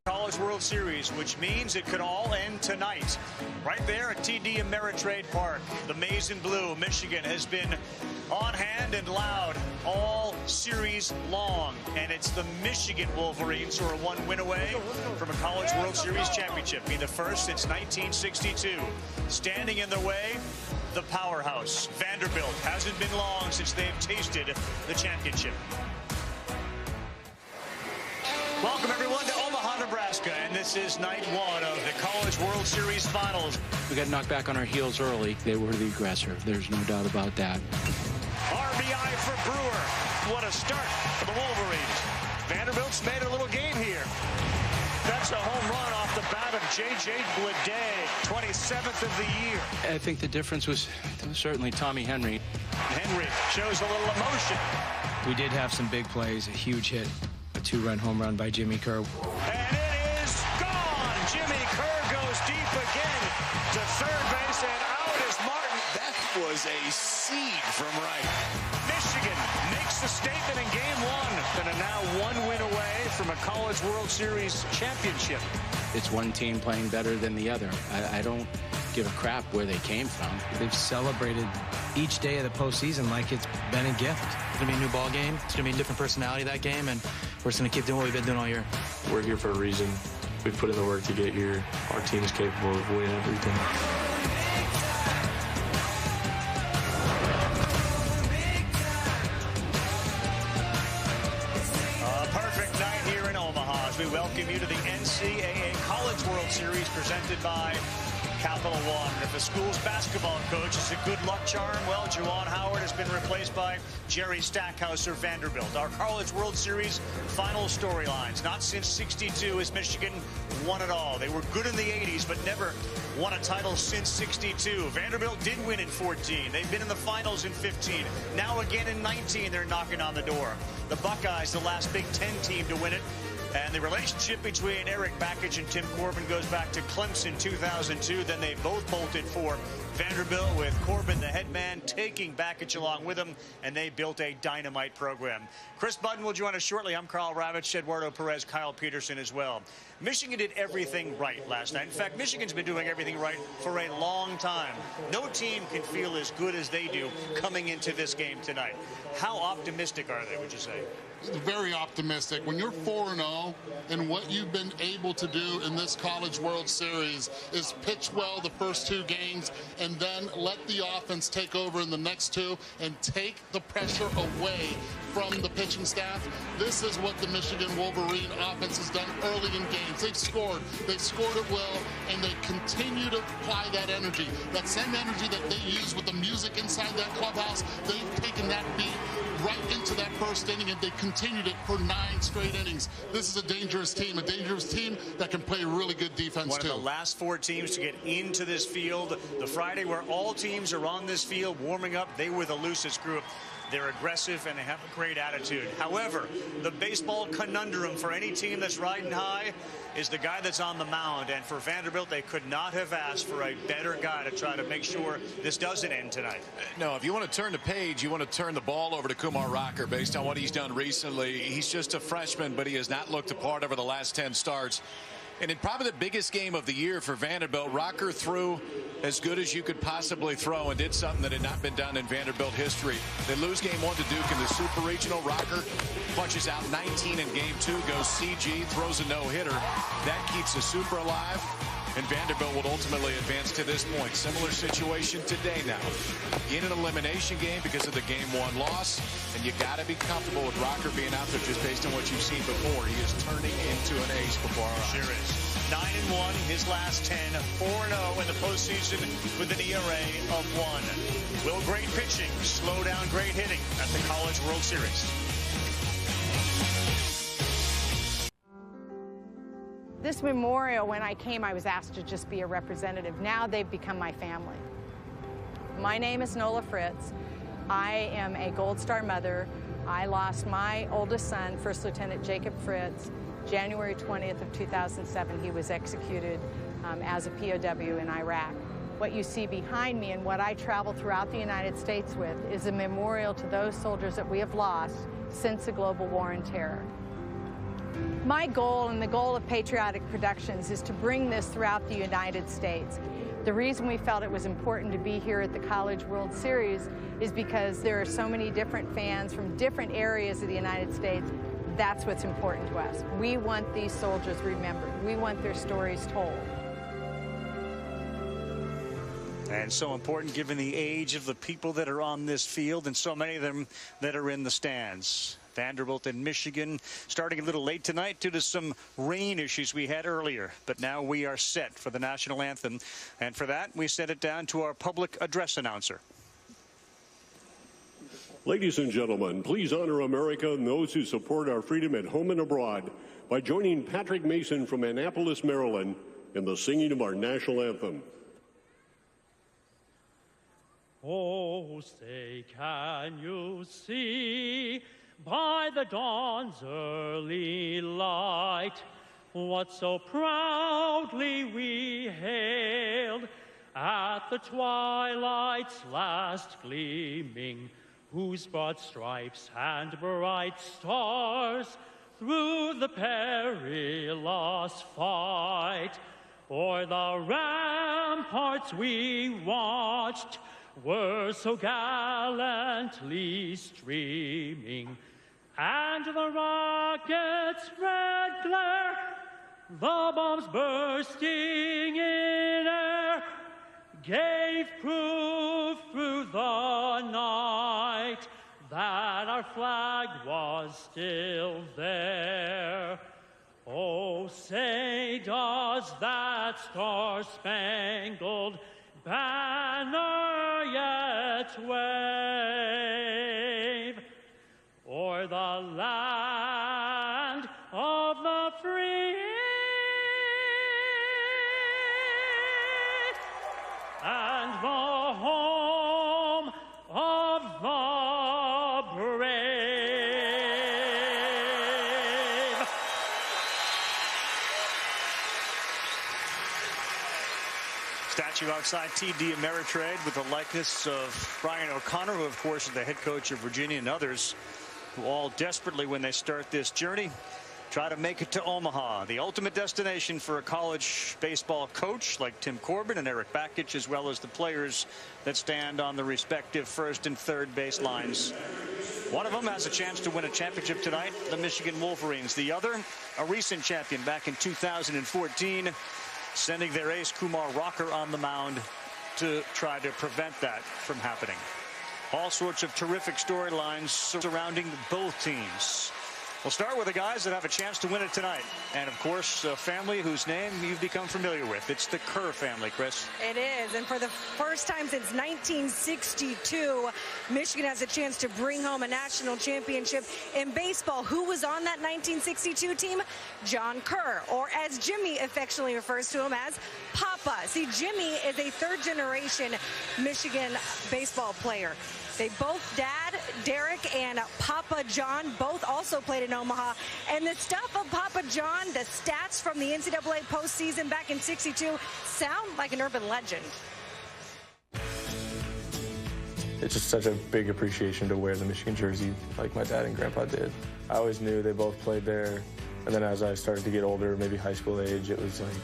College World Series, which means it could all end tonight. Right there at TD Ameritrade Park, the Maize and Blue, Michigan, has been on hand and loud all series long. And it's the Michigan Wolverines who are one win away from a College World Series championship, being the first since 1962. Standing in their way, the powerhouse, Vanderbilt. Hasn't been long since they've tasted the championship. Welcome, everyone, to Omaha, Nebraska, and this is night one of the College World Series Finals. We got knocked back on our heels early. They were the aggressor. There's no doubt about that. RBI for Brewer. What a start for the Wolverines. Vanderbilt's made a little game here. That's a home run off the bat of J.J. Bleday, 27th of the year. I think the difference was certainly Tommy Henry. Henry shows a little emotion. We did have some big plays, a huge hit. A two-run home run by Jimmy Kerr. And it is gone! Jimmy Kerr goes deep again to third base, and out is Martin. That was a seed from right. Michigan makes the statement in game one and are now one win away from a College World Series championship. It's one team playing better than the other. I don't give a crap where they came from. They've celebrated each day of the postseason like it's been a gift. It's going to be a new ball game. It's going to be a different personality that game, and we're just going to keep doing what we've been doing all year. We're here for a reason. We've put in the work to get here. Our team is capable of winning everything. A perfect night here in Omaha as we welcome you to the NCAA College World Series presented by Capital One. If the school's basketball coach is a good luck charm, well, Juin Howard has been replaced by Jerry Stackhouse of Vanderbilt. Our College World Series final storylines. Not since '62 has Michigan won it all. They were good in the '80s, but never won a title since '62. Vanderbilt did win in 14. They've been in the finals in 15. Now again in 19, they're knocking on the door. The Buckeyes, the last Big Ten team to win it. And the relationship between Eric Bakich and Tim Corbin goes back to Clemson 2002. Then they both bolted for Vanderbilt with Corbin, the head man, taking Bakich along with him, and they built a dynamite program. Chris Budden will join us shortly. I'm Carl Ravitch, Eduardo Perez, Kyle Peterson as well. Michigan did everything right last night. In fact, Michigan's been doing everything right for a long time. No team can feel as good as they do coming into this game tonight. How optimistic are they, would you say? Very optimistic. When you're 4-0 and what you've been able to do in this College World Series is pitch well the first two games and then let the offense take over in the next two and take the pressure away from the pitching staff. This is what the Michigan Wolverine offense has done early in games. They've scored it well, and they continue to apply that energy. That same energy that they use with the music inside that clubhouse, they've taken that beat right into that first inning, and they continued it for 9 straight innings. This is a dangerous team that can play really good defense, too. One of the last 4 teams to get into this field. The Friday where all teams are on this field warming up, they were the loosest group. They're aggressive and they have a great attitude. However, the baseball conundrum for any team that's riding high is the guy that's on the mound. And for Vanderbilt, they could not have asked for a better guy to try to make sure this doesn't end tonight. No, if you want to turn the page, you want to turn the ball over to Kumar Rocker based on what he's done recently. He's just a freshman, but he has not looked apart over the last 10 starts. And in probably the biggest game of the year for Vanderbilt, Rocker threw as good as you could possibly throw and did something that had not been done in Vanderbilt history. They lose game 1 to Duke in the Super Regional. Rocker punches out 19 in game 2, goes CG, throws a no-hitter. That keeps the Super alive, and Vanderbilt would ultimately advance to this point. Similar situation today now. In an elimination game because of the game 1 loss, and you got to be comfortable with Rocker being out there just based on what you've seen before. He is turning into an ace before our eyes. Sure is. 9-1, his last 10, 4-0 in the postseason with an ERA of 1. Will great pitching slow down great hitting at the College World Series? This memorial, when I came, I was asked to just be a representative. Now they've become my family. My name is Nola Fritz. I am a Gold Star mother. I lost my oldest son, First Lieutenant Jacob Fritz, January 20th of 2007. He was executed as a POW in Iraq. What you see behind me and what I travel throughout the United States with is a memorial to those soldiers that we have lost since the global war on terror. My goal and the goal of Patriotic Productions is to bring this throughout the United States. The reason we felt it was important to be here at the College World Series is because there are so many different fans from different areas of the United States. That's what's important to us. We want these soldiers remembered. We want their stories told. And so important given the age of the people that are on this field and so many of them that are in the stands. Vanderbilt and Michigan starting a little late tonight due to some rain issues we had earlier. But now we are set for the national anthem. And for that, we send it down to our public address announcer. Ladies and gentlemen, please honor America and those who support our freedom at home and abroad by joining Patrick Mason from Annapolis, Maryland, in the singing of our national anthem. Oh, say, can you see by the dawn's early light what so proudly we hailed at the twilight's last gleaming, whose broad stripes and bright stars through the perilous fight o'er the ramparts we watched were so gallantly streaming, and the rocket's red glare, the bombs bursting in air, gave proof through the night that our flag was still there. Oh, say, does that star-spangled banner yet wave o'er the land of the free and the home of the brave? Statue outside TD Ameritrade with the likeness of Brian O'Connor, who of course is the head coach of Virginia, and others who all desperately, when they start this journey, try to make it to Omaha, the ultimate destination for a college baseball coach like Tim Corbin and Eric Bakich, as well as the players that stand on the respective first and third base lines. One of them has a chance to win a championship tonight, the Michigan Wolverines. The other, a recent champion back in 2014, sending their ace Kumar Rocker on the mound to try to prevent that from happening. All sorts of terrific storylines surrounding both teams. We'll start with the guys that have a chance to win it tonight. And, of course, a family whose name you've become familiar with. It's the Kerr family, Chris. It is. And for the first time since 1962, Michigan has a chance to bring home a national championship in baseball. Who was on that 1962 team? John Kerr, or as Jimmy affectionately refers to him as, Papa. See, Jimmy is a third-generation Michigan baseball player. They both, Dad, Derek, and Papa John, both also played in Omaha. And the stuff of Papa John, the stats from the NCAA postseason back in '62, sound like an urban legend. It's just such a big appreciation to wear the Michigan jersey like my dad and grandpa did. I always knew they both played there. And then as I started to get older, maybe high school age, it was like,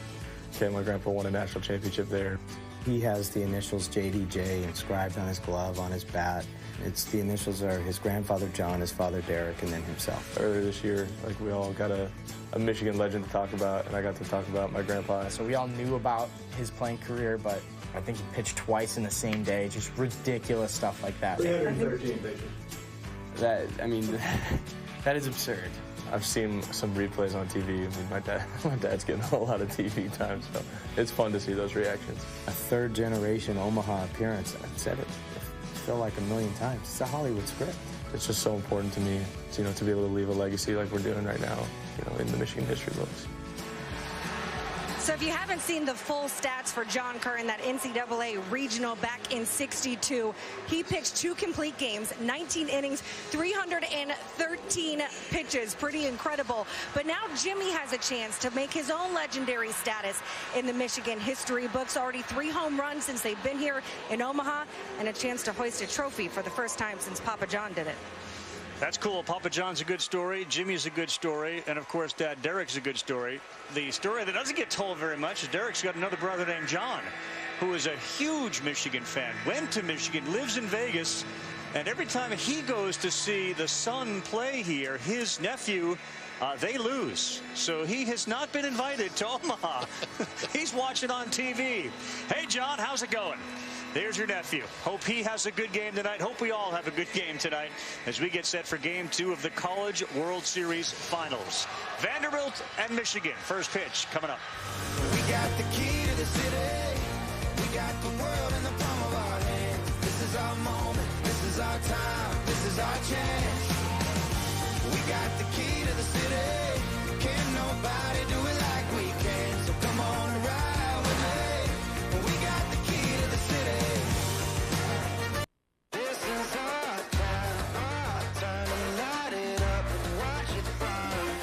okay, my grandpa won a national championship there. He has the initials JDJ inscribed on his glove, on his bat. It's the initials are his grandfather John, his father Derek, and then himself. Earlier this year, like, we all got a Michigan legend to talk about, and I got to talk about my grandpa. So we all knew about his playing career, but I think he pitched twice in the same day. Just ridiculous stuff like that. 313 pitches. That is absurd. I've seen some replays on TV. I mean, my dad's getting a lot of TV time, so it's fun to see those reactions. A third-generation Omaha appearance. I've said it, I feel like a million times. It's a Hollywood script. It's just so important to me, to be able to leave a legacy like we're doing right now, in the Michigan history books. So if you haven't seen the full stats for John Kerr in that NCAA regional back in '62, he pitched 2 complete games, 19 innings, 313 pitches. Pretty incredible. But now Jimmy has a chance to make his own legendary status in the Michigan history books. Already 3 home runs since they've been here in Omaha, and a chance to hoist a trophy for the first time since Papa John did it. That's cool. Papa John's a good story. Jimmy's a good story. And, of course, Dad Derek's a good story. The story that doesn't get told very much is Derek's got another brother named John, who is a huge Michigan fan, went to Michigan, lives in Vegas, and every time he goes to see the son play here, his nephew, they lose. So he has not been invited to Omaha. He's watching on TV. Hey, John, how's it going? There's your nephew. Hope he has a good game tonight. Hope we all have a good game tonight as we get set for Game 2 of the College World Series Finals. Vanderbilt and Michigan. First pitch coming up. We got the key to the city. We got the world in the palm of our hand. This is our moment. This is our time. This is our chance. We got the key to the city. Can't nobody do it like we can. So come on and ride with me. We got the key to the city. This is our time to light it up and watch it burn.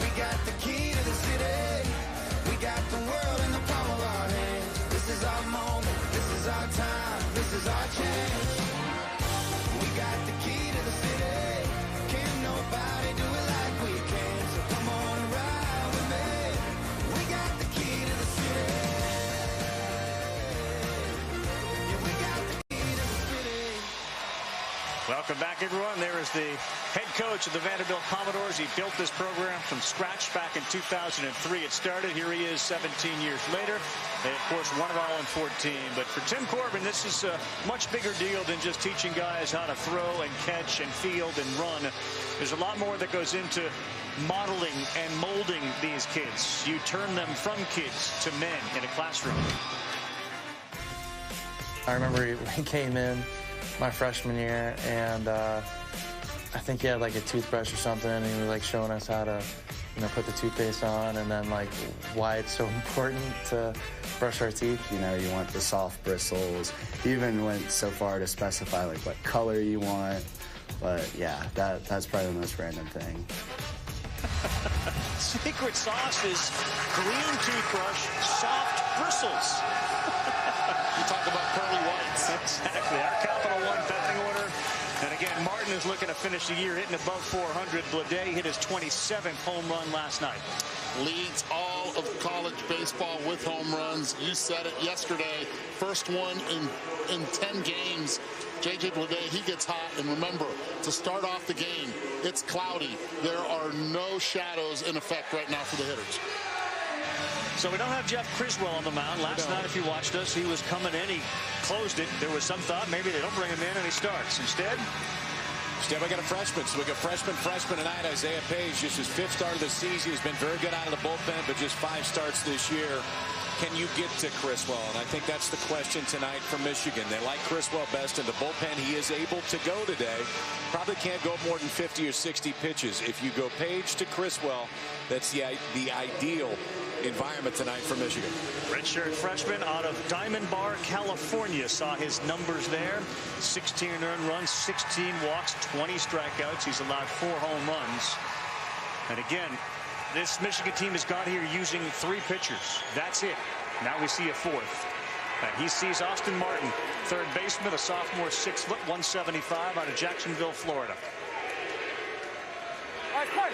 We got the key to the city. We got the world in the palm of our hands. This is our moment. This is our time. This is our chance. We got the key to the city. Can't nobody do it like we can. So come on and ride with me. We got the key to the city. Yeah, we got the key to the city. Welcome back, everyone. There is the head coach of the Vanderbilt Commodores. He built this program from scratch back in 2003. It started. Here he is 17 years later. They, of course, won it all in 14. But for Tim Corbin, this is a much bigger deal than just teaching guys how to throw and catch and field and run. There's a lot more that goes into modeling and molding these kids. You turn them from kids to men in a classroom. I remember he came in my freshman year, and I think he had like a toothbrush or something, and he was like showing us how to, you know, put the toothpaste on, and then like why it's so important to brush our teeth. You know, you want the soft bristles. He even went so far to specify like what color you want. But yeah, that's probably the most random thing. Secret sauce is green toothbrush, soft bristles. You talk about pearly whites. Exactly. Our Capital One batting order. And again, Martin is looking to finish the year hitting above 400. Blade hit his 27th home run last night. Leads all of college baseball with home runs. You said it yesterday. First one in 10 games. J.J. Blade, he gets hot. And remember, to start off the game, it's cloudy. There are no shadows in effect right now for the hitters. So we don't have Jeff Criswell on the mound. Last night, if you watched us, he was coming in. He closed it. There was some thought maybe they don't bring him in and he starts. Instead, we got a freshman. So we got freshman tonight, Isaiah Page. Just his 5th start of the season. He's been very good out of the bullpen, but just 5 starts this year. Can you get to Criswell? And I think that's the question tonight for Michigan. They like Criswell best in the bullpen. He is able to go today. Probably can't go more than 50 or 60 pitches. If you go Page to Criswell, that's the ideal environment tonight for Michigan. Redshirt freshman out of Diamond Bar, California. Saw his numbers there. 16 earned runs, 16 walks, 20 strikeouts. He's allowed 4 home runs. And again, this Michigan team has got here using 3 pitchers. That's it. Now we see a 4th. And he sees Austin Martin, third baseman, a sophomore, 6 foot, 175 out of Jacksonville, Florida. All right, play.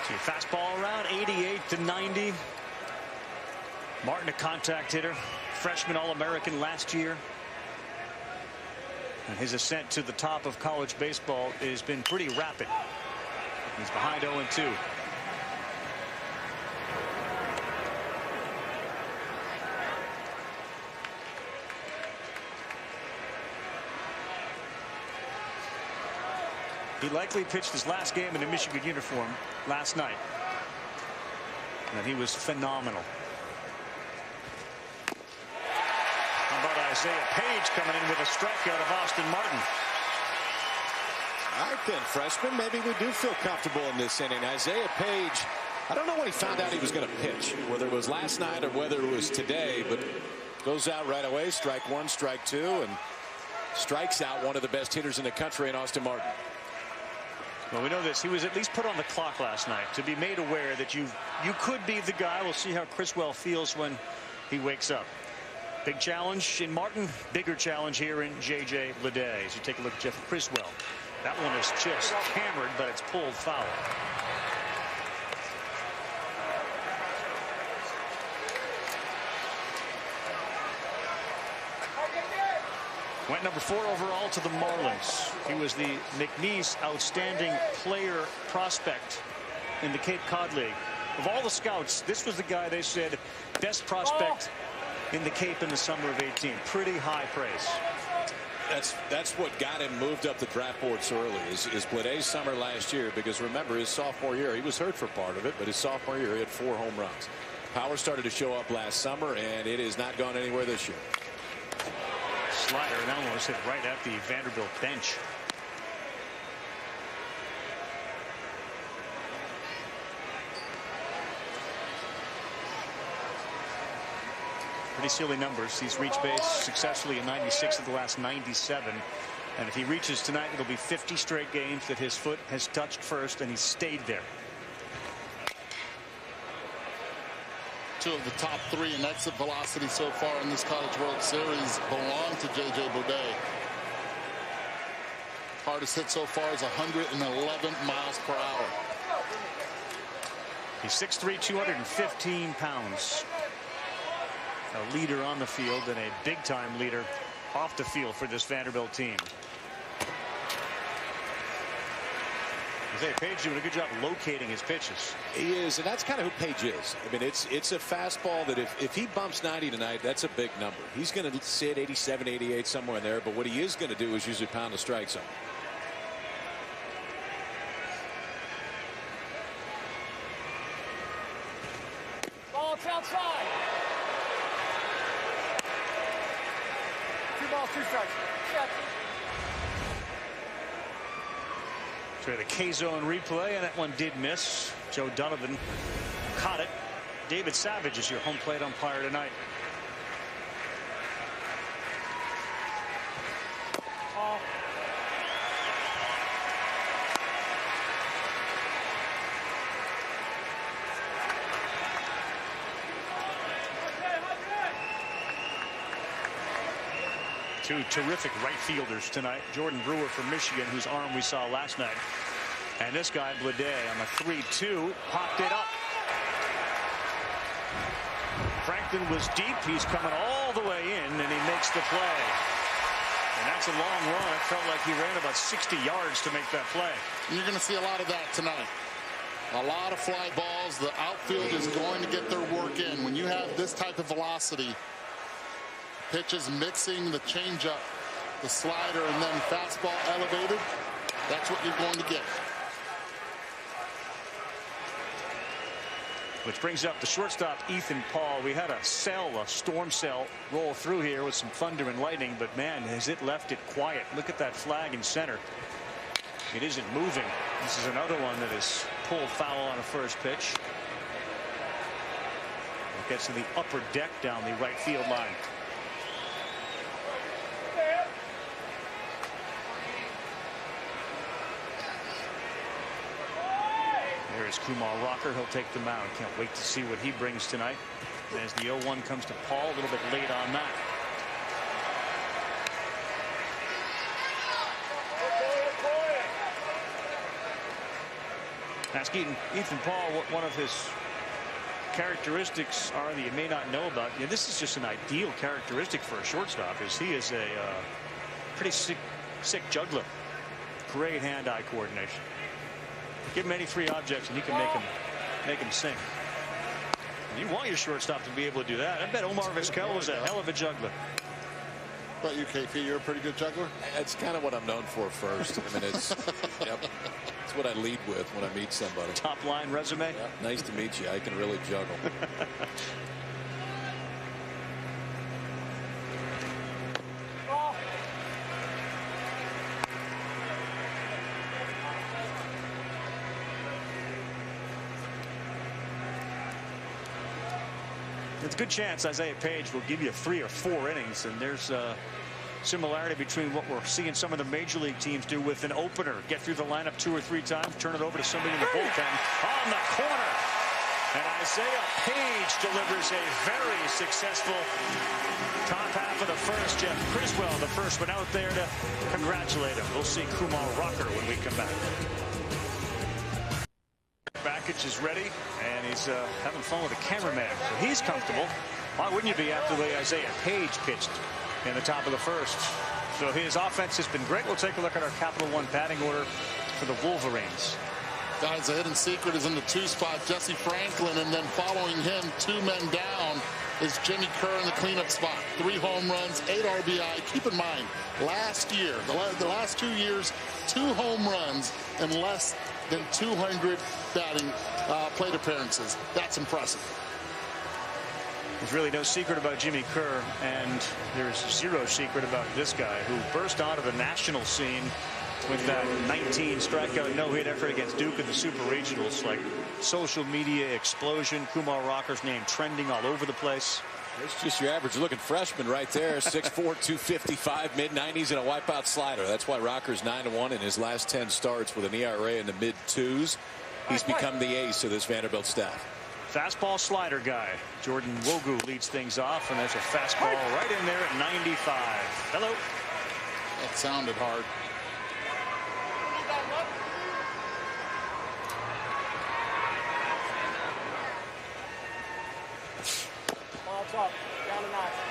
So your fastball around 88 to 90. Martin, a contact hitter, freshman All-American last year. And his ascent to the top of college baseball has been pretty rapid. He's behind 0-2. He likely pitched his last game in a Michigan uniform last night. And he was phenomenal. How about Isaiah Page coming in with a strikeout of Austin Martin? All right, then, freshman, maybe we do feel comfortable in this inning. Isaiah Page, I don't know when he found out he was going to pitch, whether it was last night or whether it was today, but goes out right away, strike 1, strike 2, and strikes out one of the best hitters in the country in Austin Martin. Well, we know this. He was at least put on the clock last night to be made aware that you could be the guy. We'll see how Criswell feels when he wakes up. Big challenge in Martin, bigger challenge here in J.J. Ledet. As you take a look at Jeff Criswell, that one is just hammered, but it's pulled foul. Went number 4 overall to the Marlins. He was the McNeese Outstanding Player Prospect in the Cape Cod League. Of all the scouts, this was the guy they said best prospect in the Cape in the summer of 18. Pretty high praise. That's what got him moved up the draft board so early is Bleday's summer last year, because remember his sophomore year he was hurt for part of it, but his sophomore year he had 4 home runs. Power started to show up last summer, and it has not gone anywhere this year. Slider, and that one was hit right at the Vanderbilt bench. Pretty silly numbers. He's reached base successfully in 96 of the last 97. And if he reaches tonight, it'll be 50 straight games that his foot has touched first, and he's stayed there. 2 of the top 3 in exit velocity so far in this College World Series belong to J.J. Bleday. Hardest hit so far is 111 miles per hour. He's 6'3", 215 pounds. A leader on the field and a big-time leader off the field for this Vanderbilt team. Isaiah Page doing a good job locating his pitches. He is, and that's kind of who Page is. I mean, it's a fastball that if he bumps 90 tonight, that's a big number. He's going to sit 87, 88, somewhere in there, but what he is going to do is usually pound the strike zone. Ball outside. 2 balls, 2 strikes. Check. Try the K-zone replay, and that one did miss. Joe Donovan caught it. David Savage is your home plate umpire tonight. Two terrific right fielders tonight. Jordan Brewer from Michigan, whose arm we saw last night. And this guy, Bleday, on the 3-2, popped it up. Franklin was deep. He's coming all the way in, and he makes the play. And that's a long run. It felt like he ran about 60 yards to make that play. You're going to see a lot of that tonight. A lot of fly balls. The outfield is going to get their work in. When you have this type of velocity, pitches mixing, the changeup, the slider, and then fastball elevated, that's what you're going to get. Which brings up the shortstop, Ethan Paul. We had a storm cell roll through here with some thunder and lightning, but man, has it left it quiet. Look at that flag in center. It isn't moving. This is another one that is pulled foul on a first pitch. It gets to the upper deck down the right field line. There's Kumar Rocker. He'll take the mound. Can't wait to see what he brings tonight. And as the 0-1 comes to Paul, a little bit late on that. Ask Ethan Paul what one of his characteristics are that you may not know about. Yeah, this is just an ideal characteristic for a shortstop. Is he is a pretty sick juggler. Great hand-eye coordination. Give him any 3 objects and he can make him sing. And you want your shortstop to be able to do that. I bet Omar Vizquel was a hell of a juggler. What about you, KP? You're a pretty good juggler? That's kind of what I'm known for first. I mean, it's it's what I lead with when I meet somebody. Top line resume. Yep. Nice to meet you. I can really juggle. It's a good chance Isaiah Page will give you 3 or 4 innings, and there's similarity between what we're seeing some of the major league teams do with an opener. Get through the lineup 2 or 3 times, turn it over to somebody in the bullpen on the corner. And Isaiah Page delivers a very successful top half of the first. Jeff Criswell, the first one out there to congratulate him. We'll see Kumar Rocker when we come back. Backage is ready, and he's having fun with the cameraman. So he's comfortable. Why wouldn't you be after the way Isaiah Page pitched in the top of the first? So his offense has been great. We'll take a look at our Capital One batting order for the Wolverines. Guys, the hidden secret is in the 2 spot, Jesse Franklin, and then following him, 2 men down, is Jimmy Kerr in the cleanup spot. 3 home runs, 8 RBI. Keep in mind, last year, the last 2 years, 2 home runs and less than 200 batting plate appearances. That's impressive. There's really no secret about Jimmy Kerr, and there's zero secret about this guy who burst onto the national scene with that 19 strikeout no-hit effort against Duke in the Super Regionals. Like social media explosion. Kumar Rocker's name trending all over the place. It's just your average looking freshman right there. 6'4", 255, mid-90s, and a wipeout slider. That's why Rocker's 9-1 in his last 10 starts with an ERA in the mid-2s. He's become the ace of this Vanderbilt staff. Fastball slider guy. Jordan Wogu leads things off, and there's a fastball right in there at 95. Hello. That sounded hard.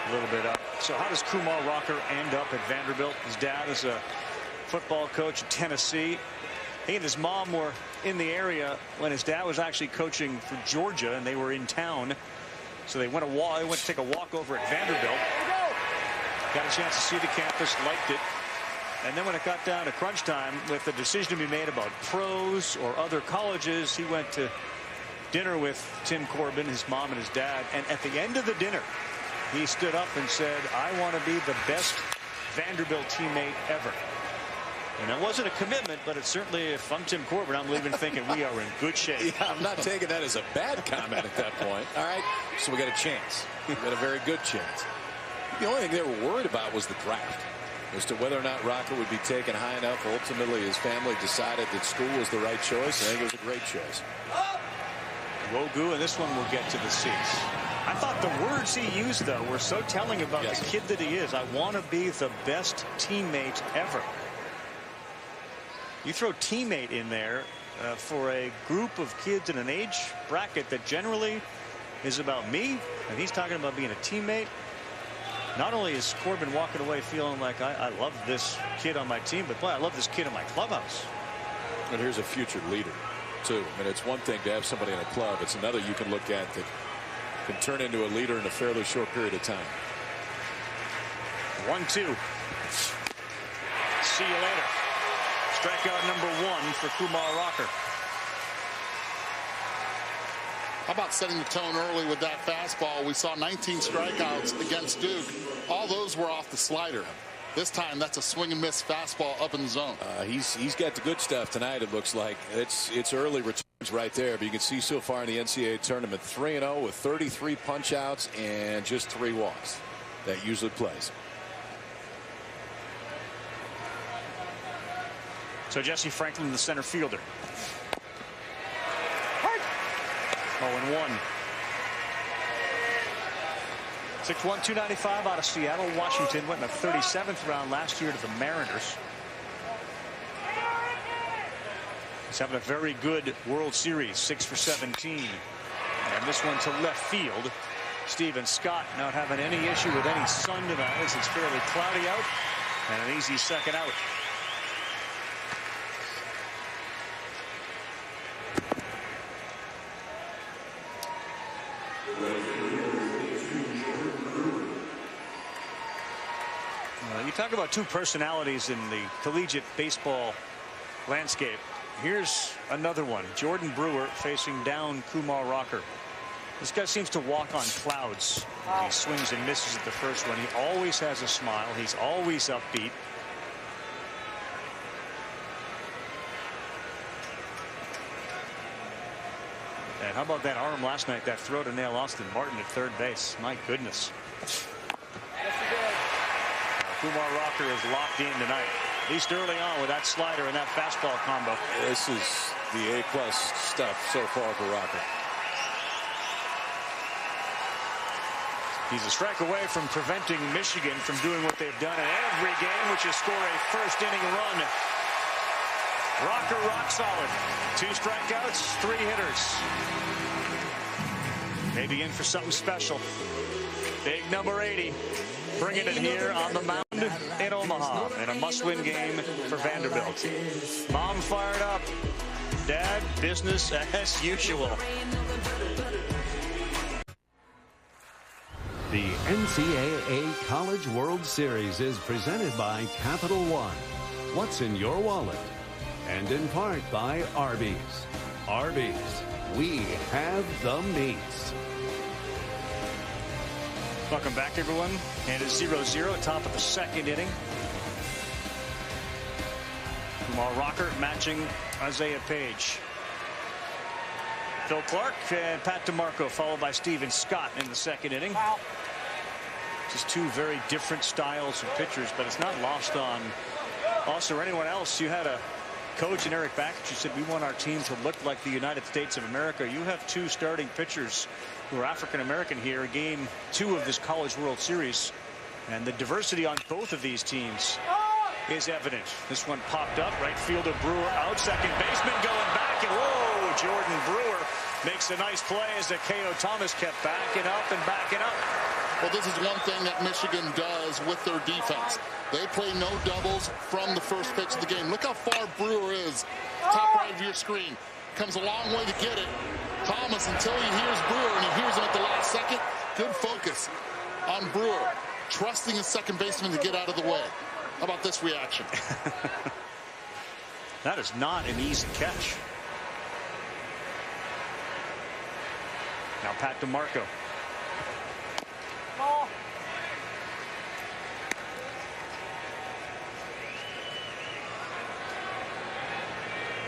A little bit up. So how does Kumar Rocker end up at Vanderbilt? His dad is a football coach in Tennessee. He and his mom were in the area when his dad was actually coaching for Georgia, and they were in town. So they went to take a walk over at Vanderbilt. Got a chance to see the campus, liked it. And then when it got down to crunch time with the decision to be made about pros or other colleges, he went to dinner with Tim Corbin, his mom and his dad. And at the end of the dinner, he stood up and said, I want to be the best Vanderbilt teammate ever. And it wasn't a commitment, but it's certainly, if I'm Tim Corbin, I'm leaving thinking we are in good shape. Yeah, I'm not taking that as a bad comment at that point. All right, so we got a chance. We got a very good chance. The only thing they were worried about was the draft, as to whether or not Rocker would be taken high enough. Ultimately, his family decided that school was the right choice. I think it was a great choice. Wogu, and this one will get to the seats. I thought the words he used, though, were so telling about the kid that he is. I want to be the best teammate ever. You throw teammate in there for a group of kids in an age bracket that generally is about me, and he's talking about being a teammate. Not only is Corbin walking away feeling like I love this kid on my team, but boy, I love this kid in my clubhouse. And here's a future leader, too. I mean, it's one thing to have somebody in a club. It's another you can look at that can turn into a leader in a fairly short period of time. 1-2. See you later. Strikeout number 1 for Kumar Rocker. How about setting the tone early with that fastball? We saw 19 strikeouts against Duke. All those were off the slider. This time, that's a swing and miss fastball up in the zone. He's got the good stuff tonight, it looks like. It's early returns right there, but you can see so far in the NCAA tournament, 3-0 with 33 punch-outs and just 3 walks. That usually plays. So Jesse Franklin, the center fielder. 0-1. 6'1", 295 out of Seattle, Washington. Went in the 37th round last year to the Mariners. He's having a very good World Series, 6 for 17. And this one to left field. Steven Scott not having any issue with any sun tonight as it's fairly cloudy out. And an easy second out. You talk about 2 personalities in the collegiate baseball landscape. Here's another one. Jordan Brewer facing down Kumar Rocker. This guy seems to walk on clouds. He swings and misses at the first one. He always has a smile. He's always upbeat. And how about that arm last night, that throw to nail Austin Martin at third base? My goodness. Kumar Rocker is locked in tonight, at least early on with that slider and that fastball combo. This is the A+ stuff so far for Rocker. He's a strike away from preventing Michigan from doing what they've done in every game, which is score a first-inning run. Rocker rock solid. 2 strikeouts, 3 hitters. Maybe in for something special. Big number 80. Bringing it here on the mound in Omaha in a must-win game for Vanderbilt. Mom fired up. Dad, business as usual. The NCAA College World Series is presented by Capital One. What's in your wallet? And in part by Arby's. Arby's, we have the meats. Welcome back, everyone. And it's 0-0, top of the 2nd inning. Kumar Rocker matching Isaiah Page. Phil Clark and Pat DeMarco, followed by Steven Scott in the 2nd inning. Wow. Just 2 very different styles of pitchers, but it's not lost on us or anyone else. You had a coach in Eric Bakich who said, we want our team to look like the United States of America. You have 2 starting pitchers who are African-American here, game 2 of this College World Series. And the diversity on both of these teams is evident. This one popped up, right fielder Brewer out, second baseman going back, and whoa, Jordan Brewer makes a nice play as the K.O. Thomas kept backing up and backing up. Well, this is one thing that Michigan does with their defense. They play no doubles from the first pitch of the game. Look how far Brewer is. Top right of your screen. Comes a long way to get it. Thomas, until he hears Brewer, and he hears him at the last second, good focus on Brewer, trusting his second baseman to get out of the way. How about this reaction? That is not an easy catch. Now Pat DeMarco. Oh.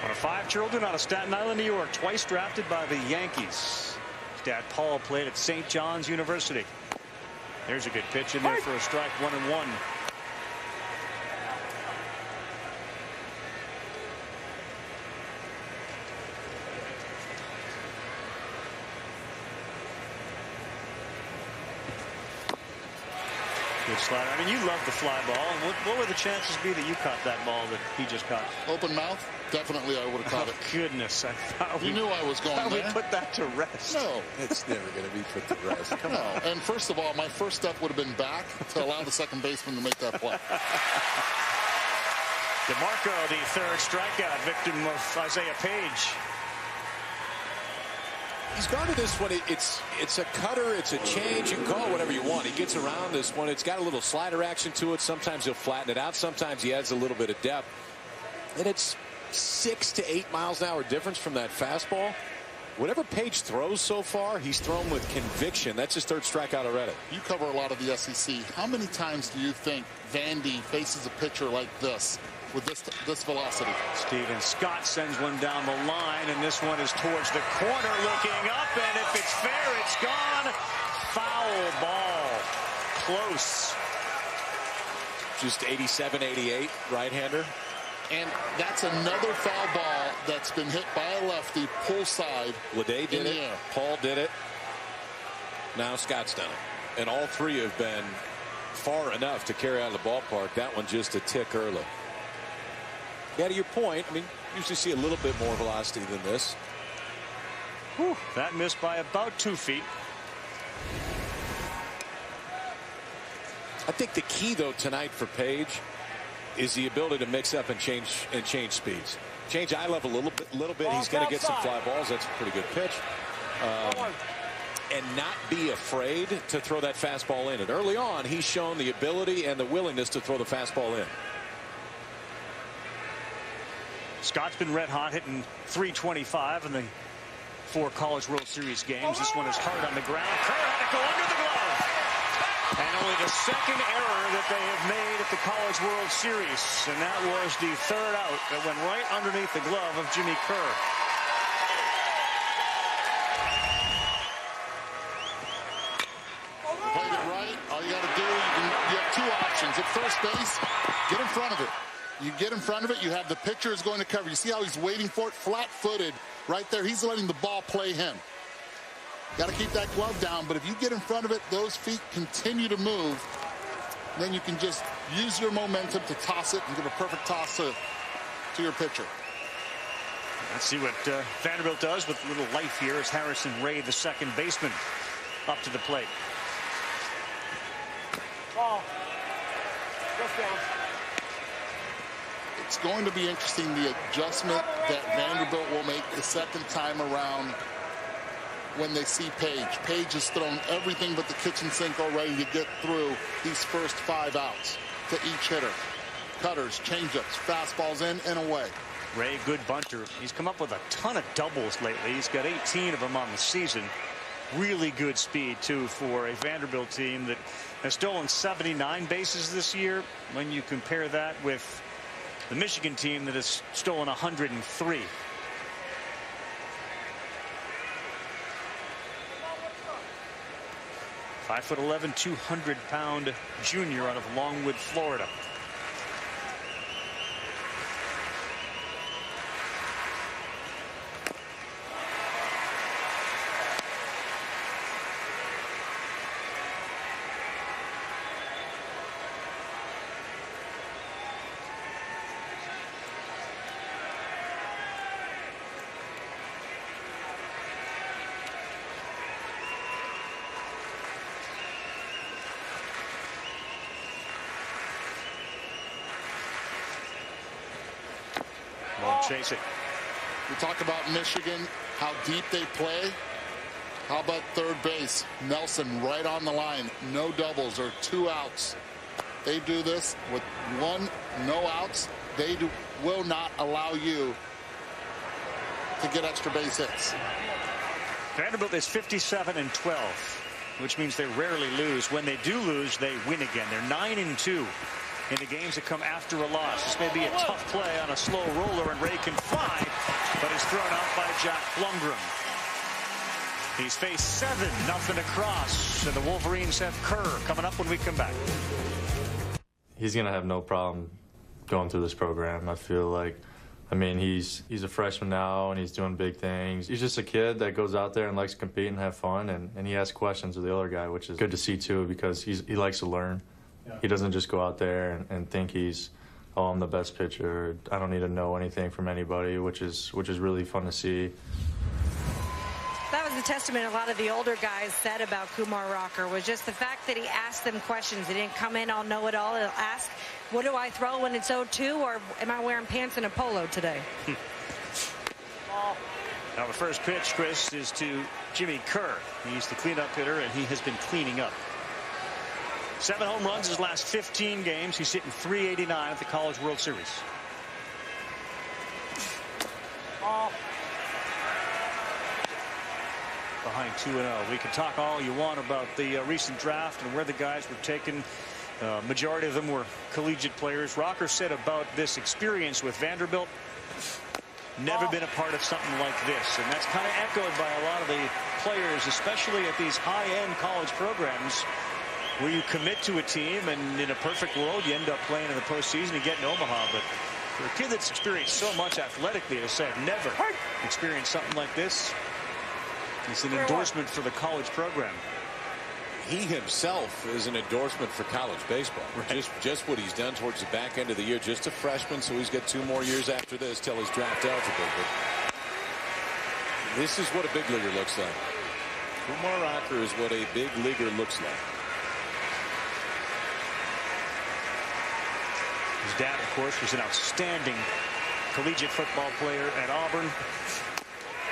One of 5 children out of Staten Island, New York, twice drafted by the Yankees. His dad Paul played at St. John's University. There's a good pitch in there for a strike, 1-1. Good slider. I mean, you love the fly ball. What would the chances be that you caught that ball that he just caught? Open mouth? Definitely I would have caught it. Goodness. I thought you knew I was going there. We put that to rest. No. It's never going to be put to rest. Come on. And first of all, my first step would have been back to allow the second baseman to make that play. DeMarco, the 3rd strikeout, victim of Isaiah Page. He's gone to this one. It's a cutter. It's a change. You can call it whatever you want. He gets around this one. It's got a little slider action to it. Sometimes he'll flatten it out. Sometimes he adds a little bit of depth. And it's 6 to 8 miles an hour difference from that fastball. Whatever Page throws so far, he's thrown with conviction. That's his 3rd strikeout already. You cover a lot of the SEC. How many times do you think Vandy faces a pitcher like this with this velocity? Steven Scott sends one down the line, and this one is towards the corner looking up, and if it's fair, it's gone. Foul ball. Close. Just 87, 88, right-hander. And that's another foul ball that's been hit by a lefty, pull side. Leday did it. Paul did it. Now Scott's done it. And all 3 have been far enough to carry out of the ballpark. That one just a tick early. Yeah, to your point, I mean, usually see a little bit more velocity than this. Whew, that missed by about 2 feet. I think the key, though, tonight for Page is the ability to mix up and change speeds. Change eye level a little bit. He's going to get some fly balls. That's a pretty good pitch. And not be afraid to throw that fastball in. And early on, he's shown the ability and the willingness to throw the fastball in. Scott's been red hot, hitting .325 in the 4 College World Series games. This one is hard on the ground. Kerr had to go under the glove. And only the 2nd error that they have made at the College World Series. And that was the 3rd out that went right underneath the glove of Jimmy Kerr. Played it right. All you got to do, you have 2 options. If first base, get in front of it. You get in front of it, you have the pitcher is going to cover. You see how he's waiting for it? Flat-footed right there. He's letting the ball play him. Got to keep that glove down, but if you get in front of it, those feet continue to move, then you can just use your momentum to toss it and give a perfect toss to your pitcher. Let's see what Vanderbilt does with a little life here as Harrison Ray, the second baseman, up to the plate. Ball. Just down. It's going to be interesting, the adjustment that Vanderbilt will make the second time around when they see Page. Page has thrown everything but the kitchen sink already to get through these first 5 outs to each hitter. Cutters, changeups, fastballs in and away. Ray, good bunter. He's come up with a ton of doubles lately. He's got 18 of them on the season. Really good speed, too, for a Vanderbilt team that has stolen 79 bases this year. When you compare that with the Michigan team that has stolen 103. "5'11", 200-pound junior out of Longwood, Florida. Won't chase it. We talk about Michigan, how deep they play. How about third base? Nelson right on the line. No doubles or 2 outs. They do this with 1, no outs. They will not allow you to get extra base hits. Vanderbilt is 57-12, which means they rarely lose. When they do lose, they win again. They're 9-2 in the games that come after a loss. This may be a tough play on a slow roller, and Ray can fly, but is thrown out by Jack Blumgren. He's faced 7-0 across, and the Wolverines have Kerr coming up when we come back. He's going to have no problem going through this program. I feel like, I mean, he's a freshman now, and he's doing big things. He's just a kid that goes out there and likes to compete and have fun, and he asks questions of the other guy, which is good to see, too, because he likes to learn. He doesn't just go out there and think he's, oh, I'm the best pitcher. I don't need to know anything from anybody, which is really fun to see. That was the testament a lot of the older guys said about Kumar Rocker, was just the fact that he asked them questions. He didn't come in all know-it-all. He'll ask, what do I throw when it's 0-2, or am I wearing pants and a polo today? Now the first pitch, Chris, is to Jimmy Kerr. He's the cleanup hitter, and he has been cleaning up. 7 home runs his last 15 games. He's hitting .389 at the College World Series. Behind 2-0. We can talk all you want about the recent draft and where the guys were taken. Majority of them were collegiate players. Rocker said about this experience with Vanderbilt, never been a part of something like this. And that's kind of echoed by a lot of the players, especially at these high-end college programs, where you commit to a team, and in a perfect world, you end up playing in the postseason and get in Omaha. But for a kid that's experienced so much athletically to say I've never experienced something like this, it's an endorsement for the college program. He himself is an endorsement for college baseball. Right. Just what he's done towards the back end of the year. Just a freshman, so he's got 2 more years after this till he's draft eligible. But this is what a big leaguer looks like. Kumar Rocker is what a big leaguer looks like. His dad, of course, was an outstanding collegiate football player at Auburn.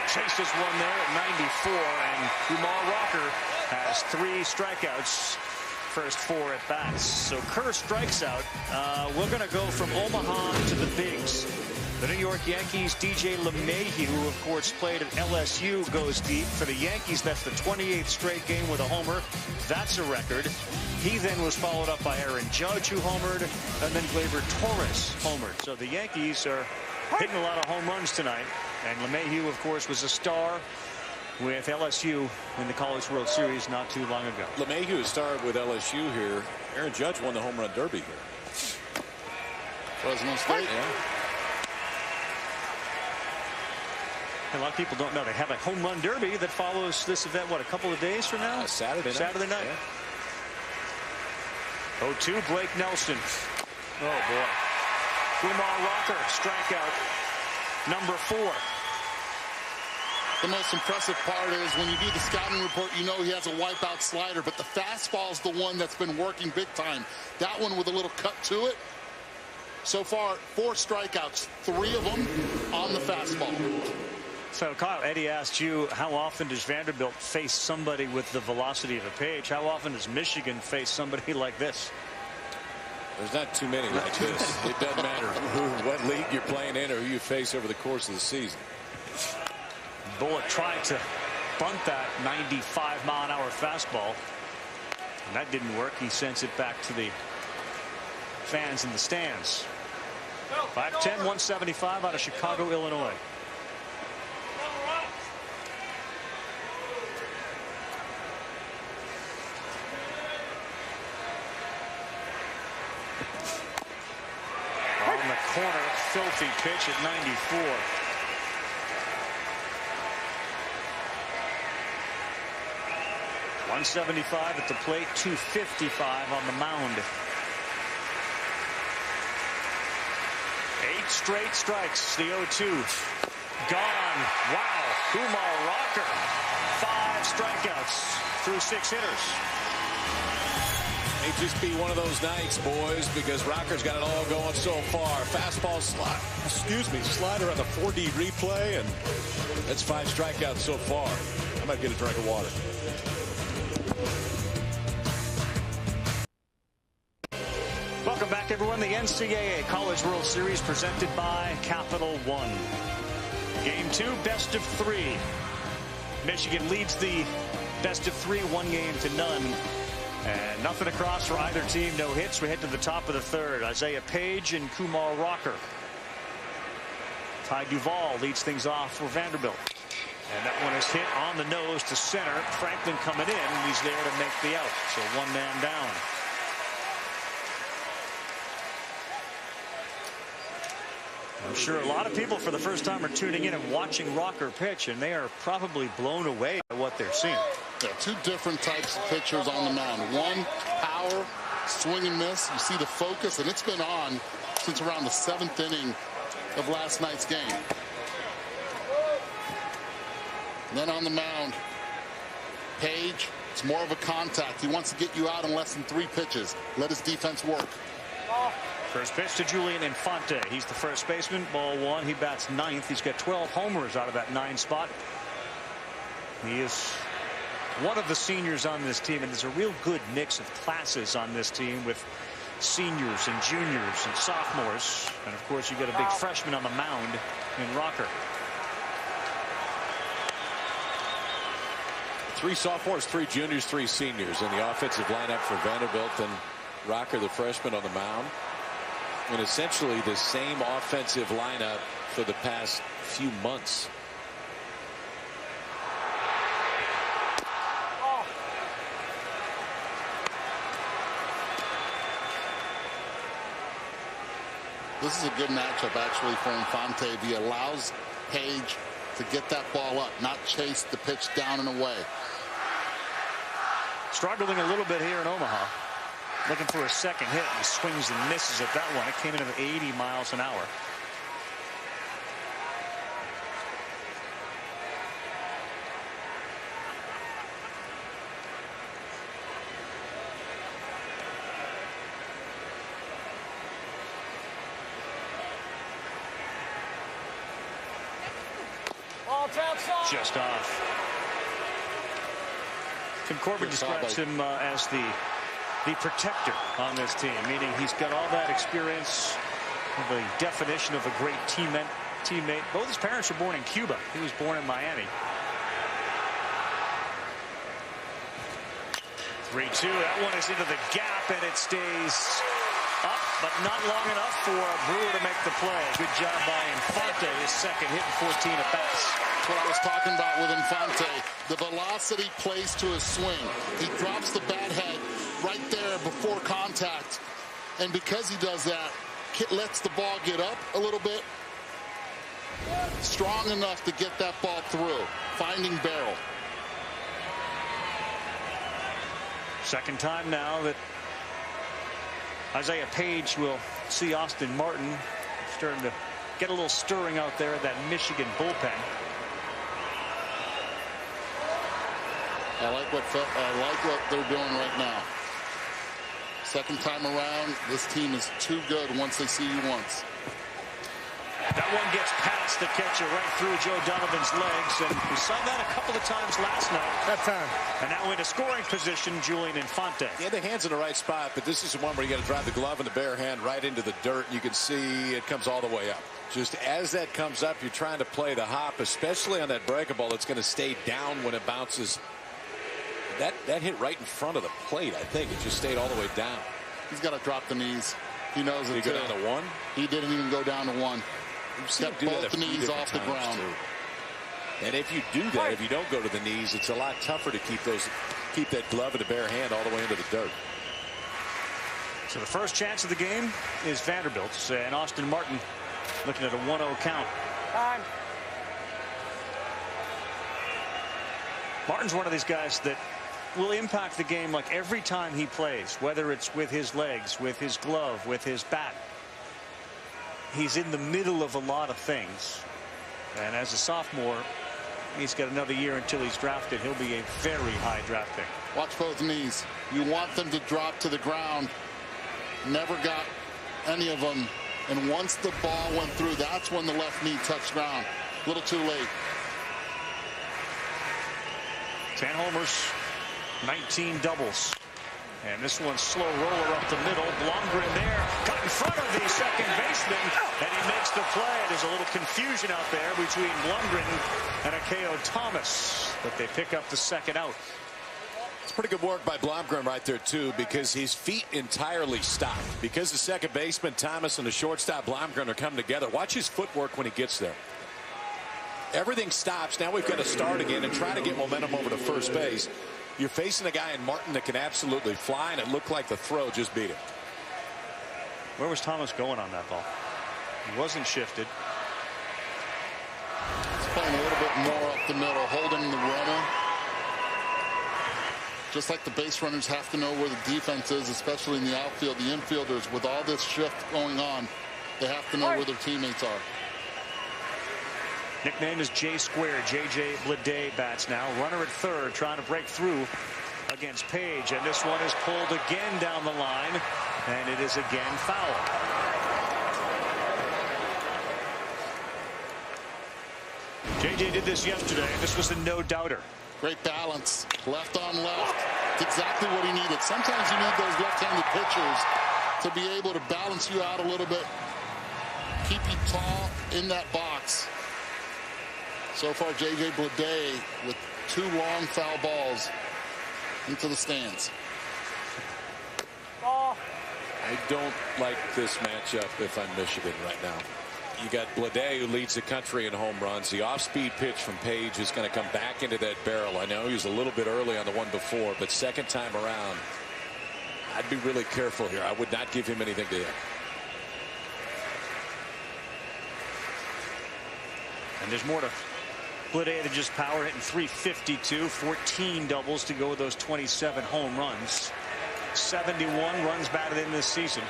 Chases one there at 94, and Kumar Rocker has 3 strikeouts, first 4 at bats. So Kerr strikes out. We're going to go from Omaha to the bigs. The New York Yankees' DJ LeMahieu, who of course played at LSU, goes deep. For the Yankees, that's the 28th straight game with a homer. That's a record. He then was followed up by Aaron Judge, who homered, and then Gleyber Torres homered. So the Yankees are hitting a lot of home runs tonight. And LeMahieu, of course, was a star with LSU in the College World Series not too long ago. LeMahieu started with LSU here Aaron Judge won the home run derby here. Fresno State. Yeah. A lot of people don't know they have a home run derby that follows this event, what, a couple of days from now? Saturday night. Saturday night. Yeah. 0-2, Blake Nelson. Oh, boy. Kumar Rocker, strikeout number 4. The most impressive part is when you do the scouting report, you know he has a wipeout slider, but the fastball is the one that's been working big time. That one with a little cut to it. So far, 4 strikeouts, 3 of them on the fastball. So, Kyle, Eddie asked you, how often does Vanderbilt face somebody with the velocity of a Page? How often does Michigan face somebody like this? There's not too many like this. It doesn't matter what league you're playing in or who you face over the course of the season. Bullock tried to bunt that 95-mile-an-hour fastball, and that didn't work. He sends it back to the fans in the stands. 5'10", 175 out of Chicago, Illinois. On the corner, filthy pitch at 94. .175 at the plate, 255 on the mound. 8 straight strikes. The 0-2 gone. Wow. Kumar Rocker, 5 strikeouts through 6 hitters. May just be one of those nights, boys, because Rocker's got it all going so far. Fastball, slider on the 4D replay, and that's 5 strikeouts so far. I might get a drink of water. Welcome back, everyone. The NCAA College World Series presented by Capital One. Game 2, best of 3. Michigan leads the best of 3, 1-0. And nothing across for either team. No hits. We head to the top of the 3rd. Isaiah Page and Kumar Rocker. Ty Duvall leads things off for Vanderbilt. And that one is hit on the nose to center. Franklin coming in. He's there to make the out. So 1 man down. I'm sure a lot of people for the first time are tuning in and watching Rocker pitch, and they are probably blown away by what they're seeing. Yeah, 2 different types of pitchers on the mound. One, power, swing and miss. You see the focus, and it's been on since around the 7th inning of last night's game. And then on the mound, Page, it's more of a contact. He wants to get you out in less than 3 pitches. Let his defense work. First pitch to Julian Infante. He's the first baseman. Ball 1. He bats 9th. He's got 12 homers out of that 9 spot. He is one of the seniors on this team, and there's a real good mix of classes on this team with seniors and juniors and sophomores. And, of course, you've got a big freshman on the mound in Rocker. 3 sophomores, 3 juniors, 3 seniors in the offensive lineup for Vanderbilt, and Rocker, the freshman, on the mound. And essentially the same offensive lineup for the past few months. This is a good matchup actually for Infante. He allows Page to get that ball up, not chase the pitch down and away. Struggling a little bit here in Omaha. Looking for a second hit. He swings and misses at that one. It came in at 80 miles an hour. Just off. Tim Corbin describes him as the protector on this team, meaning he's got all that experience, the definition of a great teammate. Both his parents were born in Cuba. He was born in Miami. 3-2. That one is into the gap, and it stays up, but not long enough for Brewer to make the play. Good job by Infante, his second hit in 14 at-bats. That's what I was talking about with Infante. The velocity plays to his swing. He drops the bat head right there before contact. And because he does that, lets the ball get up a little bit. Strong enough to get that ball through. Finding barrel. Second time now that Isaiah Page will see Austin Martin starting to get a little stirring out there at that Michigan bullpen. I like what they're doing right now. Second time around, this team is too good once they see you once. That one gets past the catcher right through Joe Donovan's legs, and we saw that a couple of times last night. That time. And now in a scoring position, Julian Infante. Yeah, the hand's in the right spot, but this is the one where you got to drive the glove and the bare hand right into the dirt, and you can see it comes all the way up. Just as that comes up, you're trying to play the hop, especially on that breaker ball that's going to stay down when it bounces. That hit right in front of the plate, I think. It just stayed all the way down. He's got to drop the knees. He knows it. Did he go down to one? He didn't even go down to one. Kept both the knees off the ground. Too. And if you do that, if you don't go to the knees, it's a lot tougher to keep that glove in the bare hand all the way into the dirt. So the first chance of the game is Vanderbilt's, and Austin Martin looking at a 1-0 count. Time. Martin's one of these guys that will impact the game like every time he plays, whether it's with his legs, with his glove, with his bat. He's in the middle of a lot of things. And as a sophomore, he's got another year until he's drafted. He'll be a very high draft pick. Watch both knees. You want them to drop to the ground. Never got any of them. And once the ball went through, that's when the left knee touched ground. A little too late. 10 homers, 19 doubles. And this one's slow roller up the middle. Blomgren there, got in front of the second baseman, and he makes the play. There's a little confusion out there between Blomgren and Akeo Thomas, but they pick up the second out. It's pretty good work by Blomgren right there, too, because his feet entirely stopped. Because the second baseman, Thomas, and the shortstop, Blomgren, are coming together. Watch his footwork when he gets there. Everything stops. Now we've got to start again and try to get momentum over to first base. You're facing a guy in Martin that can absolutely fly, and it looked like the throw just beat him. Where was Thomas going on that ball? He wasn't shifted. He's playing a little bit more up the middle, holding the runner. Just like the base runners have to know where the defense is, especially in the outfield. The infielders, with all this shift going on, they have to know where their teammates are. Nickname is J Square. J.J. Bleday bats now. Runner at third, trying to break through against Page. And this one is pulled again down the line. And it is again foul. J.J. did this yesterday. This was a no-doubter. Great balance. Left on left. It's exactly what he needed. Sometimes you need those left-handed pitchers to be able to balance you out a little bit. Keep you tall in that box. So far, J.J. Bleday with 2 long foul balls into the stands. I don't like this matchup if I'm Michigan right now. You got Bleday, who leads the country in home runs. The off-speed pitch from Page is going to come back into that barrel. I know he was a little bit early on the one before, but second time around, I'd be really careful here. I would not give him anything to hit. And there's more to Bleday than just power, hitting .352, 14 doubles to go with those 27 home runs. 71 runs batted in this season.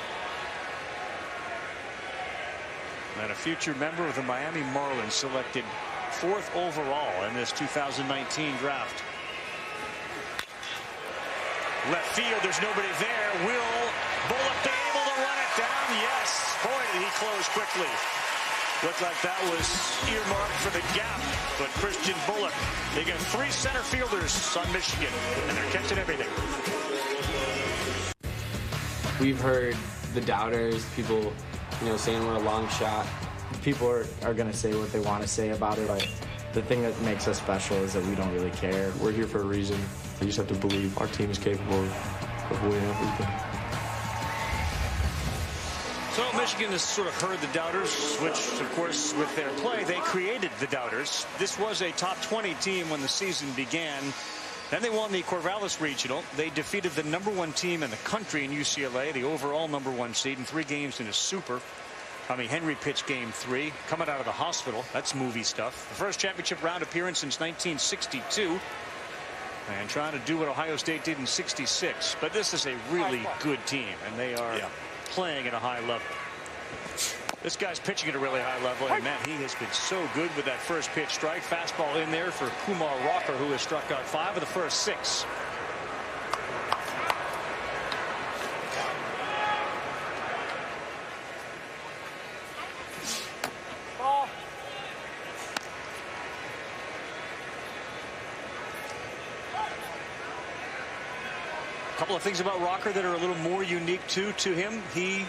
And a future member of the Miami Marlins, selected 4th overall in this 2019 draft. Left field, there's nobody there. Will Bullock be able to run it down? Yes. Boy, did he close quickly. Looked like that was earmarked for the gap, but Christian Bullock. They got 3 center fielders on Michigan, and they're catching everything. We've heard the doubters, people, saying we're a long shot. People are going to say what they want to say about it, but the thing that makes us special is that we don't really care. We're here for a reason. We just have to believe our team is capable of winning everything. So Michigan has sort of heard the doubters, which, of course, with their play, they created the doubters. This was a top 20 team when the season began. Then they won the Corvallis Regional. They defeated the #1 team in the country in UCLA, the overall #1 seed, in 3 games in a super. Henry pitched game 3, coming out of the hospital. That's movie stuff. The first championship round appearance since 1962. And trying to do what Ohio State did in '66. But this is a really good team, and they are playing at a high level. This guy's pitching at a really high level, and man, he has been so good with that first pitch strike. Fastball in there for Kumar Rocker, who has struck out 5 of the first 6. A couple of things about Rocker that are a little more unique to him. He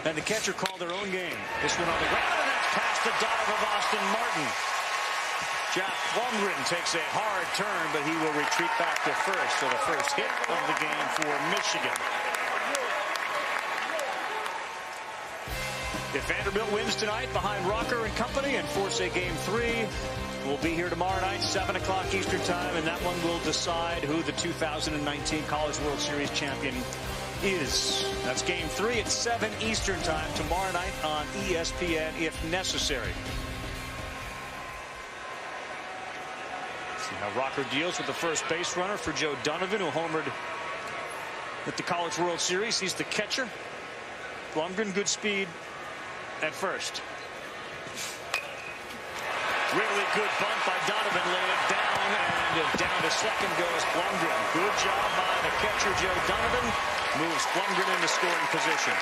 and the catcher called their own game. This one on the ground, and that's past the dive of Austin Martin. Jack Blumgren takes a hard turn, but he will retreat back to first. So the first hit of the game for Michigan. If Vanderbilt wins tonight behind Rocker and company and force a game 3, we'll be here tomorrow night, 7 o'clock Eastern time, and that one will decide who the 2019 College World Series champion is. That's game 3 at 7 Eastern time tomorrow night on ESPN if necessary. See how Rocker deals with the first base runner for Joe Donovan, who homered at the College World Series. He's the catcher. Blumgren, good speed at first. Really good bunt by Donovan, laid it down, and down to second goes Blumgren. Good job by the catcher, Joe Donovan. Moves Blumgren into scoring position.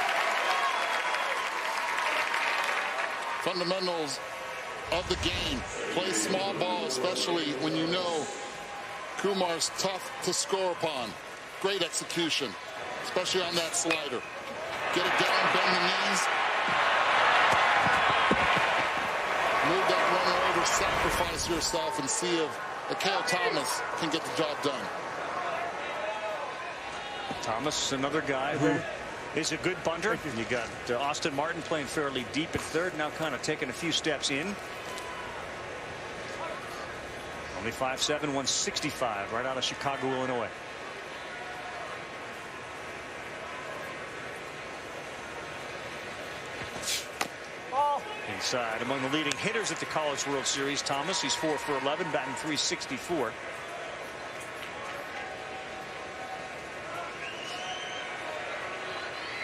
Fundamentals of the game. Play small ball, especially when you know Kumar's tough to score upon. Great execution, especially on that slider. Get it down, bend the knees. Move that runner over, sacrifice yourself, and see if Akale Thomas can get the job done. Thomas, another guy who is a good bunter. You got Austin Martin playing fairly deep at third, now kind of taking a few steps in. Only 5'7", 165, right out of Chicago, Illinois. Inside, among the leading hitters at the College World Series, Thomas. He's 4 for 11, batting .364.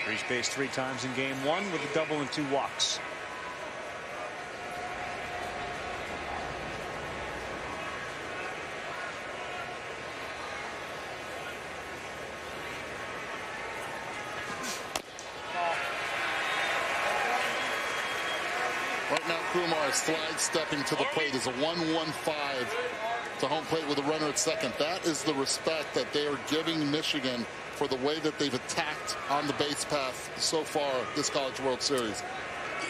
Reached base 3 times in game 1 with a double and 2 walks. Right now, Kumar is slide stepping to the plate. Is a 1-1-5 to home plate with a runner at second. That is the respect that they are giving Michigan for the way that they've attacked on the base path so far this College World Series.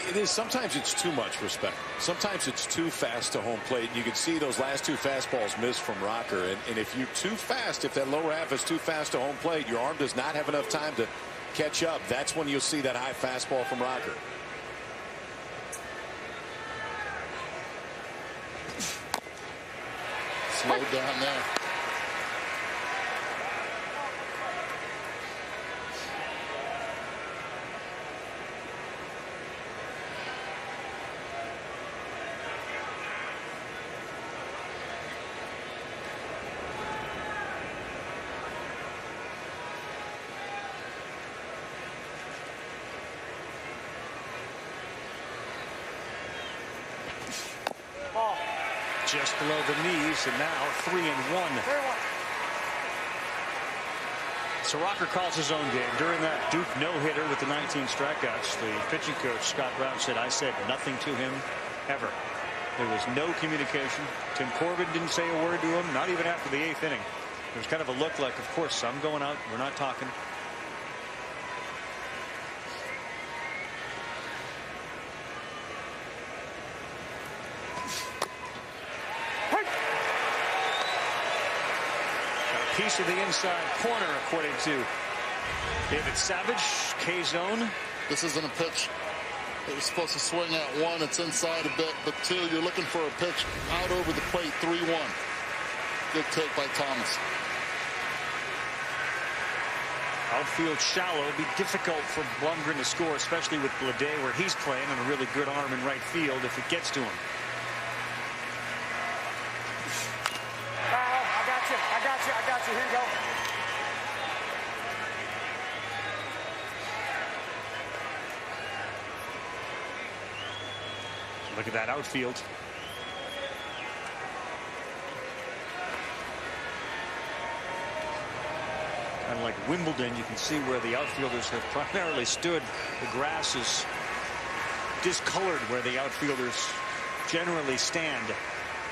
It is. Sometimes it's too much respect. Sometimes it's too fast to home plate. You can see those last 2 fastballs missed from Rocker. And if you're too fast, if that lower half is too fast to home plate, your arm does not have enough time to catch up. That's when you'll see that high fastball from Rocker. Slowed down there. Just below the knees, and now 3-1. So Rocker calls his own game. During that Duke no-hitter with the 19 strikeouts, the pitching coach, Scott Brown, said, "I said nothing to him ever." There was no communication. Tim Corbin didn't say a word to him, not even after the 8th inning. There was kind of a look like, of course, I'm going out. We're not talking. Piece of the inside corner, according to David Savage. K-zone. This isn't a pitch that you're supposed to swing at. 1, it's inside a bit, but 2, you're looking for a pitch out over the plate. 3-1. Good take by Thomas. Outfield shallow. Be difficult for Blumgren to score, especially with Blade where he's playing and a really good arm in right field if it gets to him. I got you. I got you. I got you. Here you go. Look at that outfield. Kind of like Wimbledon, you can see where the outfielders have primarily stood. The grass is discolored where the outfielders generally stand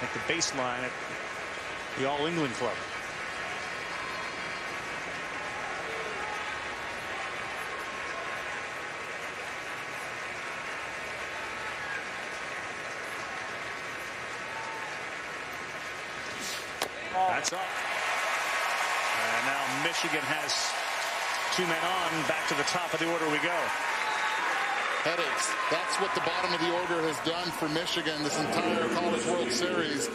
at the baseline at the All England Club. That's up. And now Michigan has 2 men on. Back to the top of the order we go. Headaches. That's what the bottom of the order has done for Michigan this entire College World Series.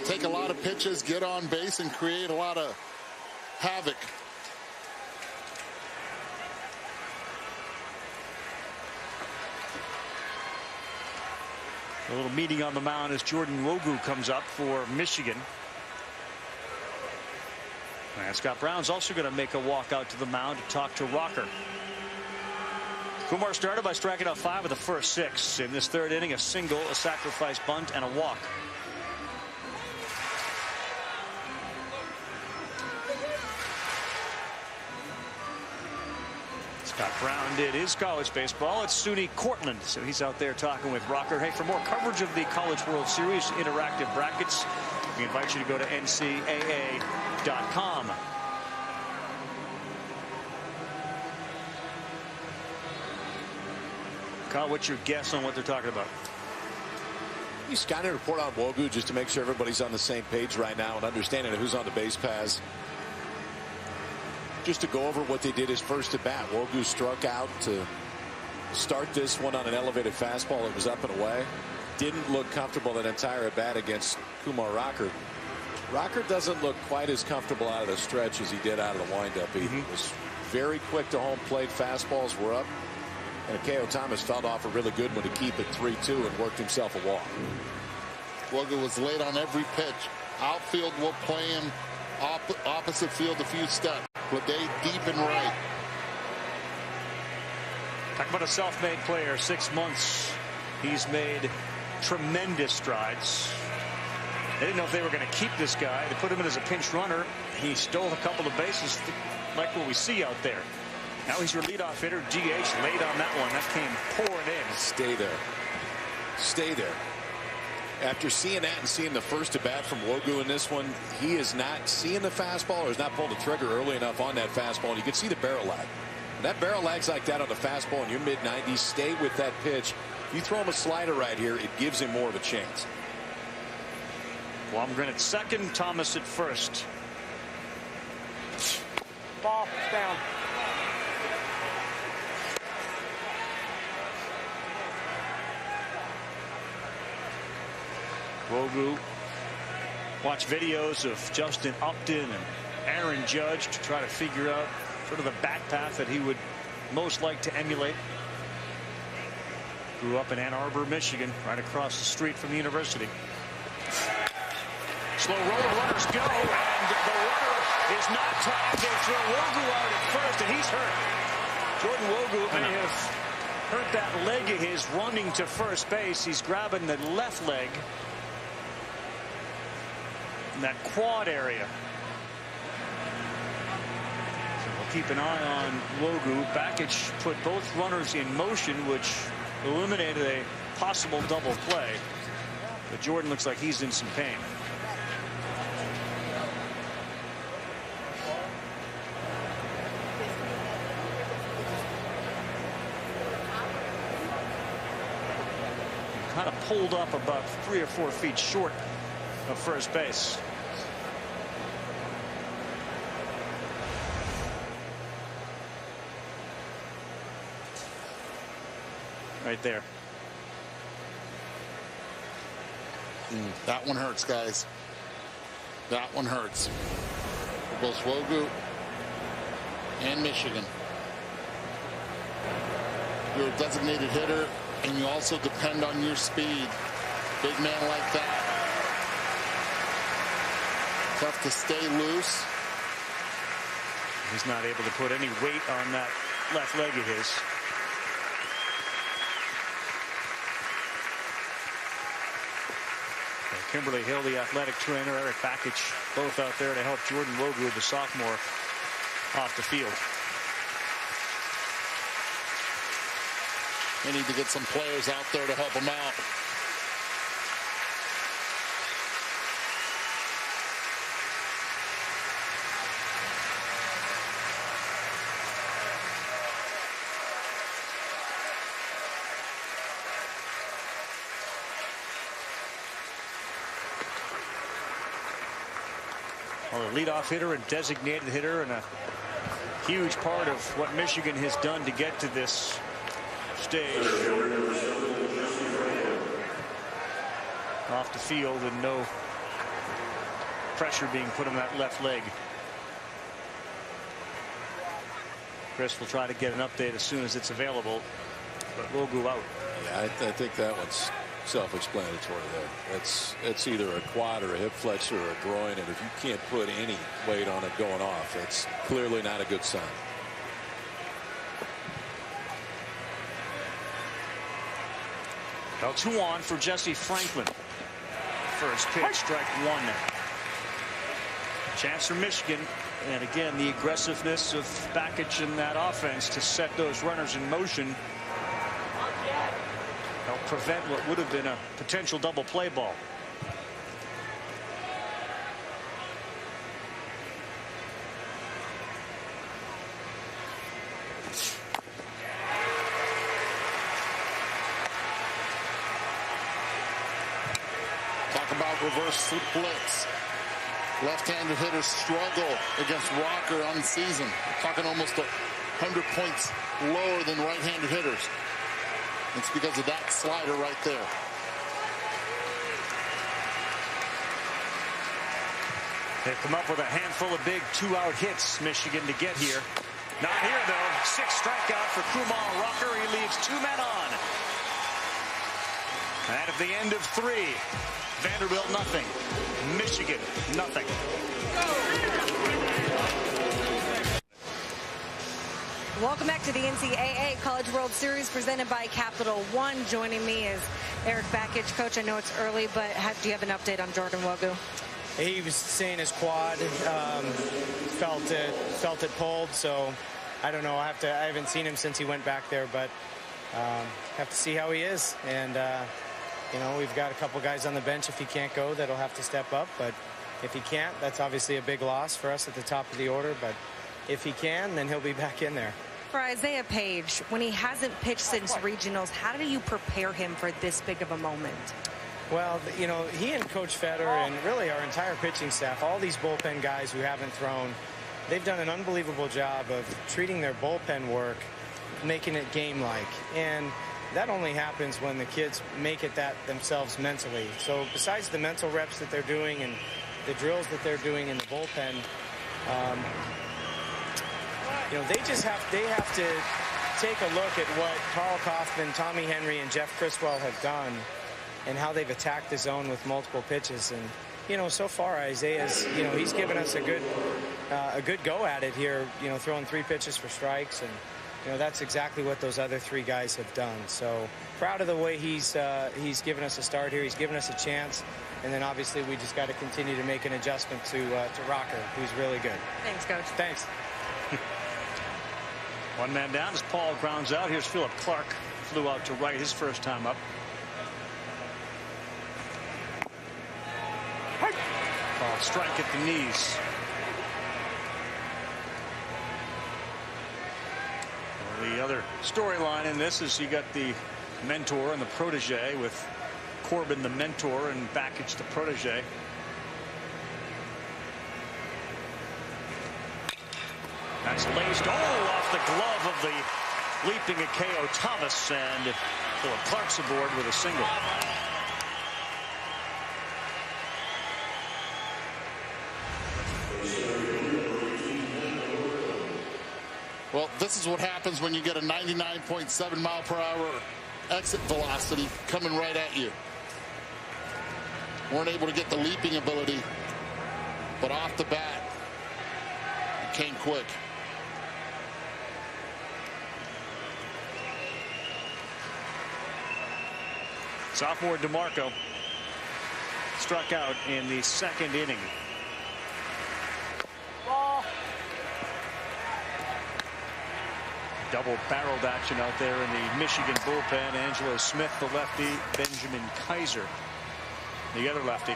Take a lot of pitches, get on base, and create a lot of havoc. A little meeting on the mound as Jordan Wogu comes up for Michigan. And Scott Brown's also going to make a walk out to the mound to talk to Rocker. Kumar started by striking out 5 of the first 6. In this third inning, a single, a sacrifice bunt, and a walk. Scott Brown did his college baseball. It's SUNY Cortland, so he's out there talking with Rocker. Hey, for more coverage of the College World Series interactive brackets, we invite you to go to NCAA.com. Kyle, what's your guess on what they're talking about? You scouting report on Wogu just to make sure everybody's on the same page right now and understanding who's on the base paths. Just to go over what they did his first at bat. Wogu struck out to start this one on an elevated fastball. It was up and away. Didn't look comfortable that entire at bat against Kumar Rocker. Rocker doesn't look quite as comfortable out of the stretch as he did out of the windup. He was very quick to home plate. Fastballs were up. And K.O. Thomas felt off a really good one to keep it 3-2 and worked himself a walk. Wogu was late on every pitch. Outfield will play him opposite field a few steps. Blade deep and right. Talk about a self-made player. 6 months. He's made tremendous strides. They didn't know if they were going to keep this guy. They put him in as a pinch runner. He stole a couple of bases like what we see out there. Now he's your leadoff hitter. DH late on that one. That came pouring in. Stay there. Stay there. After seeing that and seeing the first at bat from Wogu in this one, he is not seeing the fastball or has not pulled the trigger early enough on that fastball. And you can see the barrel lag. When that barrel lag's like that on the fastball in your mid-90s, stay with that pitch. If you throw him a slider right here, it gives him more of a chance. Blumgren at second, Thomas at first. Ball down. Wogu watch videos of Justin Upton and Aaron Judge to try to figure out sort of the bat path that he would most like to emulate. Grew up in Ann Arbor, Michigan, right across the street from the university. Slow roll, runners go, and the runner is not tied. They throw Wogu out at first, and he's hurt. Jordan Wogu may have hurt that leg of his running to first base. He's grabbing the left leg in that quad area. So we'll keep an eye on Wogu. Bakich put both runners in motion, which eliminated a possible double play. But Jordan looks like he's in some pain. Kind of pulled up about 3 or 4 feet short of first base. Right there. That one hurts, guys. That one hurts for both Wogu and Michigan. You're a designated hitter, and you also depend on your speed. Big man like that. Tough to stay loose. He's not able to put any weight on that left leg of his. Kimberly Hill, the athletic trainer, Eric Bakich, both out there to help Jordan Wogu, the sophomore, off the field. They need to get some players out there to help him out. Well, a leadoff hitter and designated hitter, and a huge part of what Michigan has done to get to this stage. Off the field and no pressure being put on that left leg. Chris will try to get an update as soon as it's available, but we'll go out. Yeah, I think that one's self-explanatory there. It's either a quad or a hip flexor or a groin, and if you can't put any weight on it going off, it's clearly not a good sign. Now 2 on for Jesse Franklin. First pitch, strike 1. Chance for Michigan, and again the aggressiveness of Bakich in that offense to set those runners in motion. Help prevent what would have been a potential double play ball. Talk about reverse splits. Left-handed hitters struggle against Rocker on the season. We're talking almost 100 points lower than right-handed hitters. It's because of that slider right there. They've come up with a handful of big 2-out hits, Michigan, to get here. Not here, though. 6th strikeout for Kumar Rocker. He leaves 2 men on. And at the end of 3, Vanderbilt nothing. Michigan nothing. Welcome back to the NCAA College World Series presented by Capital One. Joining me is Eric Bakich. Coach, I know it's early, but do you have an update on Jordan Wogu? He was saying his quad felt it pulled, so I don't know. I haven't seen him since he went back there, but have to see how he is. And you know, we've got a couple guys on the bench. If he can't go, that'll have to step up. But if he can't, that's obviously a big loss for us at the top of the order. But if he can, then he'll be back in there. For Isaiah Page, when he hasn't pitched since regionals, how do you prepare him for this big of a moment? Well, you know, he and Coach Feder and really our entire pitching staff, all these bullpen guys who haven't thrown, they've done an unbelievable job of treating their bullpen work, making it game-like. And that only happens when the kids make it that themselves mentally. So besides the mental reps that they're doing and the drills that they're doing in the bullpen, you know, they have to take a look at what Carl Kaufman, Tommy Henry, and Jeff Criswell have done and how they've attacked the zone with multiple pitches. And, you know, so far Isaiah's, you know, he's given us a good go at it here, you know, throwing 3 pitches for strikes. And, you know, that's exactly what those other 3 guys have done. So proud of the way he's given us a start here. He's given us a chance. And then obviously we just got to continue to make an adjustment to Rocker, who's really good. Thanks, Coach. Thanks. 1 man down as Paul grounds out. Here's Philip Clark. Flew out to right his first time up. Called strike at the knees. Well, the other storyline in this is you got the mentor and the protege, with Corbin the mentor and Bakich the protege. That's laced off the glove of the leaping Akeo Thomas, and Philip Clark's aboard with a single. this is what happens when you get a 99.7 mile per hour exit velocity coming right at you. Weren't able to get the leaping ability, but off the bat, it came quick. Sophomore DeMarco struck out in the second inning. Ball. Double-barreled action out there in the Michigan bullpen. Angelo Smith, the lefty. Benjamin Kaiser, the other lefty.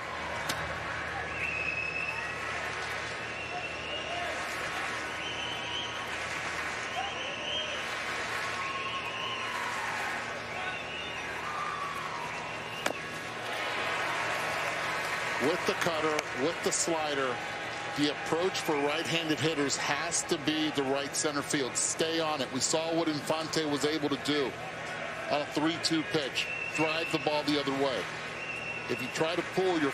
With the cutter, with the slider, the approach for right-handed hitters has to be the right center field. Stay on it. We saw what Infante was able to do on a 3-2 pitch. Drive the ball the other way. If you try to pull your...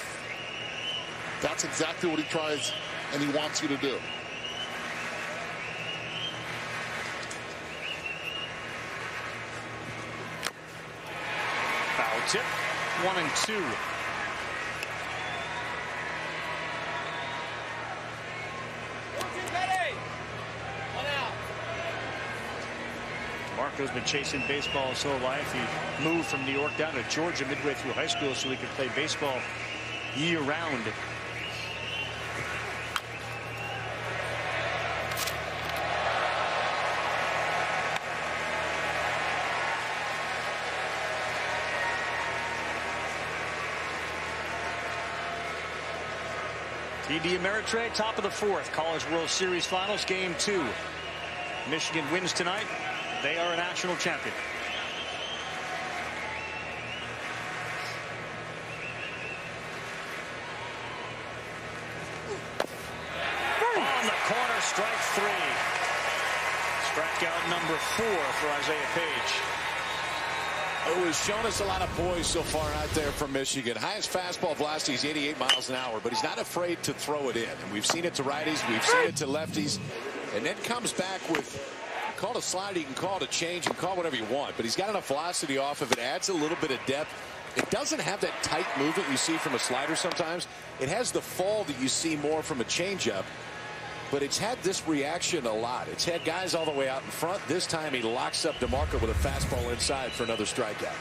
That's exactly what he tries and he wants you to do. Foul tip. 1-2. Marco's been chasing baseball his whole life. He moved from New York down to Georgia midway through high school so he could play baseball year-round. TD Ameritrade, top of the fourth. College World Series Finals, Game 2. Michigan wins tonight. They are a national champion. On the corner, strike 3. Strikeout number 4 for Isaiah Page. Who has shown us a lot of poise so far out there from Michigan. Highest fastball velocity is 88 miles an hour, but he's not afraid to throw it in. And we've seen it to righties, we've seen it to lefties, and then comes back with, call it a slide, you can call it a change, and call whatever you want, but he's got enough velocity off of it, adds a little bit of depth. It doesn't have that tight movement you see from a slider sometimes. It has the fall that you see more from a changeup, but it's had this reaction a lot. It's had guys all the way out in front. This time he locks up DeMarco with a fastball inside for another strikeout.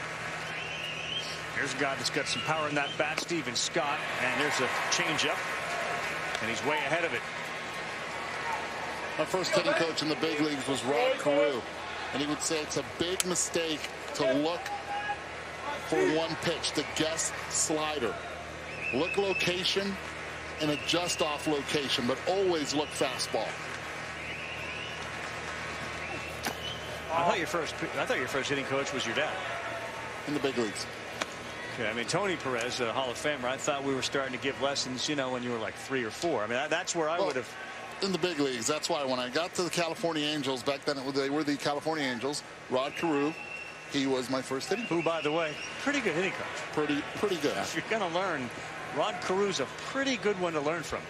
Here's a guy that's got some power in that bat, Steven Scott, and there's a changeup, and he's way ahead of it. My first hitting coach in the big leagues was Rod Carew, and he would say it's a big mistake to look for one pitch, the guess slider. Look location and adjust off location, but always look fastball. I thought your first hitting coach was your dad. In the big leagues. Okay, I mean, Tony Perez, a Hall of Famer, I thought we were starting to give lessons, you know, when you were like 3 or 4. I mean, that's where I would have. In the big leagues. That's why when I got to the California Angels, back then they were the California Angels, Rod Carew, he was my first hitting coach. Who, by the way, pretty good hitting coach. Pretty good. If you're going to learn, Rod Carew's a pretty good one to learn from.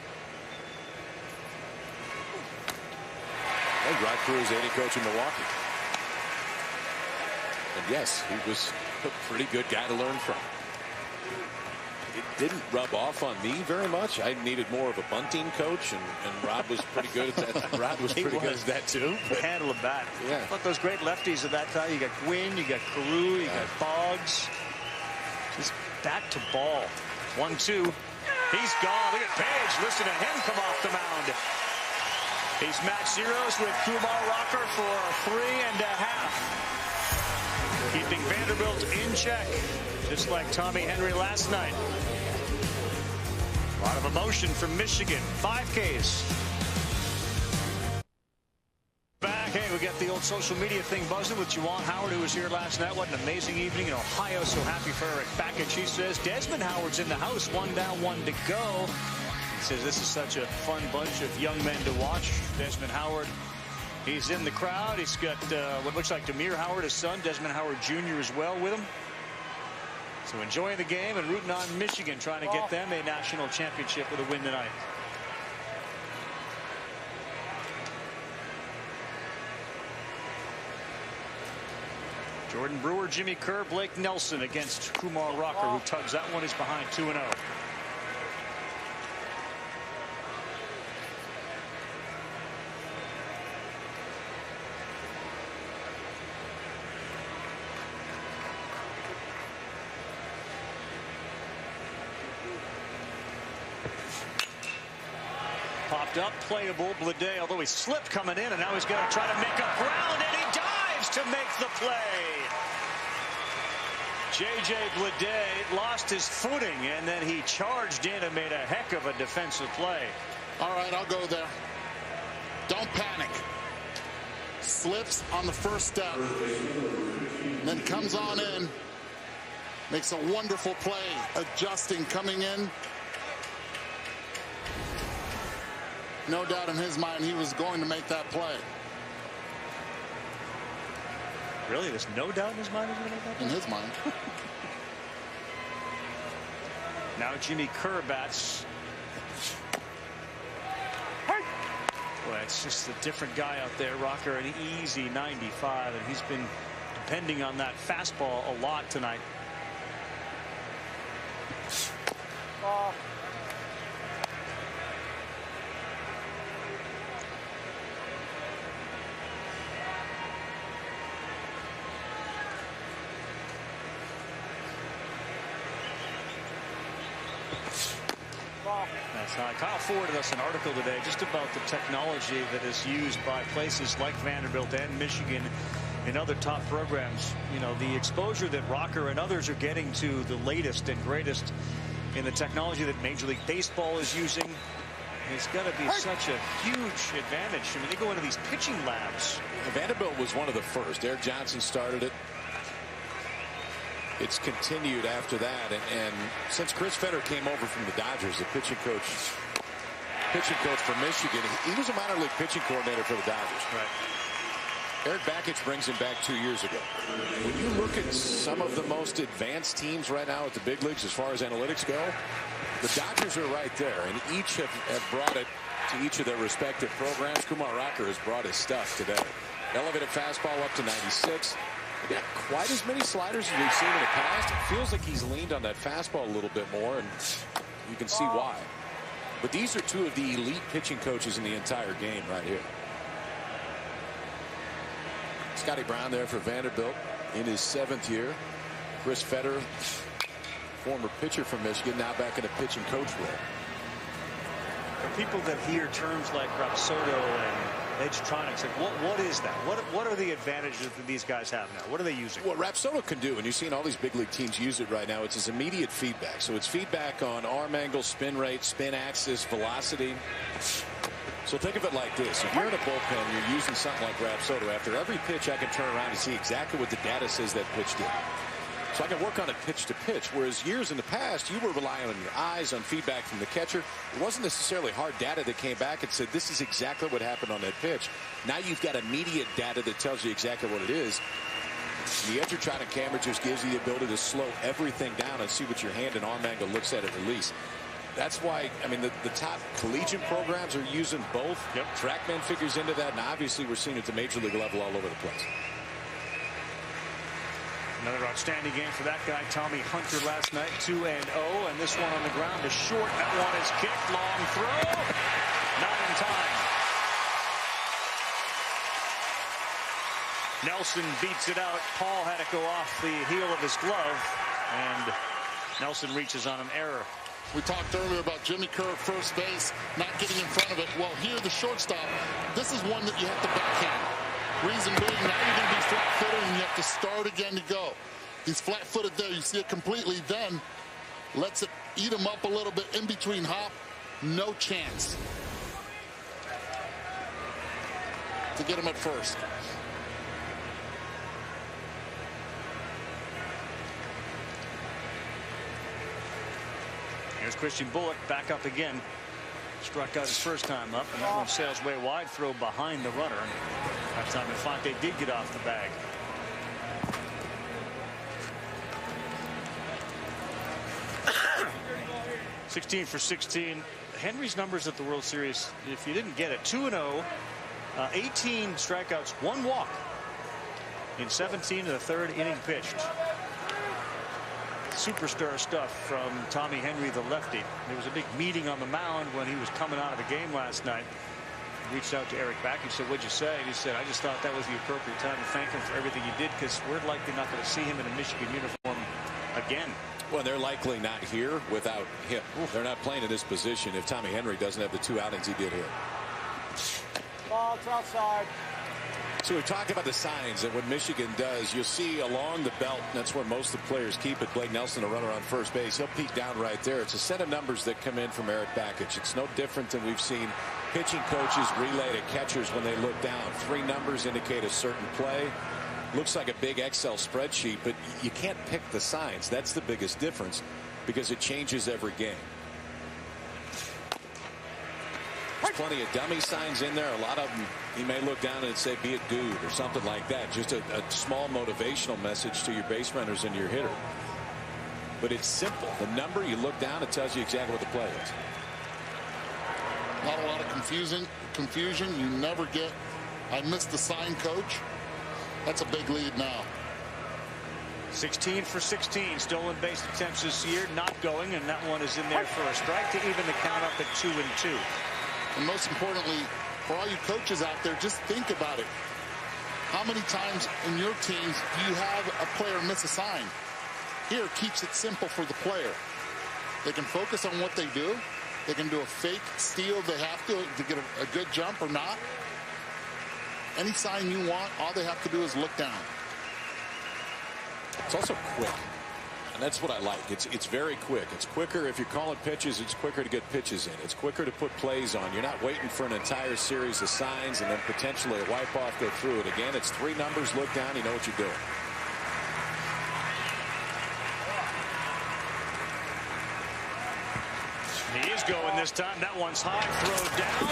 And Rod Carew's hitting coach in Milwaukee. And yes, he was a pretty good guy to learn from. It didn't rub off on me very much. I needed more of a bunting coach, and Rod was pretty good at that. Rod was pretty good at that too. Handle a bat. Yeah. But those great lefties of that time, you got Gwynn, you got Carew, you got Boggs. Just bat to ball. 1-2. He's gone. Look at Page. Listen to him come off the mound. He's matched zeros with Kumar Rocker for 3.5. Keeping Vanderbilt in check, just like Tommy Henry last night. A lot of emotion from Michigan. 5 Ks. Back. Hey, we got the old social media thing buzzing with Juwan Howard, who was here last night. What an amazing evening in Ohio. So happy for Eric Backich. He says Desmond Howard's in the house. 1 down, 1 to go. He says this is such a fun bunch of young men to watch. Desmond Howard, he's in the crowd. He's got what looks like Demir Howard, his son, Desmond Howard Jr. as well with him. So enjoying the game and rooting on Michigan, trying to get them a national championship with a win tonight. Jordan Brewer, Jimmy Kerr, Blake Nelson against Kumar Rocker, who tugs that one. Is behind 2-0. Popped up, playable. Blade, although he slipped coming in, and now he's going to try to make up ground, and he dives to make the play. J.J. Blade lost his footing, and then he charged in and made a heck of a defensive play. All right, I'll go there. Don't panic. Slips on the first step, then comes on in, makes a wonderful play, adjusting, coming in. No doubt in his mind he was going to make that play. Really? There's no doubt in his mind he's going to make that play? In his mind. Now Jimmy Kerr bats. Well, it's just a different guy out there. Rocker, an easy 95, and he's been depending on that fastball a lot tonight. That's high. Kyle forwarded us an article today just about the technology that is used by places like Vanderbilt and Michigan and other top programs. You know, the exposure that Rocker and others are getting to the latest and greatest in the technology that Major League Baseball is using. It's going to be such a huge advantage. I mean, they go into these pitching labs. Vanderbilt was one of the first. Eric Johnson started it. It's continued after that, and since Chris Fetter came over from the Dodgers, the pitching coach for Michigan, he was a minor league pitching coordinator for the Dodgers. Right. Eric Bakich brings him back 2 years ago. When you look at some of the most advanced teams right now at the big leagues as far as analytics go, the Dodgers are right there, and each have brought it to each of their respective programs. Kumar Rocker has brought his stuff today. Elevated fastball up to 96. Got quite as many sliders as we've seen in the past. It feels like he's leaned on that fastball a little bit more, and you can see why. But these are two of the elite pitching coaches in the entire game right here. Scotty Brown there for Vanderbilt in his 7th year. Chris Fetter, former pitcher from Michigan, now back in a pitching coach role. For people that hear terms like Rapsodo and Edgetronics, like what is that? What are the advantages that these guys have now? What are they using? What Rapsodo can do, and you've seen all these big league teams use it right now, it's his immediate feedback. So it's feedback on arm angle, spin rate, spin axis, velocity. So think of it like this. If you're in a bullpen, you're using something like Rapsodo. After every pitch, I can turn around and see exactly what the data says that pitch did. So I can work on it pitch to pitch, whereas years in the past, you were relying on your eyes, on feedback from the catcher. It wasn't necessarily hard data that came back and said, this is exactly what happened on that pitch. Now you've got immediate data that tells you exactly what it is. The Edgertronic camera just gives you the ability to slow everything down and see what your hand and arm angle looks at release. That's why, I mean, the top collegiate programs are using both. Yep. TrackMan figures into that, and obviously we're seeing it at the major league level all over the place. Another outstanding game for that guy, Tommy Hunter, last night, 2-0, and this one on the ground is short. That one is kicked, long throw, not in time. Nelson beats it out. Paul had to go off the heel of his glove, and Nelson reaches on an error. We talked earlier about Jimmy Kerr at first base, not getting in front of it. Well, here, the shortstop, this is one that you have to backhand. Reason being, now you're going to be flat-footed and you have to start again to go. He's flat-footed there. You see it completely. Then lets it eat him up a little bit in between hop. No chance to get him at first. Here's Christian Bullock back up again. Struck out his first time up, and that one sails way wide. Throw behind the runner. That time Infante did get off the bag. (16 for 16). Henry's numbers at the World Series, if you didn't get it, 2-0, 18 strikeouts, 1 walk in 17 of the third inning pitched. Superstar stuff from Tommy Henry, the lefty. There was a big meeting on the mound when he was coming out of the game last night. Reached out to Eric Back and said, "What'd you say?" And he said, "I just thought that was the appropriate time to thank him for everything he did, because we're likely not going to see him in a Michigan uniform again." Well, they're likely not here without him. They're not playing in this position if Tommy Henry doesn't have the 2 outings he did here. Ball, it's outside. So we've talked about the signs that what Michigan does, you'll see along the belt, and that's where most of the players keep it. Blake Nelson, a runner on first base, he'll peek down right there. It's a set of numbers that come in from Eric Bakich. It's no different than we've seen pitching coaches relay to catchers when they look down. 3 numbers indicate a certain play. Looks like a big Excel spreadsheet, but you can't pick the signs. That's the biggest difference, because it changes every game. There's plenty of dummy signs in there. A lot of them, you may look down and say, "Be a dude," or something like that. Just a small motivational message to your base runners and your hitter. But it's simple. The number, you look down, it tells you exactly what the play is. Not a lot of confusion. You never get, "I missed the sign, coach." That's a big lead now. 16 for 16 stolen base attempts this year, not going, and that one is in there for a strike to even the count up at 2-2. And most importantly, for all you coaches out there, just think about it. How many times in your teams do you have a player miss a sign? Here, it keeps it simple for the player. They can focus on what they do. They can do a fake steal if they have to get a good jump or not. Any sign you want, all they have to do is look down. It's also quick, and that's what I like. It's very quick. It's quicker if you're calling pitches. It's quicker to get pitches in. It's quicker to put plays on. You're not waiting for an entire series of signs and then potentially a wipe off, go through it. Again, it's 3 numbers, look down, you know what you're doing. He is going this time. That one's high, throw down.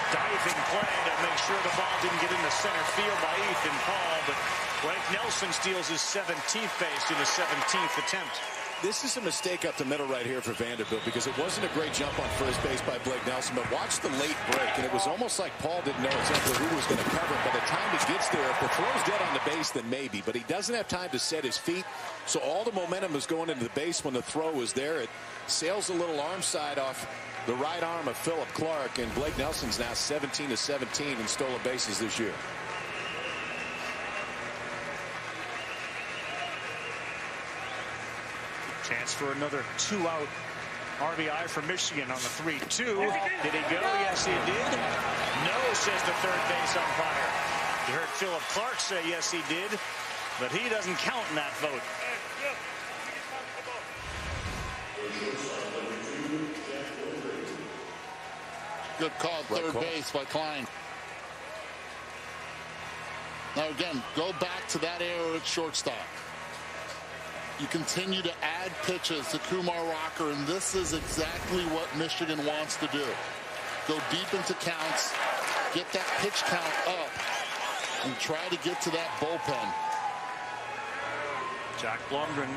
Diving play to make sure the ball didn't get into center field by Ethan Paul, but Blake Nelson steals his 17th base in his 17th attempt. This is a mistake up the middle right here for Vanderbilt, because it wasn't a great jump on first base by Blake Nelson, but watch the late break, and it was almost like Paul didn't know exactly who was going to cover it. By the time he gets there, if the throw's dead on the base, then maybe, but he doesn't have time to set his feet, so all the momentum is going into the base when the throw is there. It sails a little arm side off the right arm of Philip Clark, and Blake Nelson's now 17 of 17 in stolen bases this year. Chance for another 2-out RBI for Michigan on the 3-2. Did he go? Yes, he did. No, says the third base umpire. You heard Philip Clark say yes, he did, but he doesn't count in that vote. Good call, third base by Klein. Now again, go back to that error at shortstop. You continue to add pitches to Kumar Rocker, and this is exactly what Michigan wants to do. Go deep into counts, get that pitch count up, and try to get to that bullpen. Jack Blumgren.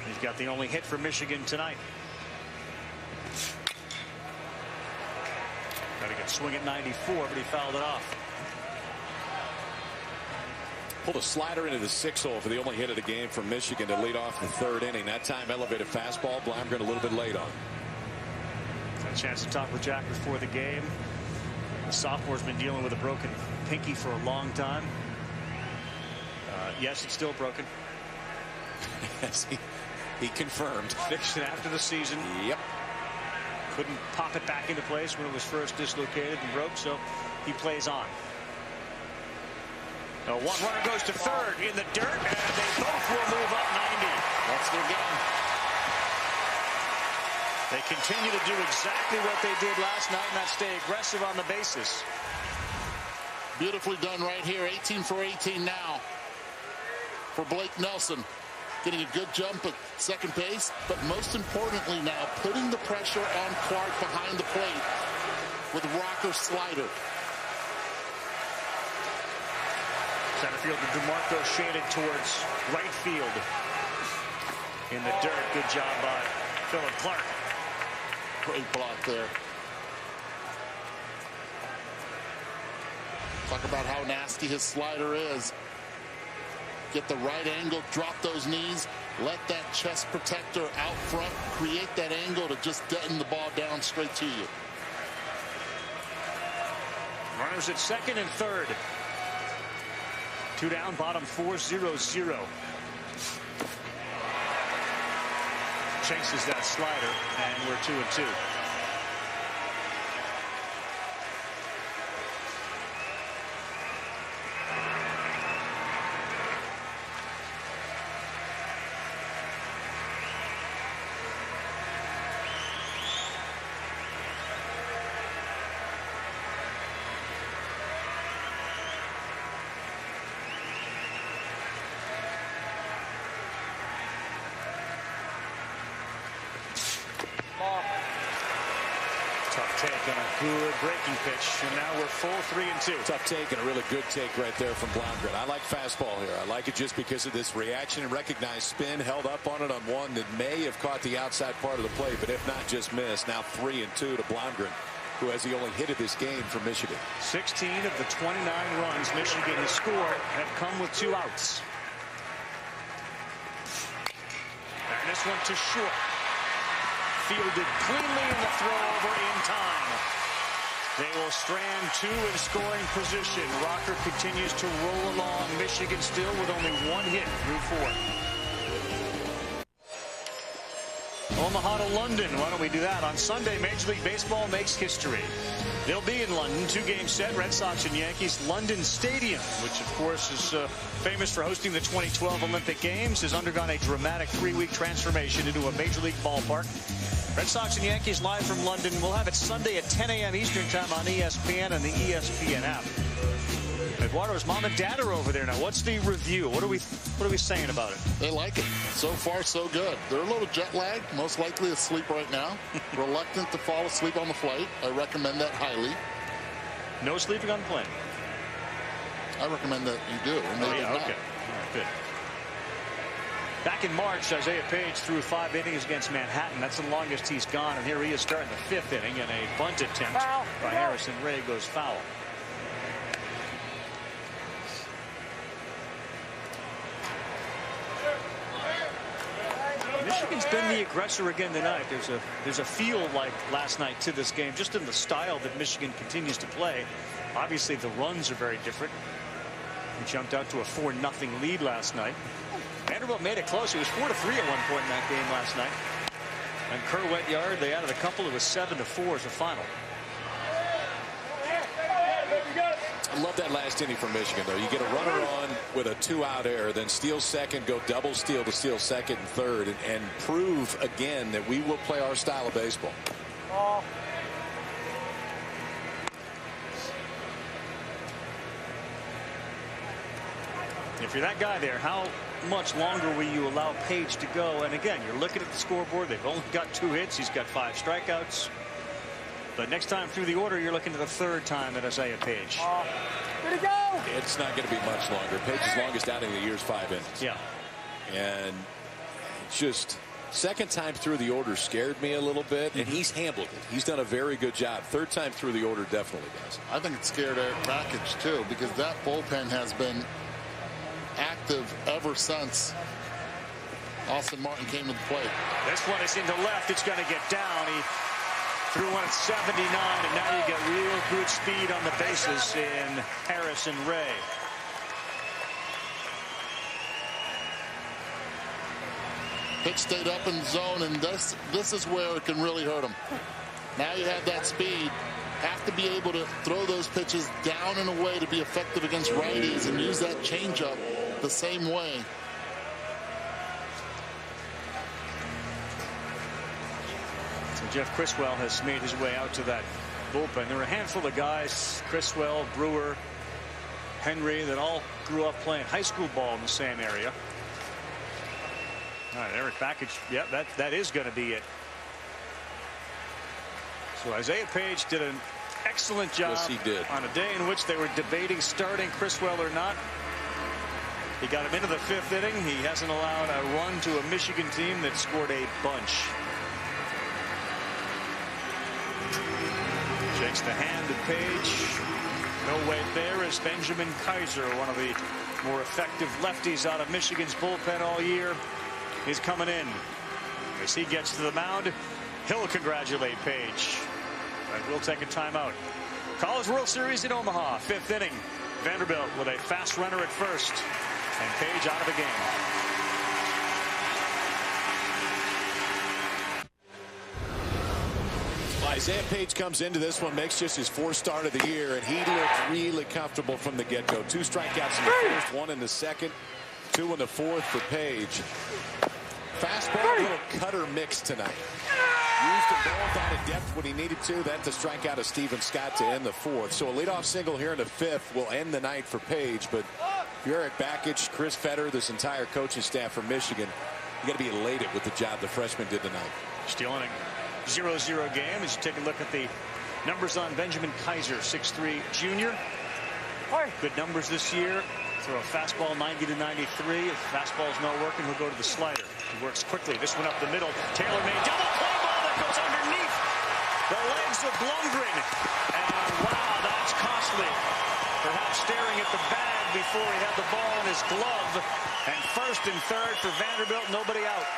He's got the only hit for Michigan tonight. Got to get swing at 94, but he fouled it off. Pulled a slider into the 6-hole for the only hit of the game from Michigan to lead off the third inning. That time elevated fastball. Blumgren a little bit late on. Got a chance to talk with Jack before the game. The sophomore's been dealing with a broken pinky for a long time. Yes, it's still broken. Yes, he confirmed. Fixed it after the season. Yep. Couldn't pop it back into place when it was first dislocated and broke, so he plays on. One runner goes to third in the dirt, and they both will move up 90. That's their game. They continue to do exactly what they did last night, and that's stay aggressive on the bases. Beautifully done right here. 18 for 18 now for Blake Nelson. Getting a good jump at second base, but most importantly now, putting the pressure on Clark behind the plate with Rocker's slider. Center fielder DeMarco shaded towards right field. In the dirt, good job by Philip Clark. Great block there. Talk about how nasty his slider is. Get the right angle, drop those knees, let that chest protector out front, create that angle to just deaden the ball down straight to you. Runners at second and third. 2 down, bottom 4-0-0. Chases that slider, and we're 2-2. Tough take and a good breaking pitch, and now we're full 3-2. Tough take and a really good take right there from Blomgren. I like fastball here. I like it just because of this reaction and recognized spin, held up on it on one that may have caught the outside part of the plate, but if not, just missed. Now 3-2 to Blomgren, who has the only hit of this game for Michigan. 16 of the 29 runs Michigan has scored have come with 2 outs. And this one to short. Fielded cleanly in the throw over in time. They will strand 2 in scoring position. Rocker continues to roll along. Michigan still with only 1 hit through 4. Omaha to London. Why don't we do that? On Sunday, Major League Baseball makes history. They'll be in London. 2-game set, Red Sox and Yankees. London Stadium, which of course is famous for hosting the 2012 Olympic Games, has undergone a dramatic 3-week transformation into a Major League ballpark. Red Sox and Yankees live from London. We'll have it Sunday at 10 a.m. Eastern time on ESPN and the ESPN app. Eduardo's mom and dad are over there now. What's the review? What are we saying about it? They like it. So far, so good. They're a little jet lagged, most likely asleep right now. Reluctant to fall asleep on the flight. I recommend that highly. No sleeping on the plane? I recommend that you do. Oh, yeah, okay. All right, good. Back in March, Isaiah Page threw 5 innings against Manhattan. That's the longest he's gone, and here he is starting the 5th inning, and a bunt attempt by Harrison Ray goes foul. Michigan's been the aggressor again tonight. There's a feel like last night to this game, just in the style that Michigan continues to play. Obviously, the runs are very different. We jumped out to a 4-0 lead last night. Vanderbilt made it close. It was 4-3 at one point in that game last night. And Kerr wet yard, they added a couple. It was 7-4 as the final. I love that last inning from Michigan, though. You get a runner on with a 2-out error, then steal second, go double steal to steal second and third, and prove again that we will play our style of baseball. If you're that guy there, how much longer will you allow Page to go? And again, you're looking at the scoreboard. They've only got 2 hits. He's got 5 strikeouts. But next time through the order, you're looking at the 3rd time at Isaiah Page. Good to go. It's not going to be much longer. Page's longest outing of the year is 5 innings. Yeah. And just second time through the order scared me a little bit, and he's handled it. He's done a very good job. 3rd time through the order definitely does. I think it scared Eric Package, too, because that bullpen has been active ever since Austin Martin came to the plate. This one is into left. It's going to get down. He threw one at 79, and now you get real good speed on the bases in Harrison Ray. Pitch stayed up in the zone, and this is where it can really hurt him. Now you have that speed. Have to be able to throw those pitches down in a way to be effective against righties and use that changeup the same way. So Jeff Criswell has made his way out to that bullpen. There are a handful of guys, Criswell, Brewer, Henry, that all grew up playing high school ball in the same area. All right, Eric Package, yeah, that is going to be it. So Isaiah Page did an excellent job. Yes, he did. On a day in which they were debating starting Criswell or not. He got him into the 5th inning. He hasn't allowed a run to a Michigan team that scored a bunch. Shakes the hand of Page. No wait there as Benjamin Kaiser, one of the more effective lefties out of Michigan's bullpen all year, is coming in. As he gets to the mound, he'll congratulate Page. But we'll take a timeout. College World Series in Omaha, 5th inning. Vanderbilt with a fast runner at first, and Page out of the game. Isaiah Page comes into this one, makes just his 4th start of the year, and he looked really comfortable from the get-go. 2 strikeouts in the first, 1 in the second, 2 in the 4th for Page. Fastball, a little cutter mix tonight. Used them both out of depth when he needed to. That's the strikeout of Steven Scott to end the 4th. So a leadoff single here in the 5th will end the night for Page. But if you're Eric Bakich, Chris Fetter, this entire coaching staff from Michigan, you got to be elated with the job the freshman did tonight. Still in a 0-0 game as you take a look at the numbers on Benjamin Kaiser, 6'3" junior. Good numbers this year. Throw a fastball 90 to 93. If fastball's not working, he'll go to the slider. He works quickly. This one up the middle. Taylor made double play ball that goes underneath the legs of Blumgren. And wow, that's costly. Perhaps staring at the bag before he had the ball in his glove. And 1st and 3rd for Vanderbilt. Nobody out.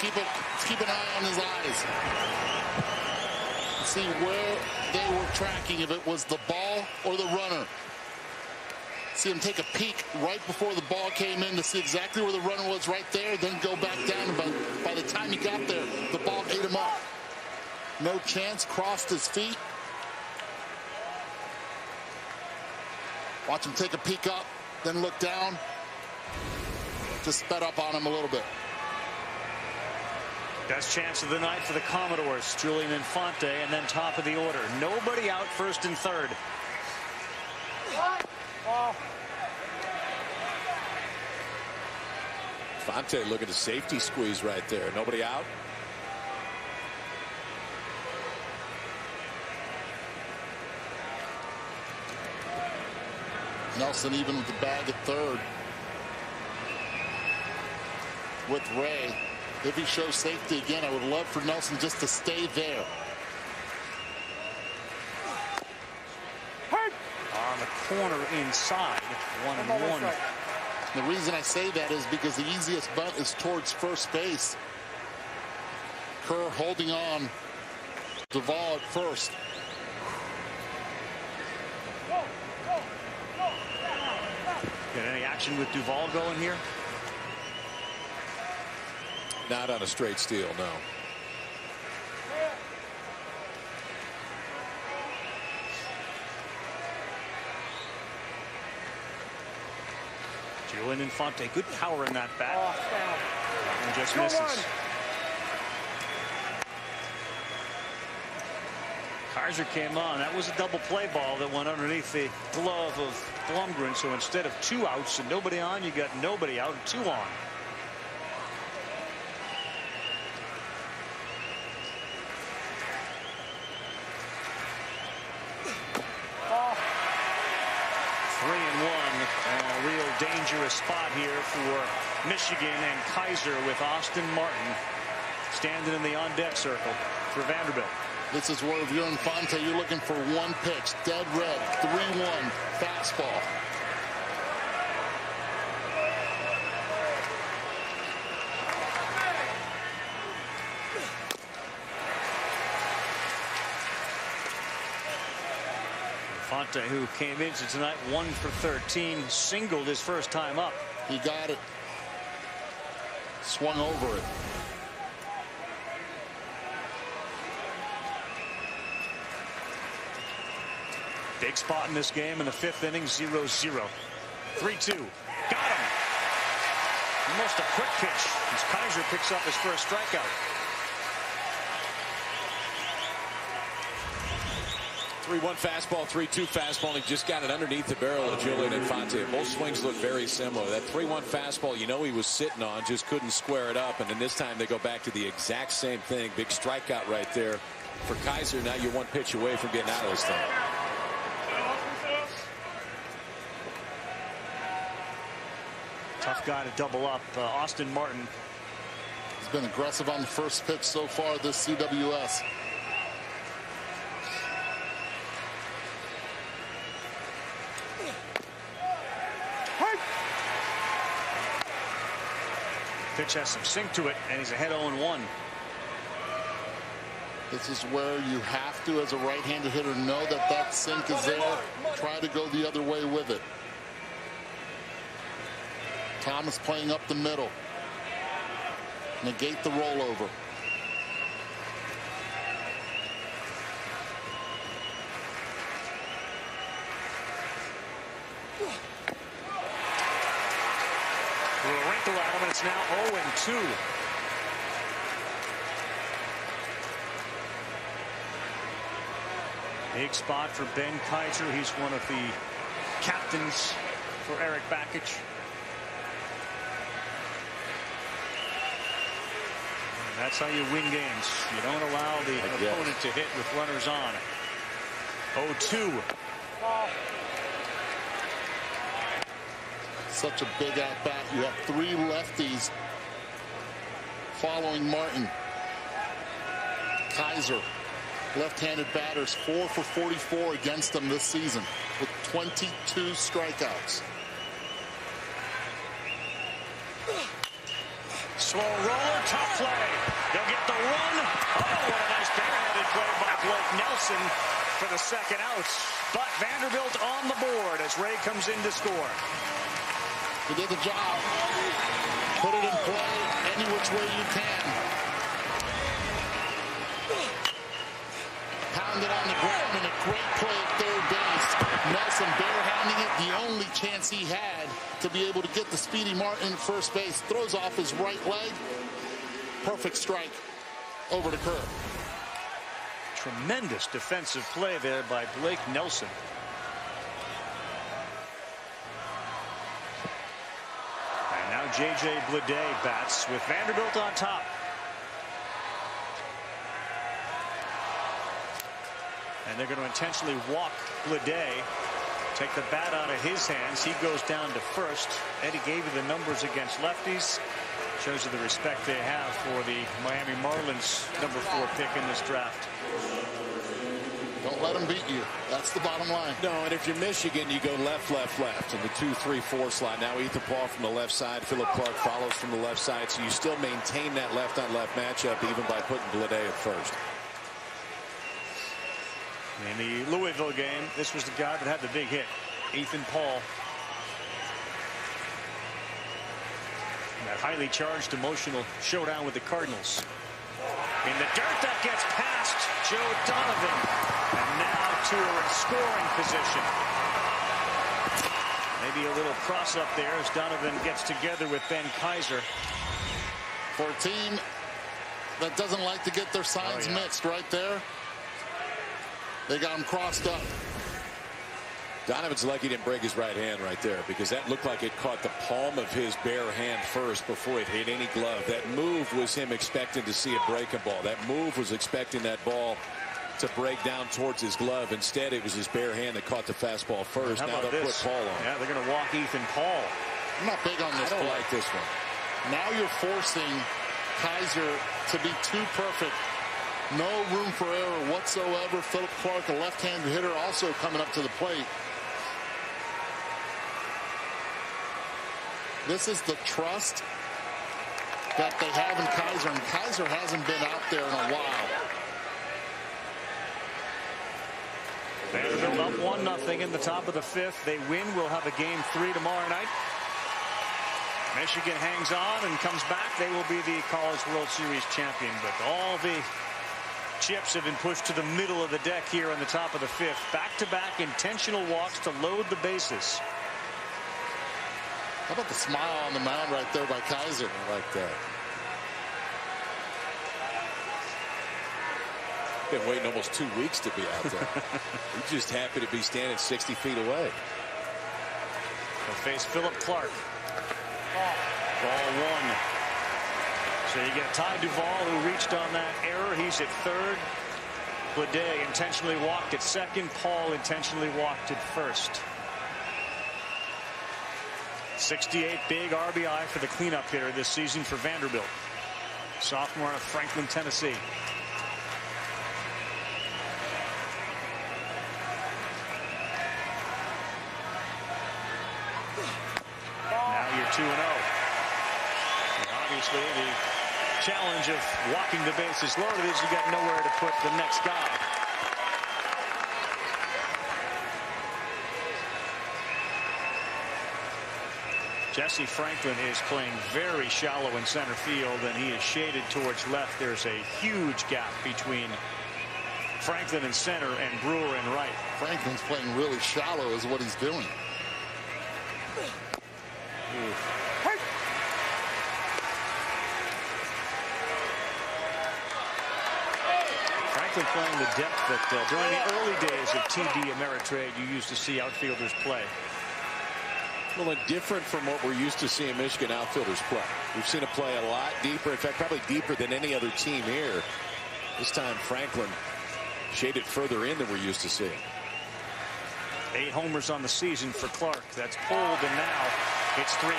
Let's keep an eye on his eyes. See where they were tracking, if it was the ball or the runner. See him take a peek right before the ball came in to see exactly where the runner was right there, then go back down. But by the time he got there, the ball ate him up. No chance, crossed his feet. Watch him take a peek up, then look down. Just sped up on him a little bit. Best chance of the night for the Commodores. Julian Infante, and then top of the order. Nobody out, 1st and 3rd. Infante looking at a safety squeeze right there. Nobody out. Nelson even with the bag at 3rd. With Ray. If he shows safety again, I would love for Nelson just to stay there. On the corner inside, 1-1. The reason I say that is because the easiest bunt is towards first base. Kerr holding on. Duvall at first. Got any action with Duvall going here? Not on a straight steal, no. Julian Infante, good power in that bat. And just misses. Kaiser came on. That was a double play ball that went underneath the glove of Blumgren. So instead of 2 outs and nobody on, you got nobody out and 2 on. A real dangerous spot here for Michigan and Kaiser with Austin Martin standing in the on-deck circle for Vanderbilt. This is where if you're Infante, you're looking for one pitch, dead red, 3-1 fastball. Infante, who came into tonight 1 for 13, singled his first time up. He got it. Swung over it. Big spot in this game in the 5th inning, 0-0. 3-2. Got him. Almost a quick pitch as Kaiser picks up his first strikeout. 3-1 fastball, 3-2 fastball. He just got it underneath the barrel of Julian Infante. Both swings look very similar. That 3-1 fastball, you know he was sitting on, just couldn't square it up. And then this time they go back to the exact same thing. Big strikeout right there for Kaiser. Now you're 1 pitch away from getting out of this thing. Tough guy to double up. Austin Martin. He's been aggressive on the first pitch so far this CWS. Pitch has some sink to it, and he's ahead 0-1. This is where you have to, as a right-handed hitter, know that that sink is there. Try to go the other way with it. Thomas playing up the middle. Negate the rollover. A wrinkle out of him, and it's now 0-2. Big spot for Ben Kaiser. He's one of the captains for Eric Bakich. And that's how you win games. You don't allow the opponent to hit with runners on. 0-2. Such a big at-bat. You have 3 lefties following Martin. Kaiser, left-handed batters, 4 for 44 against them this season with 22 strikeouts. Slow roller, tough play. They'll get the run. Oh, what a nice barehanded play by Blake Nelson for the second out. But Vanderbilt on the board as Ray comes in to score. He did the job. Put it in play any which way you can. Pounded on the ground and a great play at third base. Nelson barehanding it, the only chance he had to be able to get the speedy Martin at first base. Throws off his right leg. Perfect strike over to Kerr. Tremendous defensive play there by Blake Nelson. And now J.J. Bleday bats with Vanderbilt on top. And they're going to intentionally walk Bleday. Take the bat out of his hands. He goes down to first. Eddie gave you the numbers against lefties. Shows you the respect they have for the Miami Marlins #4 pick in this draft. Don't let them beat you. That's the bottom line. No, and if you're Michigan, you go left, left, left in the 2-3-4 slot. Now Ethan Paul from the left side. Philip Clark follows from the left side. So you still maintain that left-on-left matchup even by putting Bleday at first. In the Louisville game, this was the guy that had the big hit, Ethan Paul. That highly charged emotional showdown with the Cardinals. In the dirt, that gets past Joe Donovan. And now two are in scoring position. Maybe a little cross up there as Donovan gets together with Ben Kaiser. For a team that doesn't like to get their signs mixed right there, they got him crossed up. Donovan's lucky he didn't break his right hand right there, because that looked like it caught the palm of his bare hand first before it hit any glove. That move was him expecting to see a breaking ball. That move was expecting that ball to break down towards his glove. Instead, it was his bare hand that caught the fastball first. Now they'll put Paul on. Yeah, they're going to walk Ethan Paul. I'm not big on this I don't play. like this one. Now you're forcing Kaiser to be too perfect. No room for error whatsoever. Philip Clark, a left-handed hitter, also coming up to the plate. This is the trust that they have in Kaiser, and Kaiser hasn't been out there in a while. Vanderbilt up 1-0 in the top of the 5th. They win. We'll have a game 3 tomorrow night. Michigan hangs on and comes back. They will be the College World Series champion. But all the chips have been pushed to the middle of the deck here on the top of the 5th. Back-to-back intentional walks to load the bases. How about the smile on the mound right there by Kaiser? I like that. Been waiting almost 2 weeks to be out there. He's just happy to be standing 60 feet away. He'll face Philip Clark. Ball 1. So you get Ty Duvall, who reached on that error. He's at third. Bleday intentionally walked at second. Paul intentionally walked at first. 68 big RBI for the cleanup hitter this season for Vanderbilt. Sophomore out of Franklin, Tennessee. Now you're 2-0. obviously, the challenge of walking the bases loaded is you got nowhere to put the next guy. Jesse Franklin is playing very shallow in center field, and he is shaded towards left. There's a huge gap between Franklin in center and Brewer in right. Franklin's playing really shallow is what he's doing. Franklin playing the depth that during the early days of TD Ameritrade you used to see outfielders play. A little different from what we're used to seeing Michigan outfielders play. We've seen it play a lot deeper, in fact probably deeper than any other team here. This time Franklin shaded further in than we're used to seeing. 8 homers on the season for Clark. That's pulled, and now it's 3-1.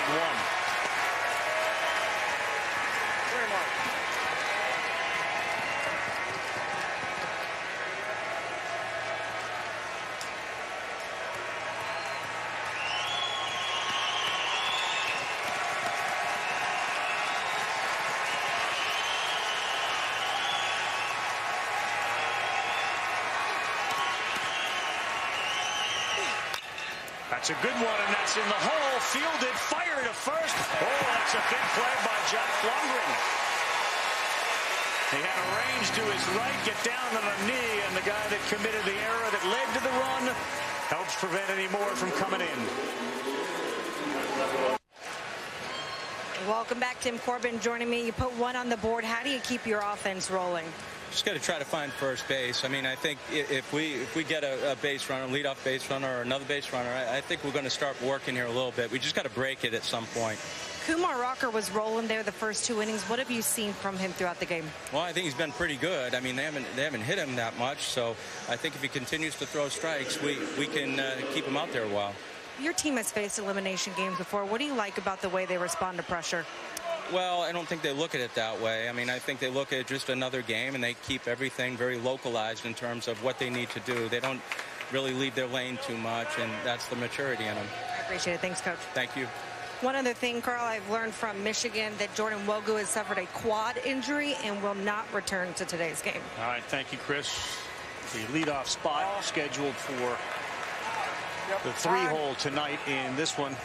That's a good one, and that's in the hole. Fielded, fire to first. Oh, that's a big play by Jeff Lundgren. He had a range to his right, get down on a knee, and the guy that committed the error that led to the run helps prevent any more from coming in. Welcome back, Tim Corbin joining me. You put one on the board. How do you keep your offense rolling? Just got to try to find first base. I mean, I think if we get a base runner, leadoff base runner, or another base runner, I think we're going to start working here a little bit. We just got to break it at some point. Kumar Rocker was rolling there the first 2 innings. What have you seen from him throughout the game? Well, I think he's been pretty good. I mean, they haven't hit him that much, so I think if he continues to throw strikes, we can keep him out there a while. Your team has faced elimination games before. What do you like about the way they respond to pressure? Well, I don't think they look at it that way. I mean, I think they look at just another game, and they keep everything very localized in terms of what they need to do. They don't really leave their lane too much, and that's the maturity in them. I appreciate it. Thanks, Coach. Thank you. One other thing, Carl, I've learned from Michigan that Jordan Wogu has suffered a quad injury and will not return to today's game. All right, thank you, Chris. The leadoff spot scheduled for the 3-hole tonight in this one.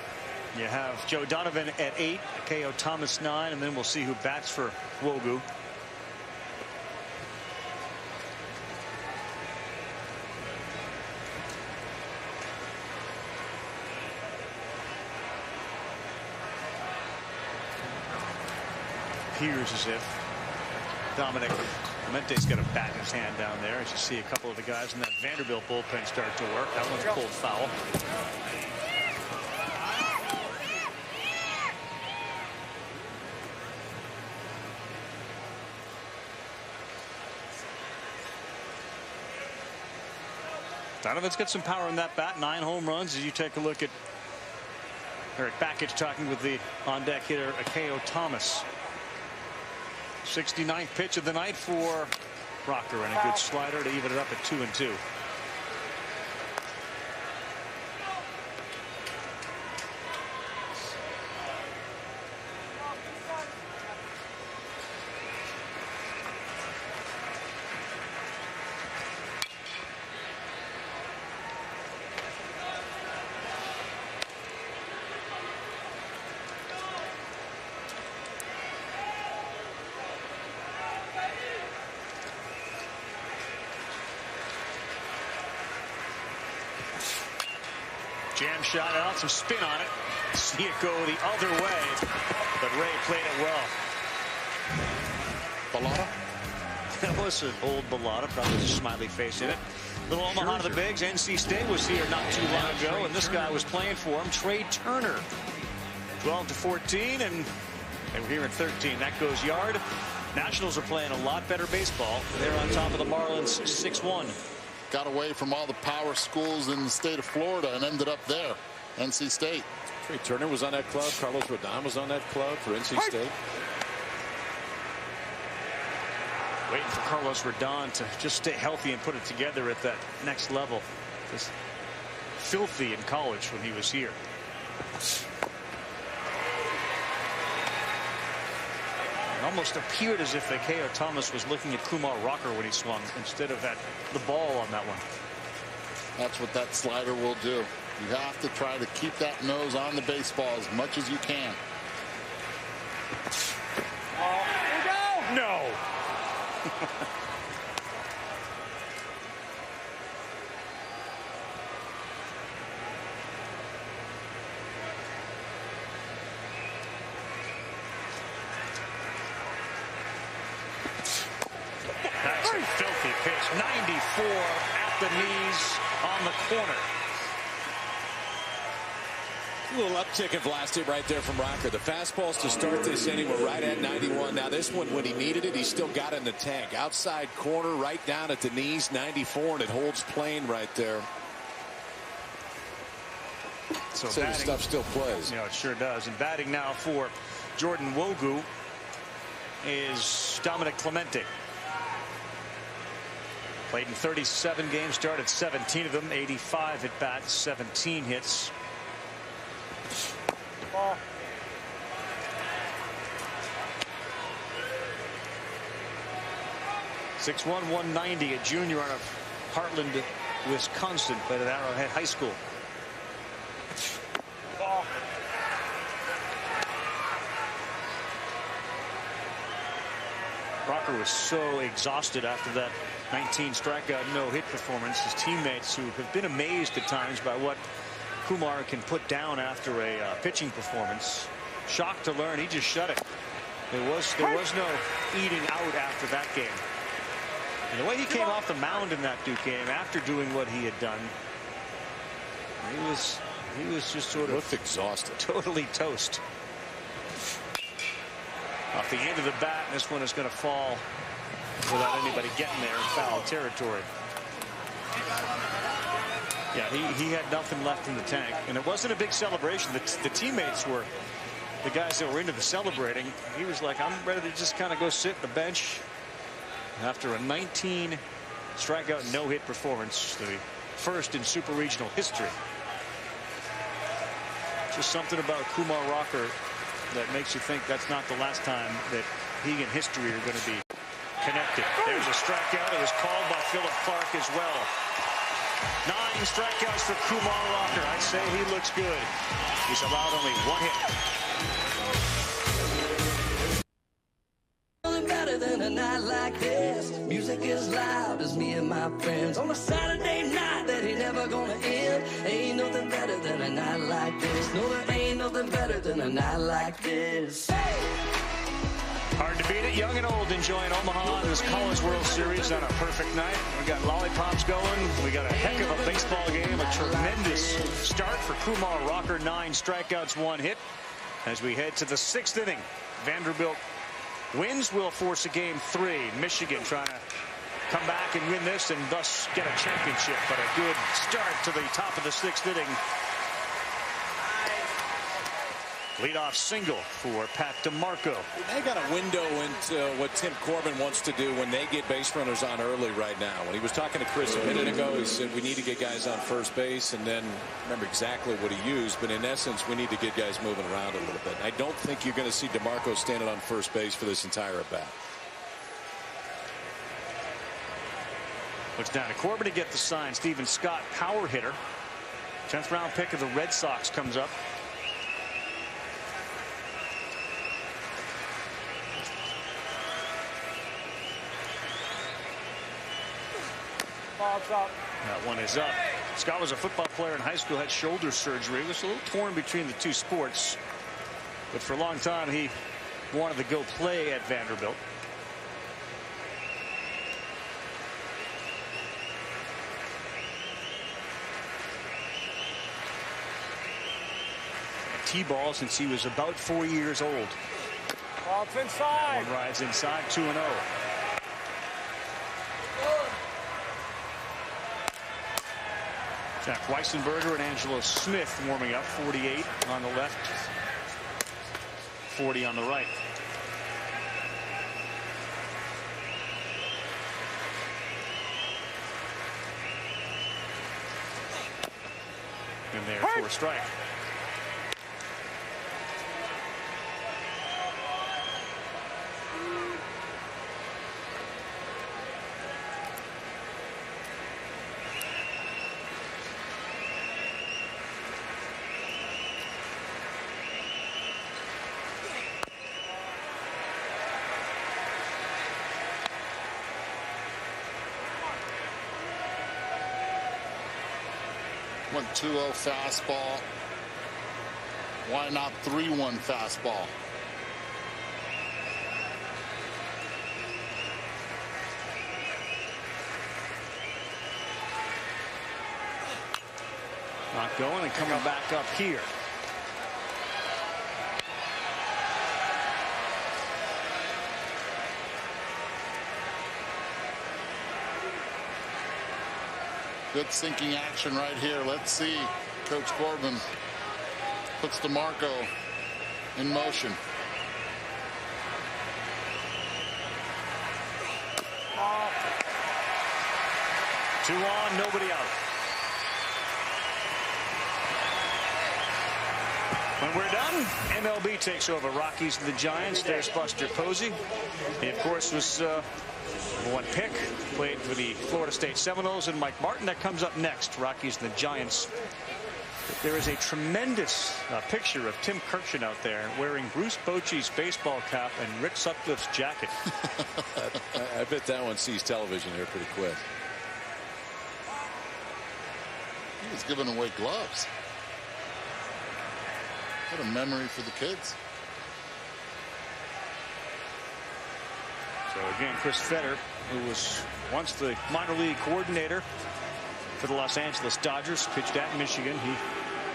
You have Joe Donovan at 8, K.O. Thomas 9, and then we'll see who bats for Wogu. Appears as if Dominic Clemente's got a bat in his hand down there. As you see a couple of the guys in that Vanderbilt bullpen start to work. That one's pulled foul. Donovan's got some power in that bat. 9 home runs. As you take a look at Eric Bakich talking with the on-deck hitter K.O. Thomas. 69th pitch of the night for Rocker, and a good slider to even it up at 2-2. Jam shot out, some spin on it. See it go the other way, but Ray played it well. Bellata? That was an old Bellata, probably a smiley face in it. Little Omaha to the Bigs. NC State was here not too long ago, and this guy was playing for him, Trey Turner. 12-14, and they were here in 13. That goes yard. Nationals are playing a lot better baseball. They're on top of the Marlins 6-1. Got away from all the power schools in the state of Florida and ended up there. NC State. Trey Turner was on that club. Carlos Rodon was on that club for NC State. Waiting for Carlos Rodon to just stay healthy and put it together at that next level. Just filthy in college when he was here. It almost appeared as if Akeo Thomas was looking at Kumar Rocker when he swung instead of at the ball on that one. That's what that slider will do. You have to try to keep that nose on the baseball as much as you can. No. That's a filthy pitch. 94 at the knees on the corner. A little uptick in velocity right there from Rocker. The fastballs to start this inning were right at 91. Now this one, when he needed it, he still got it in the tank. Outside corner, right down at the knees, 94, and it holds plane right there. So the stuff still plays. Yeah, it sure does. And batting now for Jordan Wogu is Dominic Clemente. Played in 37 games, started 17 of them, 85 at bats, 17 hits. 6'1", 190, a junior out of Heartland, Wisconsin, played at Arrowhead High School. Rocker was so exhausted after that 19 strikeout no-hit performance. His teammates, who have been amazed at times by what Kumar can put down after a pitching performance, shocked to learn he just shut it. There was no eating out after that game. And the way he came off the mound in that Duke game after doing what he had done, he was just sort of looked exhausted, totally toast. Off the end of the bat, and this one is going to fall without anybody getting there in foul territory. Yeah, he had nothing left in the tank, and it wasn't a big celebration. The teammates were the guys that were into the celebrating. He was like, I'm ready to just kind of go sit on the bench. After a 19 strikeout no-hit performance, the first in super regional history. Just something about Kumar Rocker that makes you think that's not the last time that he and history are going to be connected. There's a strikeout. It was called by Philip Clark as well. 9 strikeouts for Kumar Rocker. I'd say he looks good. He's allowed only 1 hit. Better than a night like this. Music is loud as me and my friends on a Saturday night that ain't never gonna end. Ain't nothing better than a night like this. No, there ain't nothing better than a night like this. Hard to beat it. Young and old enjoying Omaha in this College World Series on a perfect night. We got lollipops going. We got a heck of a baseball game. A tremendous start for Kumar Rocker. 9 strikeouts, 1 hit. As we head to the 6th inning, Vanderbilt wins will force a game 3. Michigan trying to come back and win this and thus get a championship. But a good start to the top of the 6th inning. Leadoff single for Pat DeMarco. They got a window into what Tim Corbin wants to do when they get base runners on early right now. When he was talking to Chris a minute ago, he said we need to get guys on first base, and then remember exactly what he used. But in essence, we need to get guys moving around a little bit. I don't think you're going to see DeMarco standing on first base for this entire at bat. Looks down to Corbin to get the sign. Stephen Scott, power hitter. 10th round pick of the Red Sox, comes up. That one is up. Scott was a football player in high school, had shoulder surgery. Was a little torn between the 2 sports, but for a long time he wanted to go play at Vanderbilt. T-ball since he was about 4 years old. Ball inside. One rides inside, 2-0. Jack Weissenberger and Angelo Smith warming up. 48 on the left, 40 on the right. And there for a strike. went 2-0 fastball. Why not 3-1 fastball? Not going and coming back up here. Good sinking action right here. Let's see. Coach Corbin puts DeMarco in motion. Two on, nobody out. When we're done, MLB takes over. Rockies and the Giants. There's Buster Posey. He, of course, was #1 pick. Played for the Florida State Seminoles. And Mike Martin, that comes up next. Rockies and the Giants. There is a tremendous picture of Tim Kirchin out there wearing Bruce Bochy's baseball cap and Rick Sutcliffe's jacket. I bet that one sees television here pretty quick. He was giving away gloves. What a memory for the kids. So again, Chris Fetter, who was once the minor league coordinator for the Los Angeles Dodgers, pitched at Michigan. He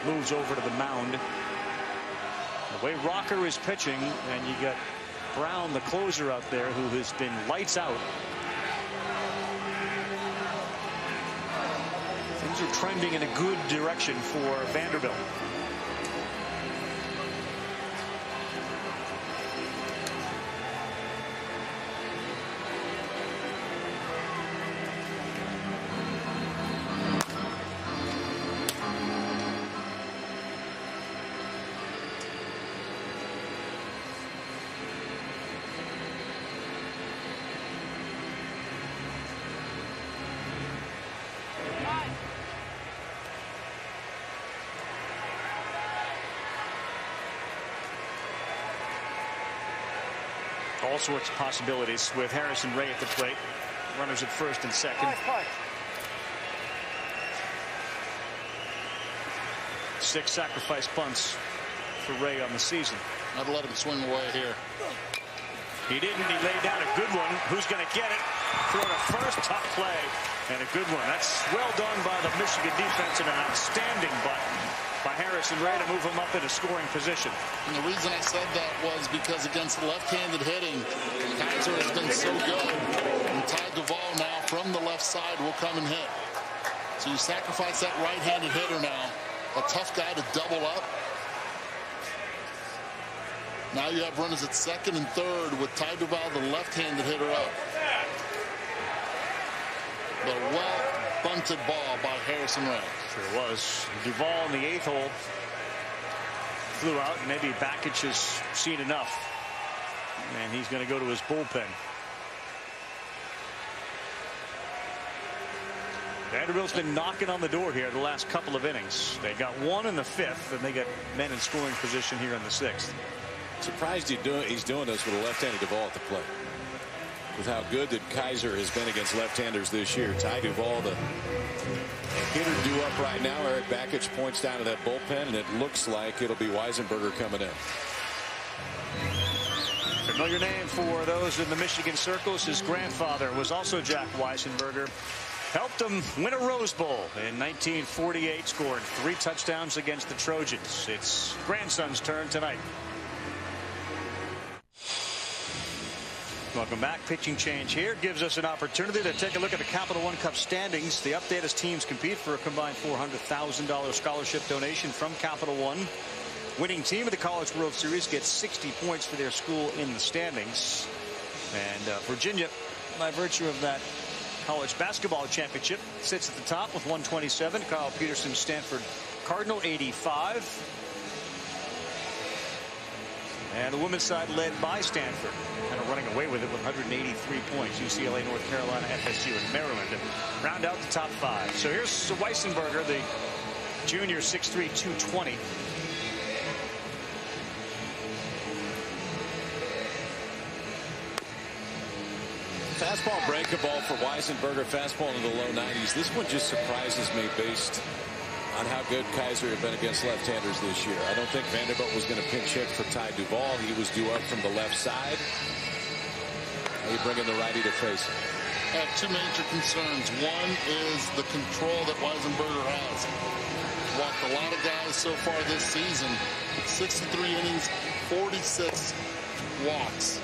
moves over to the mound. The way Rocker is pitching, and you got Brown, the closer, out there, who has been lights out. Things are trending in a good direction for Vanderbilt. All sorts of possibilities with Harrison Ray at the plate. Runners at first and second. 6 sacrifice punts for Ray on the season. I'd let him swing away here. He didn't. He laid down a good one. Who's going to get it? Throw to first. Tough play. And a good one. That's well done by the Michigan defense, and an outstanding butt by Harrison Ray to move him up in a scoring position. And the reason I said that was because against left-handed hitting, Kaiser has been so good. And Ty Duvall now from the left side will come and hit. So you sacrifice that right-handed hitter now. A tough guy to double up. Now you have runners at second and third with Ty Duvall, the left-handed hitter, up. The well-bunted ball by Harrison Ray. Sure was. Duvall in the 8th hole flew out. Maybe Bakich has seen enough, and he's going to go to his bullpen. Vanderbilt's been knocking on the door here the last couple of innings. They got one in the 5th, and they got men in scoring position here in the 6th. Surprised he's doing this with a left-handed Duvall at the plate. With how good that Kaiser has been against left-handers this year. Ty Duvall, the hitter due up right now. Eric Bakich points down to that bullpen, and it looks like it'll be Weisenberger coming in. Familiar name for those in the Michigan circles. His grandfather was also Jack Weisenberger. Helped him win a Rose Bowl in 1948, scored 3 touchdowns against the Trojans. It's grandson's turn tonight. Welcome back. Pitching change here gives us an opportunity to take a look at the Capital One Cup standings. The update as teams compete for a combined $400,000 scholarship donation from Capital One. Winning team of the College World Series gets 60 points for their school in the standings. And Virginia, by virtue of that college basketball championship, sits at the top with 127. Kyle Peterson's Stanford Cardinal 85. And the women's side led by Stanford, kind of running away with it with 183 points. UCLA, North Carolina, FSU, and Maryland round out the top 5. So here's Weisenberger, the junior, 6'3", 220. Fastball breakable for Weisenberger. Fastball in the low 90s. This one just surprises me based on how good Kaiser had been against left-handers this year. I don't think Vanderbilt was going to pinch hit for Ty Duvall. He was due up from the left side. Now you bring in the righty to face him. I have two major concerns. One is the control that Weisenberger has. Walked a lot of guys so far this season. 63 innings, 46 walks.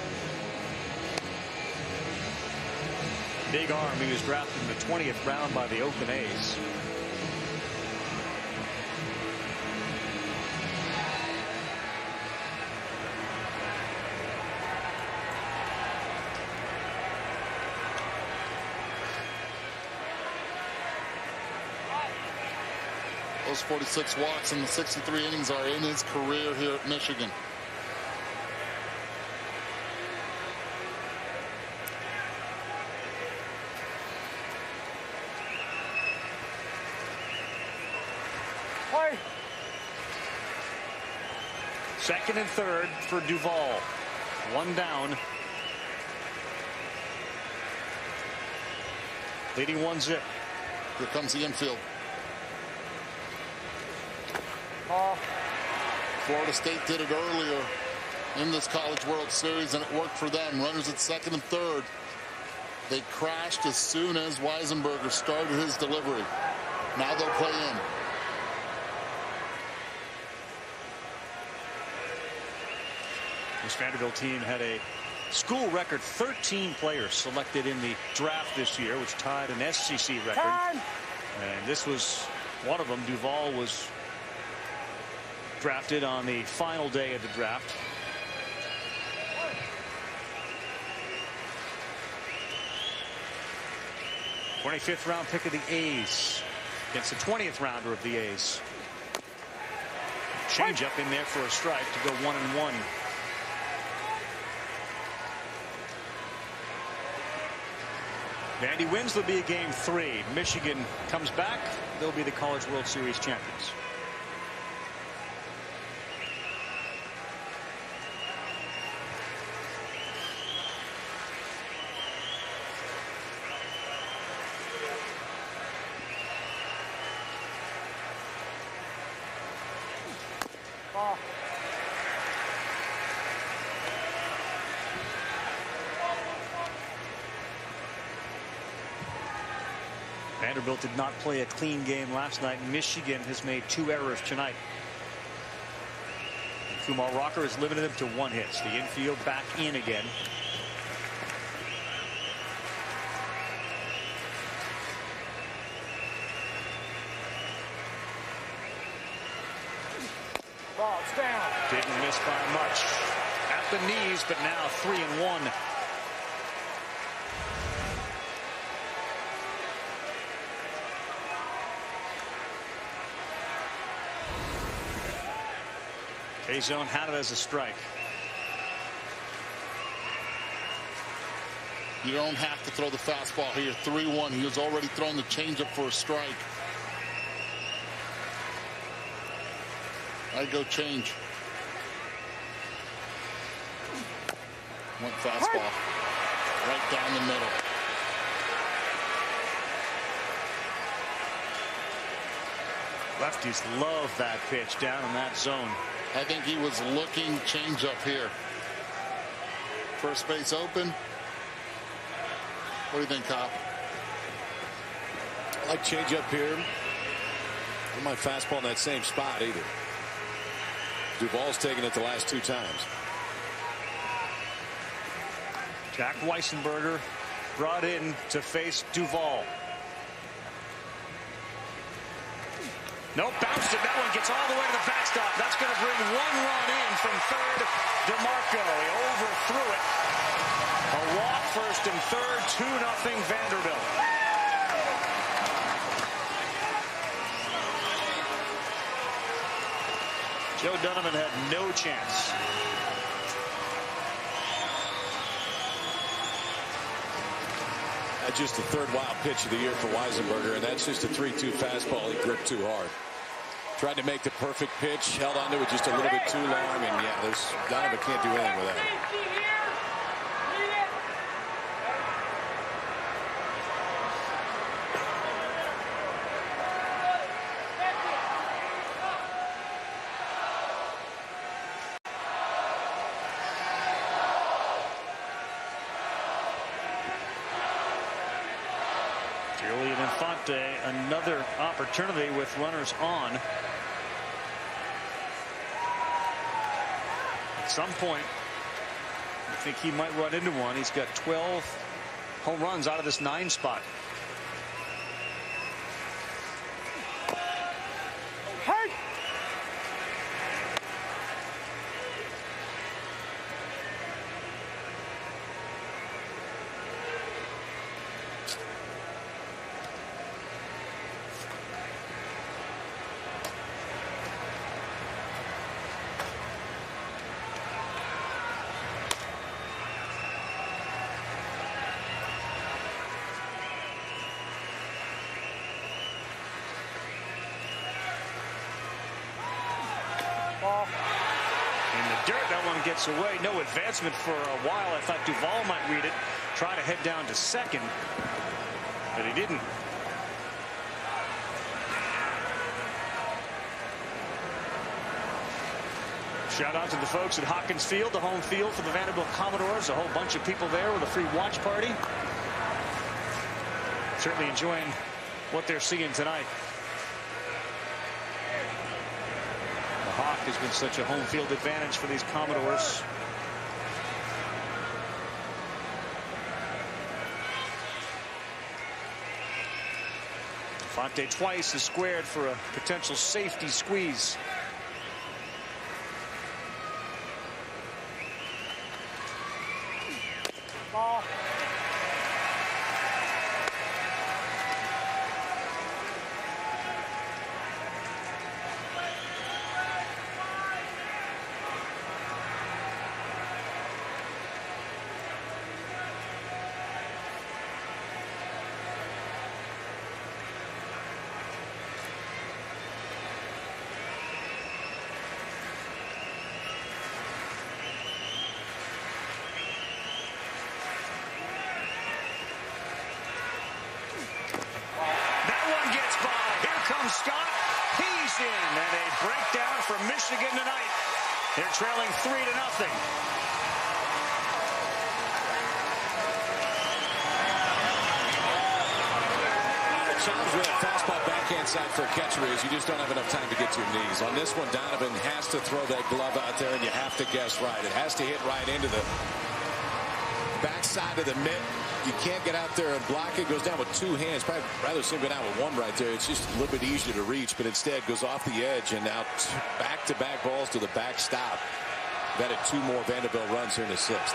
Big arm. He was drafted in the 20th round by the Oakland A's. Those 46 walks and the 63 innings are in his career here at Michigan. Second and third for Duvall. One down. Leading 1-0. Here comes the infield. Florida State did it earlier in this College World Series, and it worked for them. Runners at second and third. They crashed as soon as Weisenberger started his delivery. Now they'll play in. This Vanderbilt team had a school record 13 players selected in the draft this year, which tied an SEC record. And this was one of them. Duvall was drafted on the final day of the draft. '25th round pick of the A's against the 20th rounder of the A's. Change up in there for a strike to go 1-1. Vandy wins, there'll be a game 3. Michigan comes back, they'll be the College World Series champions. Vanderbilt did not play a clean game last night. Michigan has made 2 errors tonight. Kumar Rocker has limited them to 1 hit. The infield back in again. Ball's down. Didn't miss by much. At the knees, but now 3-1. K-zone had it as a strike. You don't have to throw the fastball here. 3-1. He has already thrown the changeup for a strike. I'd go change. Went fastball. Right down the middle. Lefties love that pitch down in that zone. I think he was looking changeup here. First base open. What do you think, Cop? I like changeup here. Not my fastball in that same spot either. Duvall's taken it the last 2 times. Jack Weisenberger brought in to face Duvall. Nope, bounced it. That one gets all the way to the backstop. That's going to bring 1 run in from third. DeMarco, he overthrew it. A walk first and third, 2-0 Vanderbilt. Joe Donovan had no chance. That's just the 3rd wild pitch of the year for Weisenberger, and that's just a 3-2 fastball. He gripped too hard. Tried to make the perfect pitch, held onto it just a little bit too long, and yeah, Donovan can't do anything with that. Fonte another opportunity with runners on. At some point, I think he might run into one. He's got 12 home runs out of this 9 spot. Hey! In the dirt, that one gets away. No advancement for a while. I thought Duvall might read it, try to head down to second, but he didn't. Shout out to the folks at Hawkins Field, the home field for the Vanderbilt Commodores. A whole bunch of people there with a free watch party. Certainly enjoying what they're seeing tonight. The Hawk has been such a home field advantage for these Commodores. Fonte twice is squared for a potential safety squeeze. Ball. Scott, he's in, and a breakdown for Michigan tonight. They're trailing 3-0. The challenge with a fastball backhand side for a catcher is you just don't have enough time to get to your knees. On this one, Donovan has to throw that glove out there, and you have to guess right. It has to hit right into the backside of the mitt. You can't get out there and block it. Goes down with 2 hands. Probably rather see him go down with 1 right there. It's just a little bit easier to reach, but instead goes off the edge and out back-to-back balls to the backstop. Got it 2 more Vanderbilt runs here in the 6th.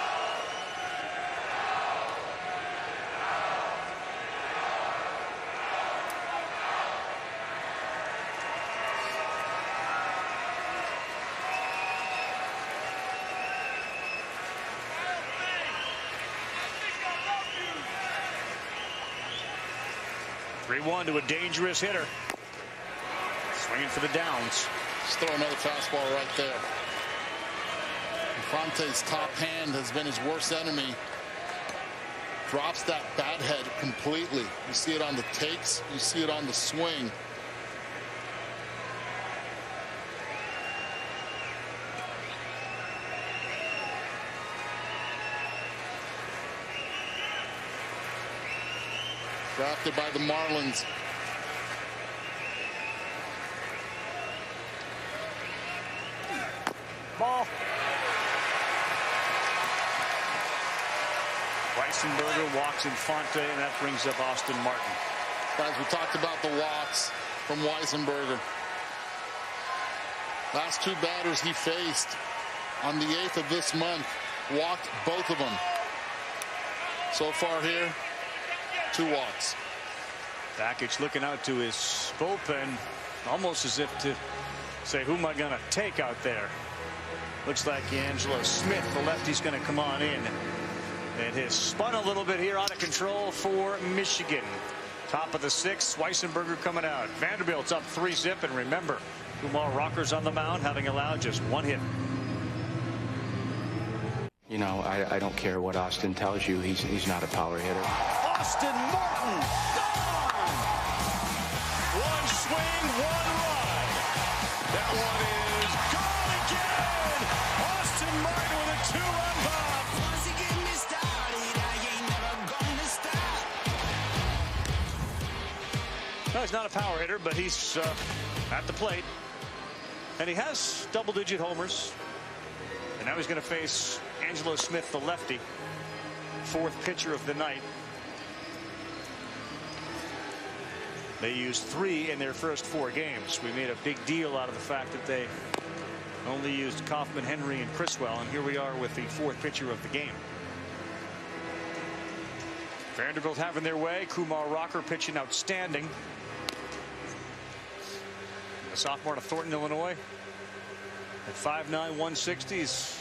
To a dangerous hitter. Swinging for the downs. Just throw another fastball right there. Fonte's top hand has been his worst enemy. Drops that bat head completely. You see it on the takes. You see it on the swing. Drafted by the Marlins. Ball. Weissenberger walks in Fonte, and that brings up Austin Martin. Guys, we talked about the walks from Weissenberger. Last 2 batters he faced on the 8th of this month walked both of them. So far here, 2 walks. Bakich looking out to his bullpen, almost as if to say, who am I going to take out there? Looks like Angelo Smith, the lefty's going to come on in. It has spun a little bit here, out of control for Michigan. Top of the 6th, Weissenberger coming out. Vanderbilt's up 3-0, and remember, Kumar Rocker's on the mound, having allowed just 1 hit. You know, I don't care what Austin tells you. He's not a power hitter. Austin Martin, gone! 1 swing, 1 run. That one is gone again. Austin Martin with a 2-run bomb. Once you get me started, I ain't never gonna stop. he's not a power hitter, but he's at the plate. And he has double-digit homers. And now he's going to face Angelo Smith, the lefty, fourth pitcher of the night. They used 3 in their first 4 games. We made a big deal out of the fact that they only used Kaufman, Henry, and Criswell. And here we are with the fourth pitcher of the game. Vanderbilt having their way. Kumar Rocker pitching outstanding. The sophomore out of Thornton, Illinois. At 5'9", 160, he's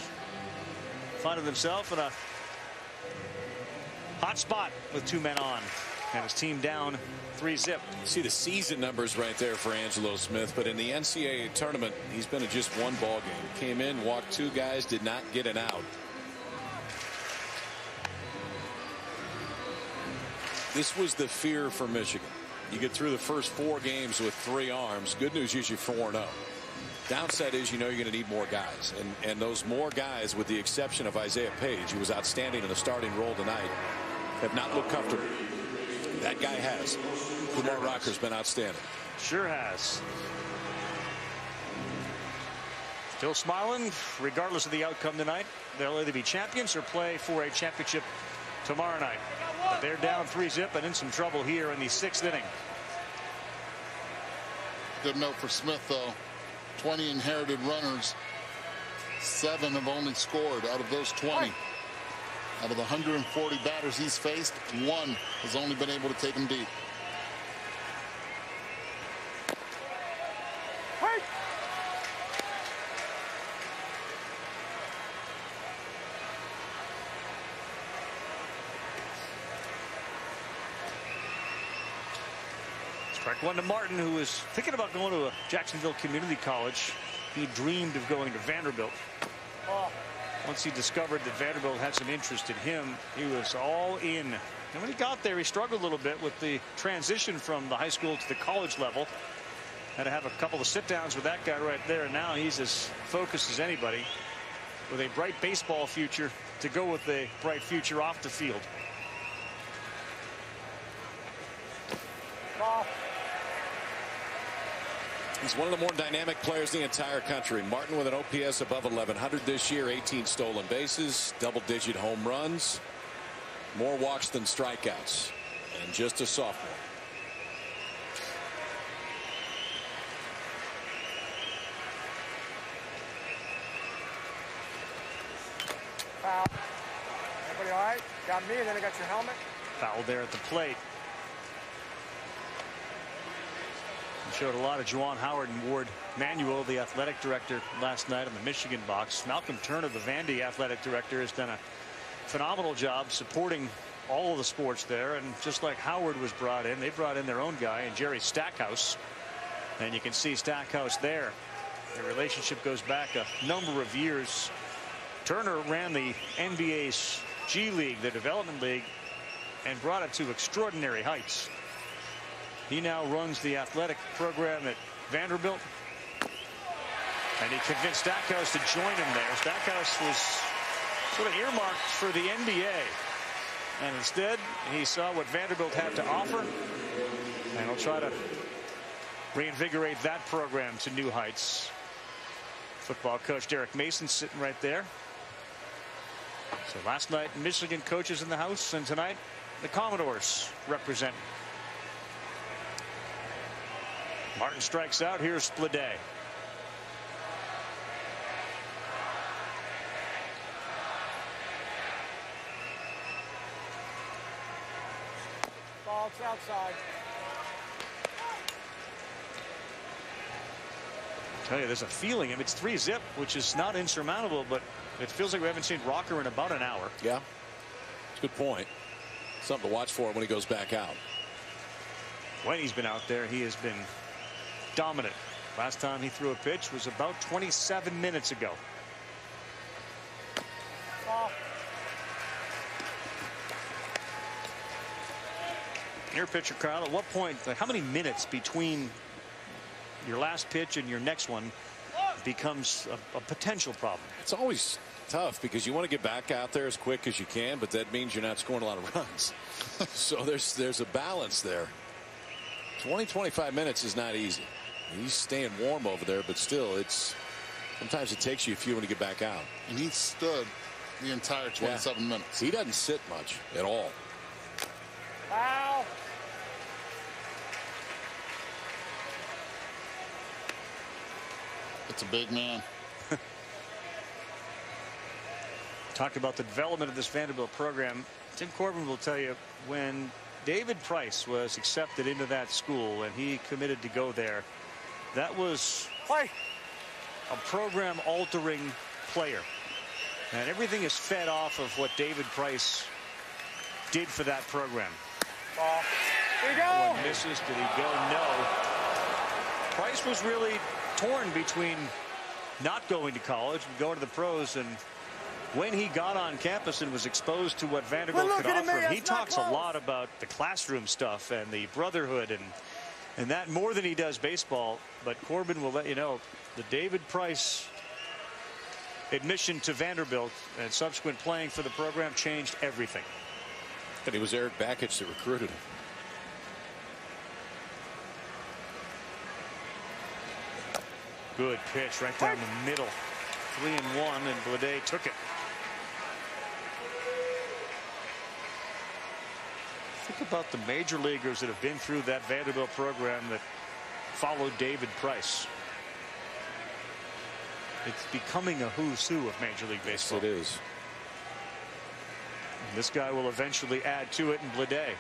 finding himself in a hot spot with 2 men on. And his team down 3-zip. See the season numbers right there for Angelo Smith, but in the NCAA tournament, he's been in just 1 ball game. Came in, walked 2 guys, did not get an out. This was the fear for Michigan. You get through the first 4 games with 3 arms. Good news is you're 4-0. Downside is you know you're going to need more guys. And those more guys, with the exception of Isaiah Page, who was outstanding in a starting role tonight, have not looked comfortable. That guy has. Kumar Rocker's been outstanding. Sure has. Still smiling, regardless of the outcome tonight. They'll either be champions or play for a championship tomorrow night. But they're down 3-zip and in some trouble here in the 6th inning. Good note for Smith, though. 20 inherited runners. 7 have only scored out of those 20. Out of the 140 batters he's faced, 1 has only been able to take him deep. Strike 1 to Martin, who was thinking about going to a Jacksonville Community College. He dreamed of going to Vanderbilt. Once he discovered that Vanderbilt had some interest in him, he was all in. And when he got there, he struggled a little bit with the transition from the high school to the college level. Had to have a couple of sit-downs with that guy right there. And now he's as focused as anybody, with a bright baseball future to go with a bright future off the field. He's one of the more dynamic players in the entire country. Martin with an OPS above 1100 this year, 18 stolen bases, double-digit home runs, more walks than strikeouts, and just a sophomore. Foul. Everybody all right? Got me, and then I got your helmet. Foul there at the plate. Showed a lot of Juwan Howard and Ward Manuel, the athletic director, last night in the Michigan box. Malcolm Turner, the Vandy athletic director, has done a phenomenal job supporting all of the sports there. And just like Howard was brought in, they brought in their own guy, and Jerry Stackhouse. And you can see Stackhouse there. Their relationship goes back a number of years. Turner ran the NBA's G League, the development league, and brought it to extraordinary heights. He now runs the athletic program at Vanderbilt. And he convinced Stackhouse to join him there. Stackhouse was sort of earmarked for the NBA. And instead, he saw what Vanderbilt had to offer. And he'll try to reinvigorate that program to new heights. Football coach Derek Mason sitting right there. So last night, Michigan coaches in the house. And tonight, the Commodores represent. Martin strikes out. Here's Splade. Ball's outside. I tell you, there's a feeling. I mean, it's 3-zip, which is not insurmountable, but it feels like we haven't seen Rocker in about an hour. Yeah, it's a good point. Something to watch for when he goes back out. When he's been out there, he has been dominant. Last time he threw a pitch was about 27 minutes ago. Your pitcher, Kyle, at what point, like, how many minutes between your last pitch and your next one becomes a potential problem? It's always tough because you want to get back out there as quick as you can, but that means you're not scoring a lot of runs. So there's a balance there. 20-25 minutes is not easy. He's staying warm over there, but still, sometimes it takes you a few when you get back out. And he stood the entire 27 minutes. He doesn't sit much at all. Foul. It's a big man. Talked about the development of this Vanderbilt program. Tim Corbin will tell you, when David Price was accepted into that school and he committed to go there, that was a program altering player, and everything is fed off of what David Price did for that program. Here you go. One misses. Did he go? No. Price was really torn between not going to college and going to the pros, and when he got on campus and was exposed to what Vanderbilt could offer him, he talks a lot about the classroom stuff and the brotherhood and that more than he does baseball. But Corbin will let you know the David Price admission to Vanderbilt and subsequent playing for the program changed everything. And it was Eric Bakich that recruited him. Good pitch right down the middle. 3-1, and Blade took it. Think about the major leaguers that have been through that Vanderbilt program that followed David Price. It's becoming a who's who of Major League Baseball. Yes, it is. And this guy will eventually add to it in Blade.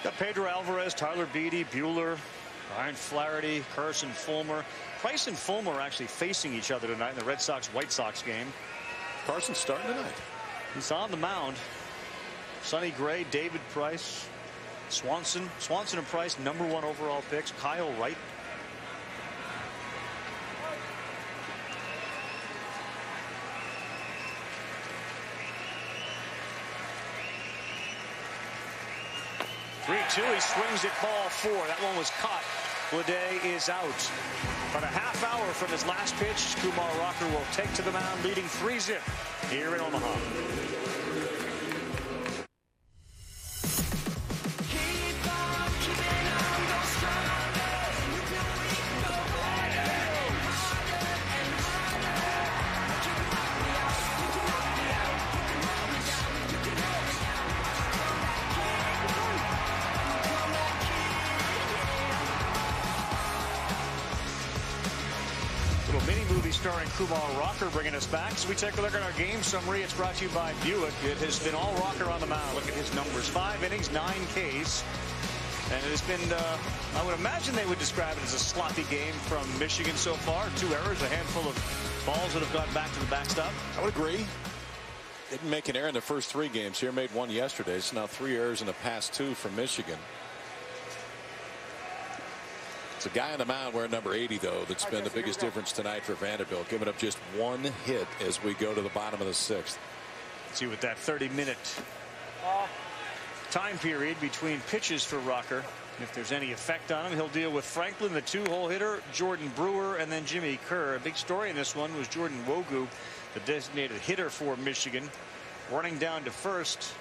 Got Pedro Alvarez, Tyler Beatty, Buehler, Ryan Flaherty, Carson Fulmer. Price and Fulmer are actually facing each other tonight in the Red Sox-White Sox game. Carson's starting tonight. He's on the mound. Sonny Gray, David Price, Swanson and Price, #1 overall picks. Kyle Wright. He swings at ball 4. That one was caught. Blade is out. About a half hour from his last pitch, Kumar Rocker will take to the mound, leading 3-0 here in Omaha. Starring Kumar Rocker bringing us back. So we take a look at our game summary. It's brought to you by Buick. It has been all Rocker on the mound. Look at his numbers. 5 innings, 9 Ks. And it has been, I would imagine they would describe it as a sloppy game from Michigan so far. 2 errors, a handful of balls that have gone back to the backstop. I would agree. Didn't make an error in the first 3 games here. Made 1 yesterday. So now 3 errors in the past 2 from Michigan. It's a guy on the mound wearing number 80, though, that's been the biggest difference tonight for Vanderbilt, giving up just 1 hit as we go to the bottom of the 6th. Let's see what that 30-minute time period between pitches for Rocker. If there's any effect on him, he'll deal with Franklin, the 2-hole hitter, Jordan Brewer, and then Jimmy Kerr. A big story in this one was Jordan Wogu, the designated hitter for Michigan, running down to first.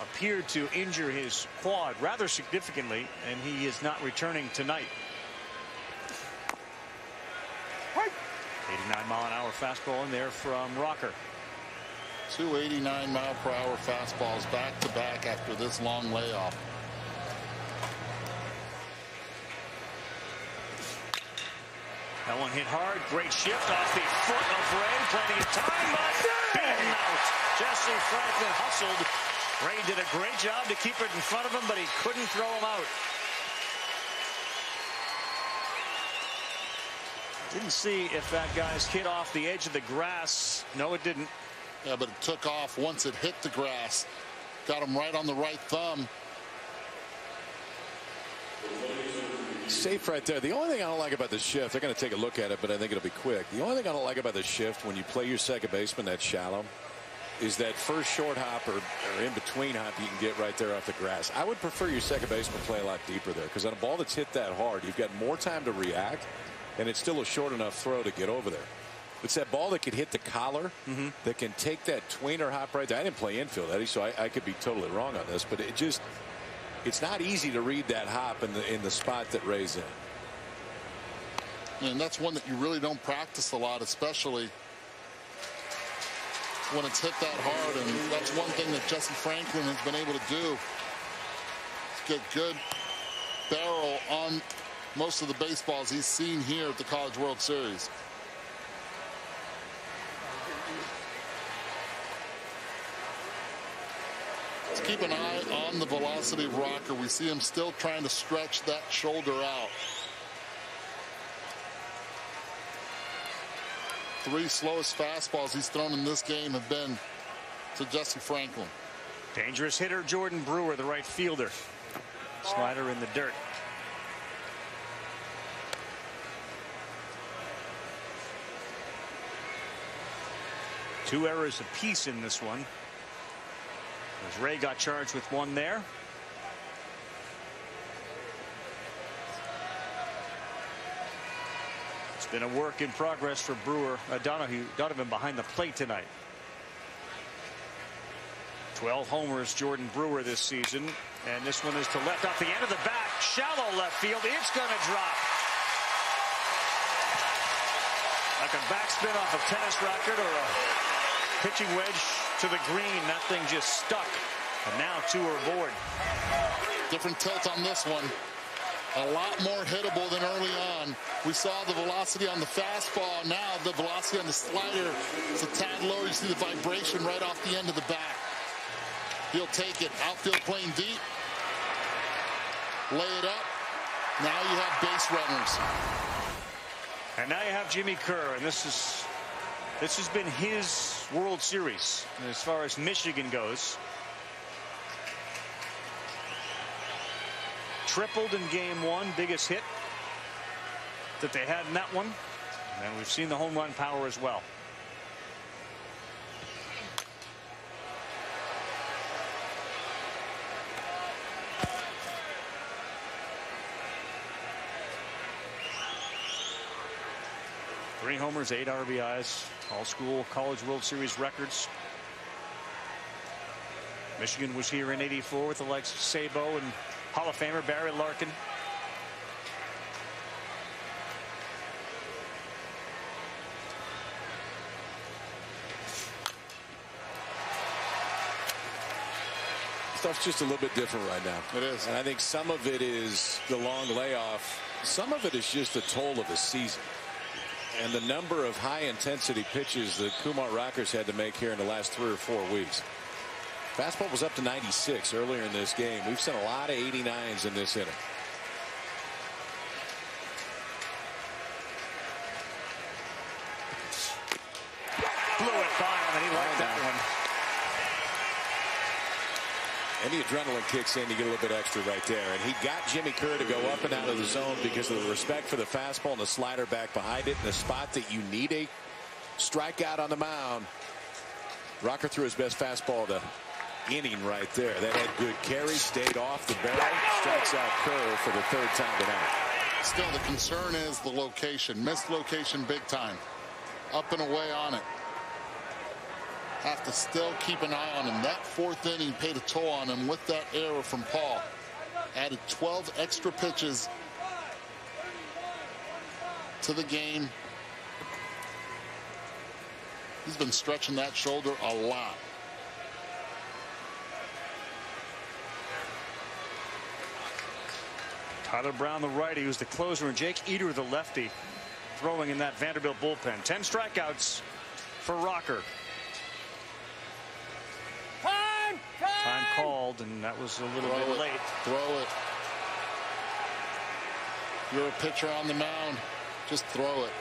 Appeared to injure his quad rather significantly, and he is not returning tonight. 89-mile-an-hour fastball in there from Rocker. 2 89-mile-per-hour fastballs back-to-back after this long layoff. That one hit hard. Great shift off the foot of Ray. Plenty of time, but beaten out. Jesse Franklin hustled. Ray did a great job to keep it in front of him, but he couldn't throw him out. Didn't see if that guy's hit off the edge of the grass. No, it didn't. Yeah, but it took off once it hit the grass. Got him right on the right thumb. Safe right there. The only thing I don't like about the shift, they're going to take a look at it, but I think it'll be quick. The only thing I don't like about the shift when you play your second baseman that shallow is that first short hop or in between hop you can get right there off the grass. I would prefer your second baseman play a lot deeper there, because on a ball that's hit that hard, you've got more time to react. and it's still a short enough throw to get over there. It's that ball that could hit the collar, that can take that tweener hop right there. I didn't play infield, Eddie, so I could be totally wrong on this, but it's not easy to read that hop in the spot that Ray's in. And that's one that you really don't practice a lot, especially when it's hit that hard. And that's one thing that Jesse Franklin has been able to do, is get good barrel on most of the baseballs he's seen here at the College World Series. Let's keep an eye on the velocity of Rocker. We see him still trying to stretch that shoulder out. 3 slowest fastballs he's thrown in this game have been to Jesse Franklin. Dangerous hitter Jordan Brewer, the right fielder. Slider in the dirt. Two errors apiece in this one, as Ray got charged with one there. It's been a work in progress for Brewer. Donovan behind the plate tonight. 12 homers, Jordan Brewer this season, and this one is to left off the end of the bat. Shallow left field. It's going to drop. Like a backspin off a tennis racket or a pitching wedge to the green. That thing just stuck. And now 2 are aboard. Different tilt on this one. A lot more hittable than early on. We saw the velocity on the fastball. Now the velocity on the slider is a tad lower. You see the vibration right off the end of the bat. He'll take it. Outfield playing deep. Lay it up. Now you have base runners. And now you have Jimmy Kerr, and this has been his World Series as far as Michigan goes. Tripled in game 1, biggest hit that they had in that one, and we've seen the home run power as well. Three homers, 8 RBIs, all school College World Series records. Michigan was here in '84 with the likes of Sabo and Hall of Famer Barry Larkin. Stuff's just a little bit different right now. It is. And I think some of it is the long layoff. Some of it is just the toll of the season. And the number of high-intensity pitches that Kumar Rockers had to make here in the last 3 or 4 weeks. Fastball was up to 96 earlier in this game. We've seen a lot of 89s in this inning. Blew it by him, and he liked that one. And the adrenaline kicks in. You get a little bit extra right there. And he got Jimmy Kerr to go up and out of the zone because of the respect for the fastball and the slider back behind it in a spot that you need a strikeout on the mound. Rocker threw his best fastball to inning right there. That had good carry, stayed off the barrel, strikes out Kerr for the 3rd time tonight. Still, the concern is the location. Missed location big time. Up and away on it. Have to still keep an eye on him. That 4th inning paid a toll on him with that error from Paul. Added 12 extra pitches to the game. He's been stretching that shoulder a lot. Tyler Brown, the righty, who's the closer, and Jake Eder, the lefty, throwing in that Vanderbilt bullpen. 10 strikeouts for Rocker. Time called, and that was a little bit late. Throw it. You're a pitcher on the mound. Just throw it.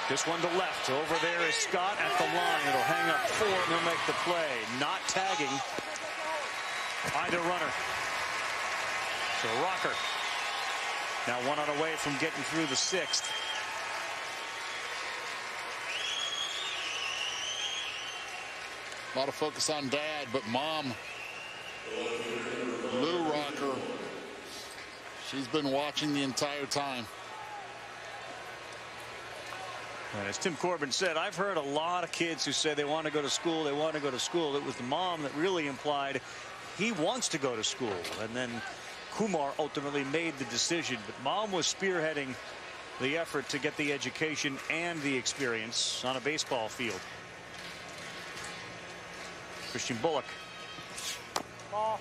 This one to left. Over there is Scott at the line. It'll hang up 4, and he'll make the play. Not tagging either runner. So Rocker now 1 out away from getting through the 6th. A lot of focus on Dad, but Mom, Lou Rocker, she's been watching the entire time. And as Tim Corbin said, I've heard a lot of kids who say they want to go to school, they want to go to school. It was the mom that really implied he wants to go to school. And then Kumar ultimately made the decision. But Mom was spearheading the effort to get the education and the experience on a baseball field. Christian Bullock. Ball.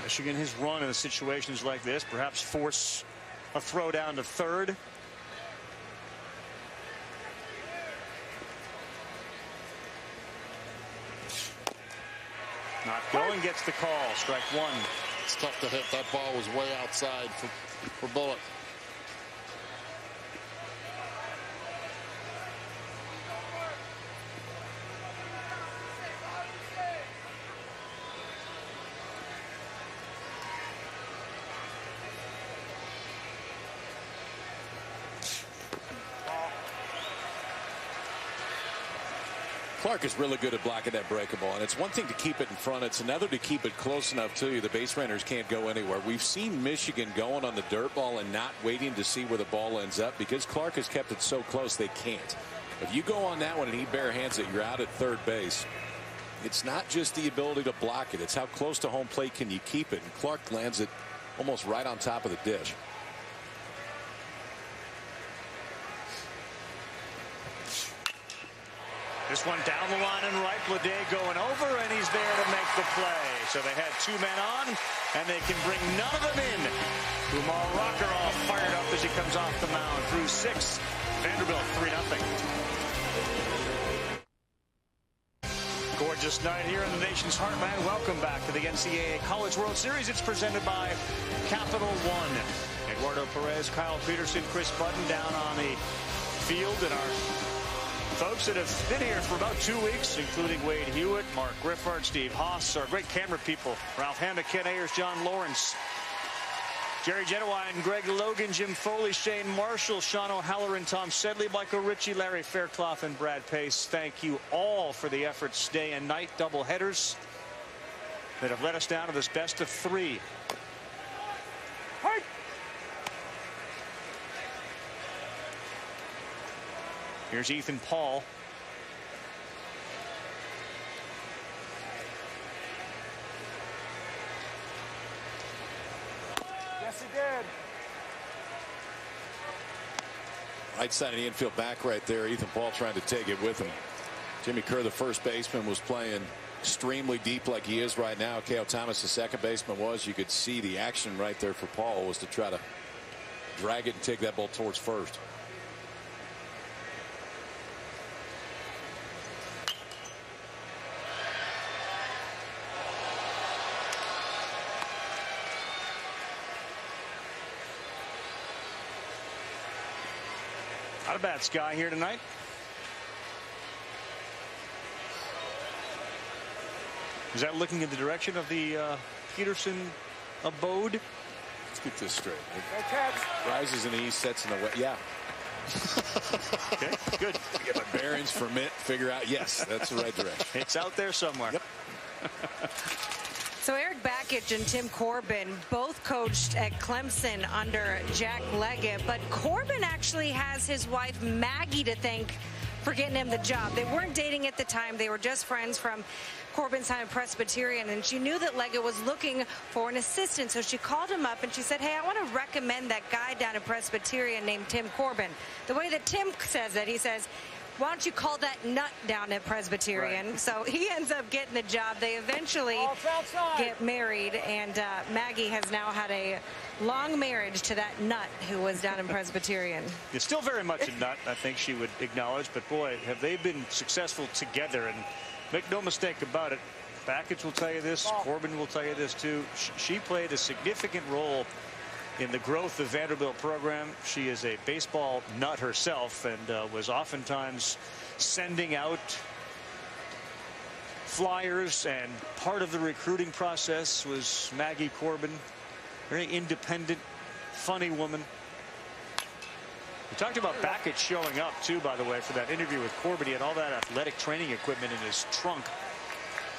Michigan has run in situations like this, perhaps force a throw down to third. Not going, gets the call. Strike 1. It's tough to hit. That ball was way outside for Bullock. Clark is really good at blocking that breaking ball, and it's one thing to keep it in front. It's another to keep it close enough to you. The base runners can't go anywhere. We've seen Michigan going on the dirt ball and not waiting to see where the ball ends up because Clark has kept it so close they can't. If you go on that one and he barehands it, you're out at third base. It's not just the ability to block it. It's how close to home plate can you keep it, and Clark lands it almost right on top of the dish. This one down the line and right. Blade going over, and he's there to make the play. So they had 2 men on, and they can bring none of them in. Kumar Rocker all fired up as he comes off the mound. Through 6. Vanderbilt 3-0. Gorgeous night here in the nation's heartland. Welcome back to the NCAA College World Series. It's presented by Capital One. Eduardo Perez, Kyle Peterson, Chris Button down on the field, and our folks that have been here for about 2 weeks, including Wade Hewitt, Mark Griffard, Steve Haas, our great camera people, Ralph Hammock, Ken Ayers, John Lawrence, Jerry Jedwine, Greg Logan, Jim Foley, Shane Marshall, Sean O'Halloran, Tom Sedley, Michael Ritchie, Larry Fairclough, and Brad Pace. Thank you all for the efforts day and night doubleheaders that have led us down to this best of 3. Here's Ethan Paul. Yes, he did. Right side of the infield back right there. Ethan Paul trying to take it with him. Jimmy Kerr, the first baseman, was playing extremely deep like he is right now. K.O. Thomas, the second baseman, was. You could see the action right there for Paul was to try to drag it and take that ball towards first. Not a bad sky here tonight. Is that looking in the direction of the Peterson abode? Let's get this straight. It rises in the east, sets in the west. Yeah. Okay, good. Get my bearings from it, figure out, yes, that's the right direction. It's out there somewhere. Yep. So Eric Bakich and Tim Corbin both coached at Clemson under Jack Leggett, but Corbin actually has his wife Maggie to thank for getting him the job. They weren't dating at the time. They were just friends from Corbin's time at Presbyterian, and she knew that Leggett was looking for an assistant, so she called him up and she said, hey, I want to recommend that guy down at Presbyterian named Tim Corbin. The way that Tim says it, he says, why don't you call that nut down at Presbyterian? Right. So he ends up getting the job. They eventually get married, and Maggie has now had a long marriage to that nut who was down in Presbyterian. It's still very much a nut, I think she would acknowledge, but boy, have they been successful together. And make no mistake about it, Bakich will tell you this. Corbin will tell you this too. She played a significant role in the growth of Vanderbilt program. She is a baseball nut herself and was oftentimes sending out flyers, and part of the recruiting process was Maggie Corbin. Very independent, funny woman. We talked about Bakich showing up too, by the way, for that interview with Corbin. He had all that athletic training equipment in his trunk.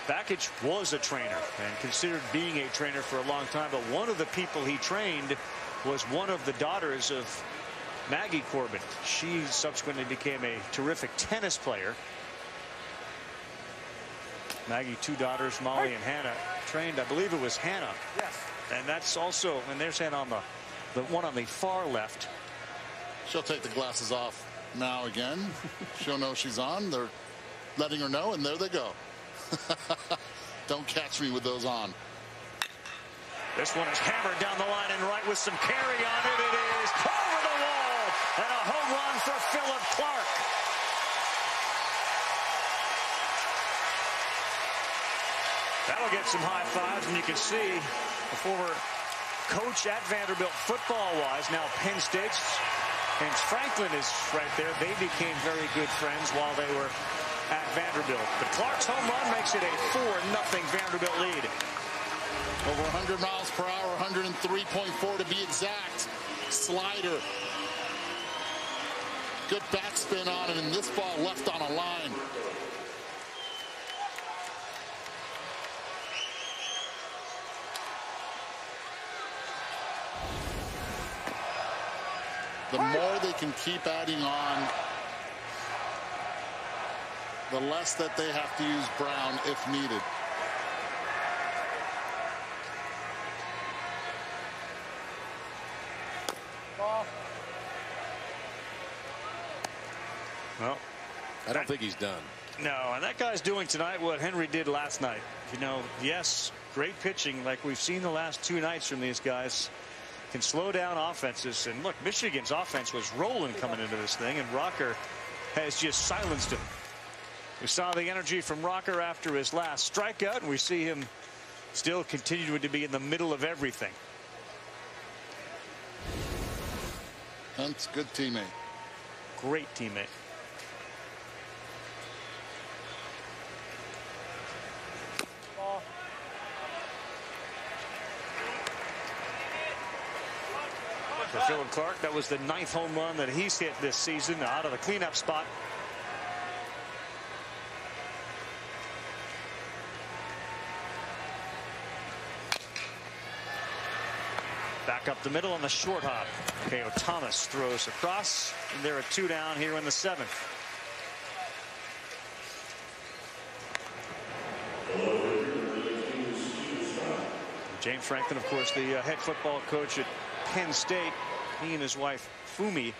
Bakich was a trainer and considered being a trainer for a long time, but one of the people he trained was one of the daughters of Maggie Corbin. She subsequently became a terrific tennis player. Maggie, 2 daughters, Molly and Hannah, trained, I believe it was Hannah. Yes. And that's also, and there's Hannah on the one on the far left. She'll take the glasses off now again. She'll know she's on. They're letting her know, and there they go. Don't catch me with those on. This one is hammered down the line and right with some carry on it. It is over the wall and a home run for Philip Clark. That'll get some high fives, and you can see the former coach at Vanderbilt football-wise, now Penn State's. And Franklin is right there. They became very good friends while they were at Vanderbilt. But Clark's home run makes it a 4-0 Vanderbilt lead. Over 100 miles per hour, 103.4 to be exact. Slider. Good backspin on it, and this ball left on a line. The more they can keep adding on, the less that they have to use Brown if needed. Well, I don't think he's done. No, and that guy's doing tonight what Henry did last night. You know, yes, great pitching like we've seen the last 2 nights from these guys. Can slow down offenses. And look, Michigan's offense was rolling coming into this thing, and Rocker has just silenced him. We saw the energy from Rocker after his last strikeout, and we see him still continuing to be in the middle of everything. Hunt's good teammate. Great teammate. For Philip Clark, that was the 9th home run that he's hit this season out of the cleanup spot. Back up the middle on the short hop. K.O. Thomas throws across, and they're at 2 down here in the 7th. James Franklin, of course, the head football coach at Penn State. He and his wife Fumi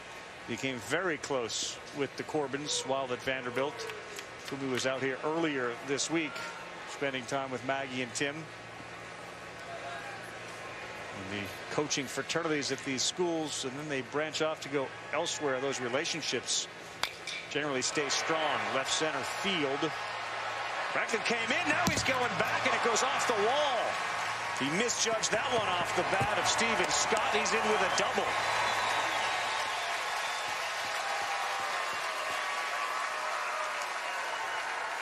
became very close with the Corbins while at Vanderbilt. Fumi was out here earlier this week spending time with Maggie and Tim. And the coaching fraternities at these schools, and then they branch off to go elsewhere. Those relationships generally stay strong. Left center field. Franklin came in, now he's going back, and it goes off the wall. He misjudged that one off the bat of Stephen Scott. He's in with a double.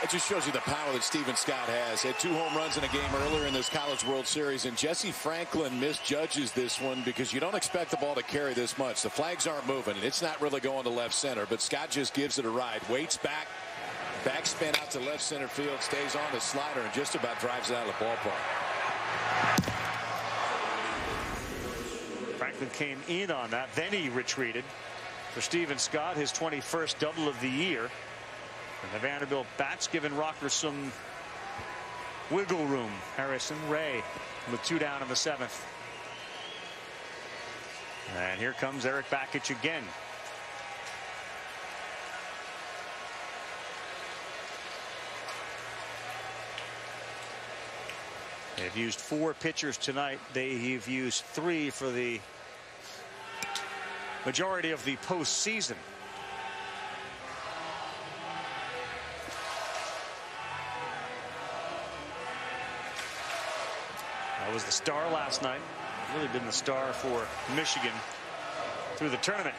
It just shows you the power that Stephen Scott has. Had 2 home runs in a game earlier in this College World Series, and Jesse Franklin misjudges this one because you don't expect the ball to carry this much. The flags aren't moving, and it's not really going to left center, but Scott just gives it a ride. Waits back, backspin out to left center field, stays on the slider, and just about drives it out of the ballpark. Franklin came in on that, then he retreated. For Stephen Scott, his 21st double of the year. And the Vanderbilt bats giving Rocker some wiggle room. Harrison Ray with 2 down in the 7th. And here comes Eric Bakich again. They've used 4 pitchers tonight. They've used 3 for the majority of the postseason. Was the star last night. Really been the star for Michigan through the tournament.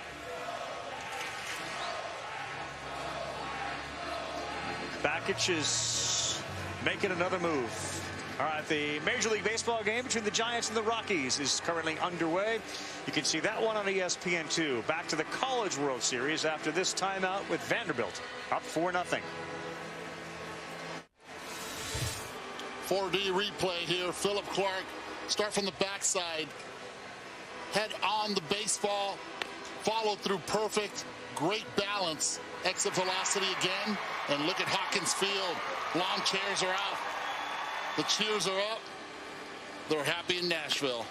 Bakich is making another move. All right, the Major League Baseball game between the Giants and the Rockies is currently underway. You can see that one on ESPN2. Back to the College World Series after this timeout with Vanderbilt up 4-0. 4D replay here. Philip Clark, start from the backside. Head on the baseball. Follow through perfect. Great balance. Exit velocity again. And look at Hawkins Field. Lawn chairs are out. The cheers are up. They're happy in Nashville.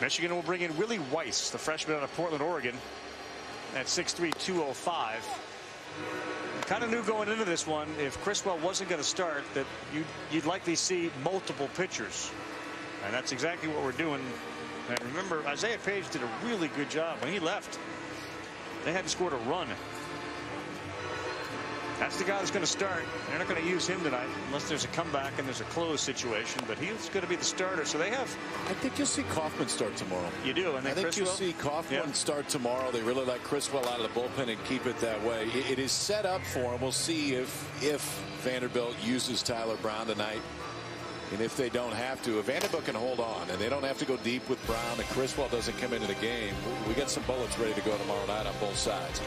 Michigan will bring in Willie Weiss, the freshman out of Portland, Oregon, at 6'3", 205. Kind of knew going into this one, if Criswell wasn't going to start, that you'd likely see multiple pitchers. And that's exactly what we're doing. And remember, Isaiah Page did a really good job. When he left, they hadn't scored a run. That's the guy that's going to start. They're not going to use him tonight unless there's a comeback and there's a close situation. But he's going to be the starter. So they have. I think you'll see Kaufman start tomorrow. You do. And I think you'll see Kaufman start tomorrow. They really let Criswell out of the bullpen and keep it that way. It is set up for him. We'll see if Vanderbilt uses Tyler Brown tonight. And if they don't have to, if Vanderbilt can hold on and they don't have to go deep with Brown and Criswell doesn't come into the game, we got some bullets ready to go tomorrow night on both sides.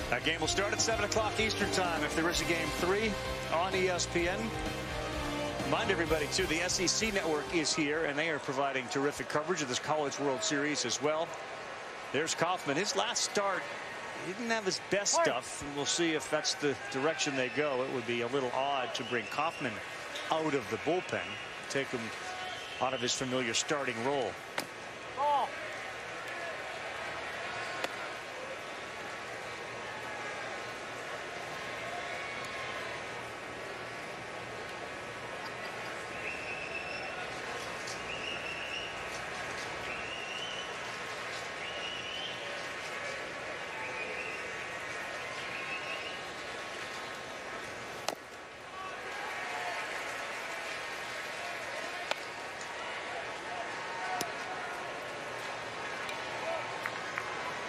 That game will start at 7 o'clock Eastern time if there is a game 3 on ESPN. Remind everybody, too, the SEC network is here, and they are providing terrific coverage of this College World Series as well. There's Kaufman. His last start, he didn't have his best stuff. And we'll see if that's the direction they go. It would be a little odd to bring Kaufman out of the bullpen, take him out of his familiar starting role. Oh.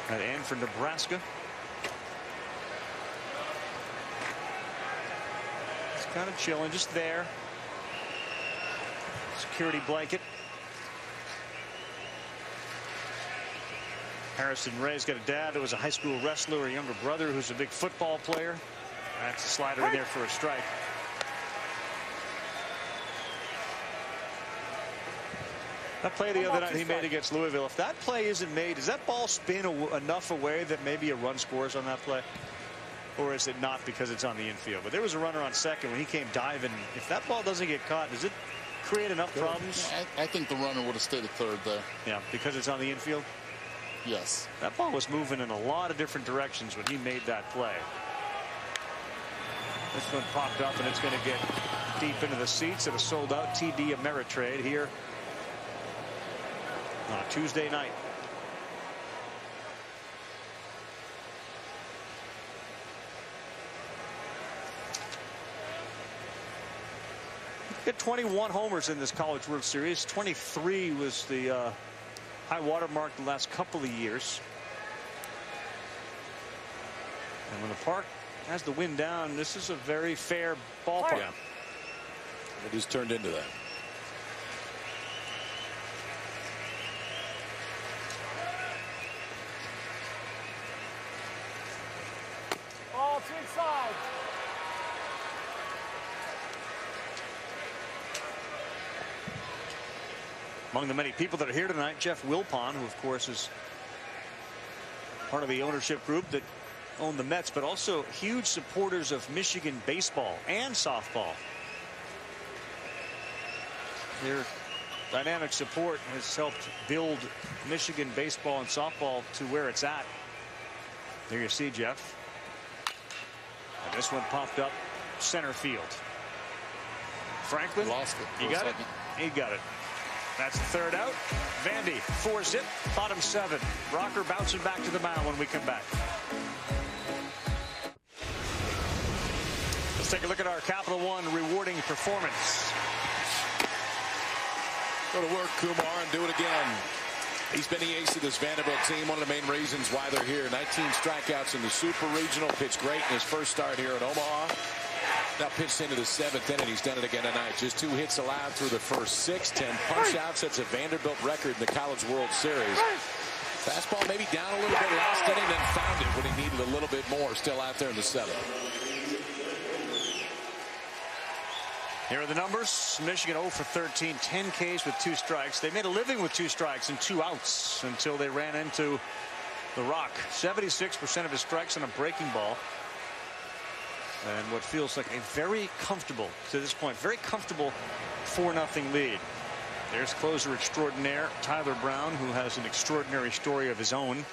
That end for Nebraska. It's kind of chilling, just there. Security blanket. Harrison Ray's got a dad who was a high school wrestler, a younger brother who's a big football player. That's a slider in there for a strike. That play the other night he made against Louisville, if that play isn't made, does that ball spin enough away that maybe a run scores on that play? Or is it not because it's on the infield? But there was a runner on second when he came diving. If that ball doesn't get caught, does it create enough problems? I think the runner would have stayed at third there. Yeah, because it's on the infield? Yes. That ball was moving in a lot of different directions when he made that play. This one popped up, and it's going to get deep into the seats at a sold-out TD Ameritrade here on a Tuesday night. Hit 21 homers in this College World Series. 23 was the high water mark the last couple of years. And when the park has the wind down, this is a very fair ballpark. Yeah. It has turned into that. Ball to inside. Among the many people that are here tonight, Jeff Wilpon, who of course is part of the ownership group that own the Mets, but also huge supporters of Michigan baseball and softball. Their dynamic support has helped build Michigan baseball and softball to where it's at. There you see Jeff. And this one popped up center field. Franklin lost it. You got it? He got it. That's the third out. Vandy 4-zip, bottom 7. Rocker bouncing back to the mound when we come back. Let's take a look at our Capital One rewarding performance. Go to work, Kumar, and do it again. He's been the ace of this Vanderbilt team. One of the main reasons why they're here. 19 strikeouts in the Super Regional. Pitched great in his first start here at Omaha. Now pitched into the 7th inning. He's done it again tonight. Just 2 hits allowed through the first 6. 10 punch outs. That's a Vanderbilt record in the College World Series. Fastball maybe down a little bit last inning, then found it when he needed a little bit more. Still out there in the 7th. Here are the numbers. Michigan 0 for 13, 10 Ks with 2 strikes. They made a living with 2 strikes and 2 outs until they ran into the rock. 76% of his strikes on a breaking ball. And what feels like a very comfortable, to this point, very comfortable 4-0 lead. There's closer extraordinaire Tyler Brown, who has an extraordinary story of his own.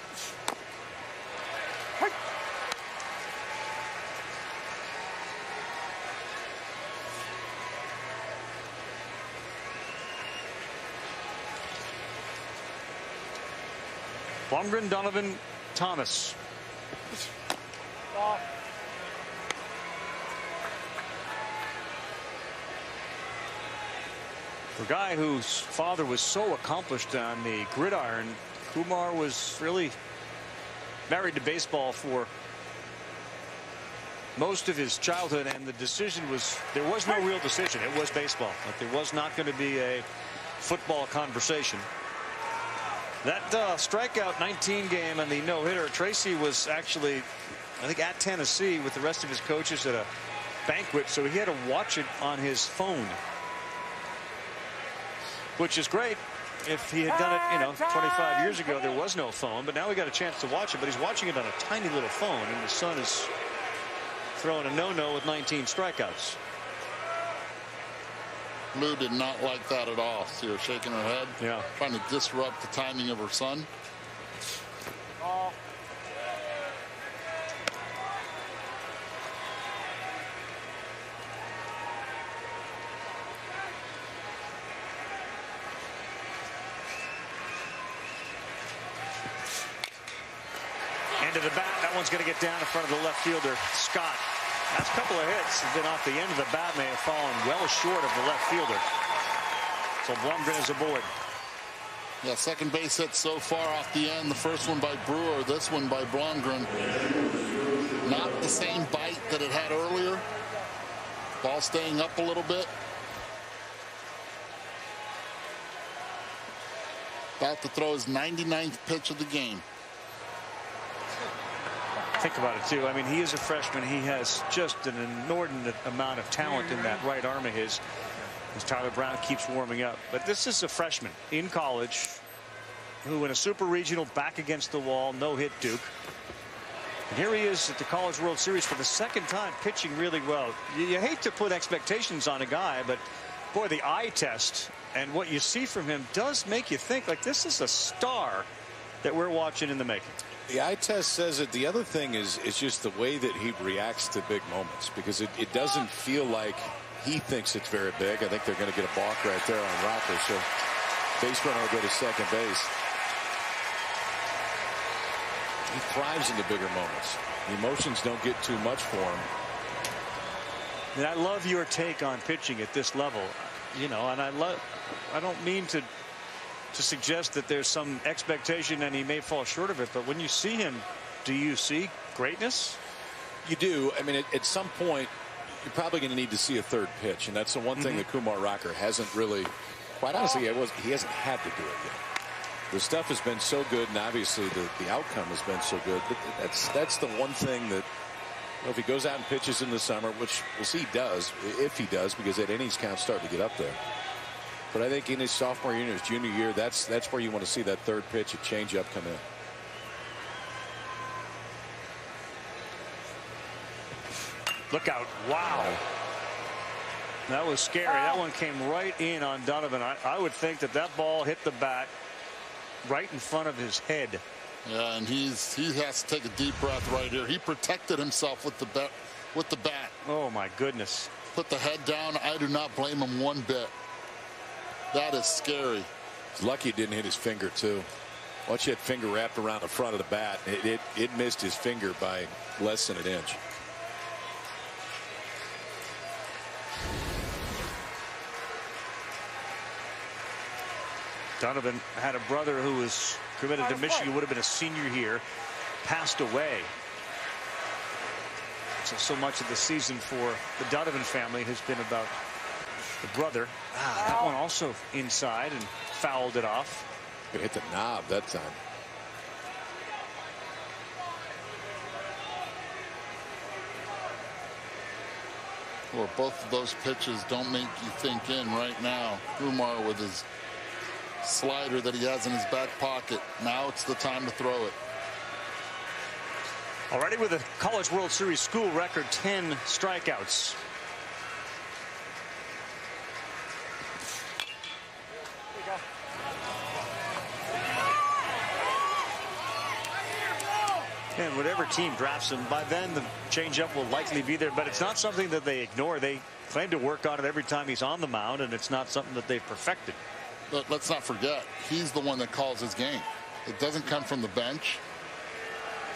Blomgren, Donovan, Thomas. For a guy whose father was so accomplished on the gridiron, Kumar was really married to baseball for most of his childhood, and the decision was, there was no real decision. It was baseball. Like, there was not going to be a football conversation. That strikeout 19 game and the no-hitter, Tracy was actually, I think, at Tennessee with the rest of his coaches at a banquet, so he had to watch it on his phone, which is great. If he had done it, 25 years ago, there was no phone, but now we got a chance to watch it. But he's watching it on a tiny little phone, and the son is throwing a no-no with 19 strikeouts. Lou did not like that at all. See her shaking her head. Yeah. Trying to disrupt the timing of her son. End of the bat. That one's going to get down in front of the left fielder, Scott. Last couple of hits have been off the end of the bat, may have fallen well short of the left fielder. So Blomgren is aboard. Yeah, second base hit so far off the end. The first one by Brewer, this one by Blomgren. Not the same bite that it had earlier. Ball staying up a little bit. About to throw his 99th pitch of the game. Think about it, too. I mean, he is a freshman. He has just an inordinate amount of talent in that right arm of his, as Tyler Brown keeps warming up. But this is a freshman in college who, in a super regional, back against the wall, no-hit Duke. And here he is at the College World Series for the 2nd time, pitching really well. You hate to put expectations on a guy, but, boy, the eye test and what you see from him does make you think, like, this is a star that we're watching in the making. The eye test says it. The other thing is just the way that he reacts to big moments, because it doesn't feel like he thinks it's very big. I think they're going to get a balk right there on Rocker, so base runner will go to second base. He thrives in the bigger moments. The emotions don't get too much for him. And I love your take on pitching at this level, and I don't mean to suggest that there's some expectation and he may fall short of it, but when you see him, do you see greatness? You do. I mean, at some point, you're probably going to need to see a third pitch, and that's the one thing that Kumar Rocker hasn't really, quite honestly, he hasn't had to do it yet. The stuff has been so good, and obviously the outcome has been so good. But that's the one thing that, if he goes out and pitches in the summer, which we'll see he does, if he does, because that innings count starting to get up there. But I think in his sophomore year, his junior year, that's where you want to see that third pitch, a changeup come in. Look out. Wow. That was scary. That one came right in on Donovan. I would think that ball hit the bat right in front of his head. Yeah, and he has to take a deep breath right here. He protected himself with the bat. Oh, my goodness. Put the head down. I do not blame him one bit. That is scary. He's lucky it didn't hit his finger, too. Once you had finger wrapped around the front of the bat, it missed his finger by less than an inch. Donovan had a brother who was committed to Michigan, would have been a senior here, passed away. So much of the season for the Donovan family has been about the brother. That one also inside and fouled it off. It hit the knob that time. Well, both of those pitches don't make you think in right now. Kumar with his slider that he has in his back pocket. Now it's the time to throw it. Already with a College World Series school record 10 strikeouts. And whatever team drafts him, by then the changeup will likely be there, but it's not something that they ignore. They claim to work on it every time he's on the mound, and it's not something that they've perfected. But let's not forget, he's the one that calls his game. It doesn't come from the bench.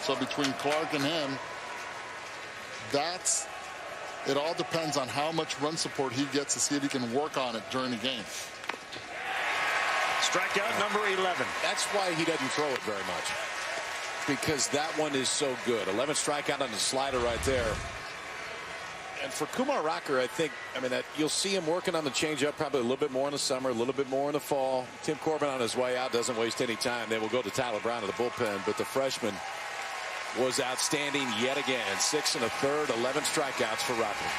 So between Clark and him, it all depends on how much run support he gets to see if he can work on it during the game. Strikeout number 11. That's why he doesn't throw it very much, because that one is so good. 11 strikeout on the slider right there. And for Kumar Rocker, I mean, that you'll see him working on the changeup probably a little bit more in the summer, a little bit more in the fall. Tim Corbin on his way out doesn't waste any time. They will go to Tyler Brown to the bullpen, but the freshman was outstanding yet again. 6 1/3, 11 strikeouts for Rocker.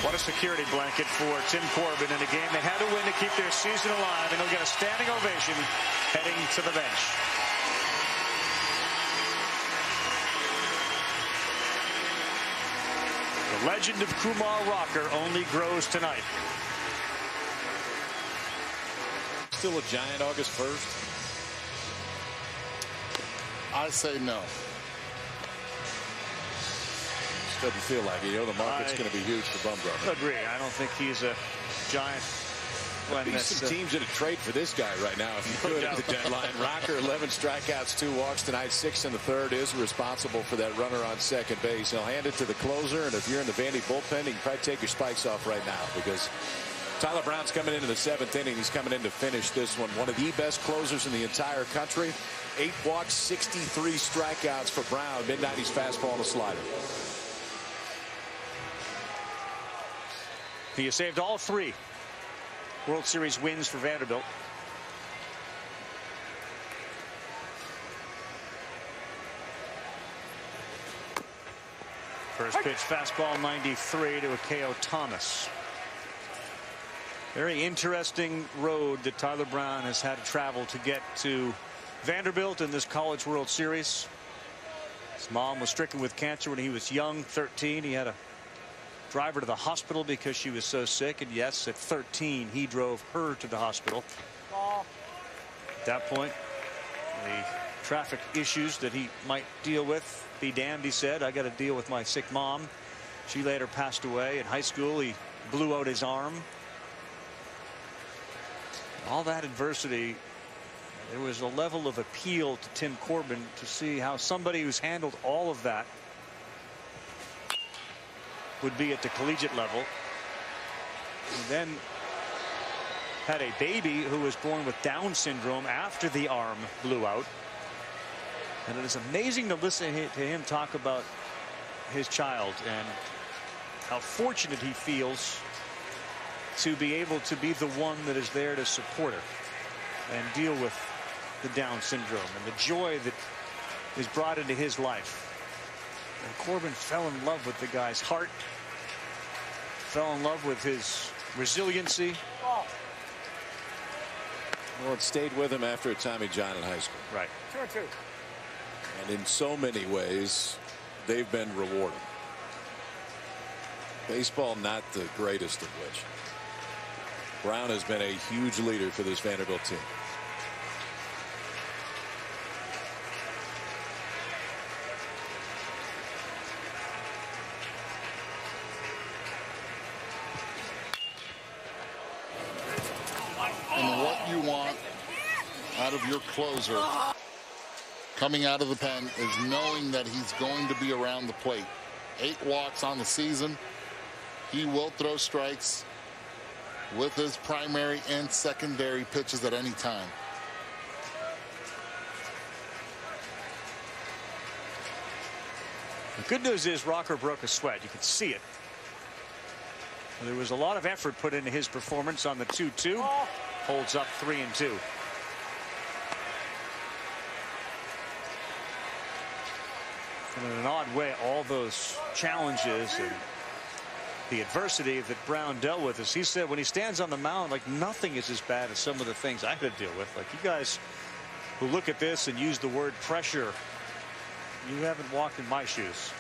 What a security blanket for Tim Corbin in a game they had to win to keep their season alive, and he'll get a standing ovation heading to the bench. The legend of Kumar Rocker only grows tonight. Still a Giant August 1st? I say no. Just doesn't feel like it. You know, the market's going to be huge for Bumgarner. Agree. I don't think he's a Giant. There'd be some teams that would trade for this guy right now if you could at the deadline. Rocker, 11 strikeouts, 2 walks tonight. 6 1/3 is responsible for that runner on second base. He'll hand it to the closer, and if you're in the Vandy bullpen, you can probably take your spikes off right now, because Tyler Brown's coming into the 7th inning. He's coming in to finish this one. One of the best closers in the entire country. 8 walks, 63 strikeouts for Brown. Mid-90s fastball and a slider. He has saved all 3 World Series wins for Vanderbilt. First pitch fastball 93 to Akeo Thomas. Very interesting road that Tyler Brown has had to travel to get to Vanderbilt in this College World Series. His mom was stricken with cancer when he was young, 13. He had a drive her to the hospital because she was so sick, and yes, at 13 he drove her to the hospital. At that point, the traffic issues that he might deal with, be damned, he said. I got to deal with my sick mom. She later passed away. In high school, he blew out his arm. All that adversity, there was a level of appeal to Tim Corbin to see how somebody who's handled all of that would be at the collegiate level. And then had a baby who was born with Down syndrome after the arm blew out. And it is amazing to listen to him talk about his child and how fortunate he feels to be able to be the one that is there to support her and deal with the Down syndrome and the joy that is brought into his life. And Corbin fell in love with the guy's heart, fell in love with his resiliency. Well, it stayed with him after Tommy John in high school. Right. 2-2. And in so many ways, they've been rewarded. Baseball, not the greatest of which. Brown has been a huge leader for this Vanderbilt team. And what you want out of your closer coming out of the pen is knowing that he's going to be around the plate. 8 walks on the season. He will throw strikes. with his primary and secondary pitches at any time. The good news is Rocker broke a sweat. You could see it. There was a lot of effort put into his performance on the 2-2. Holds up 3-2. And in an odd way, all those challenges and the adversity that Brown dealt with, as he said, when he stands on the mound, like nothing is as bad as some of the things I had to deal with. Like, you guys who look at this and use the word pressure, you haven't walked in my shoes.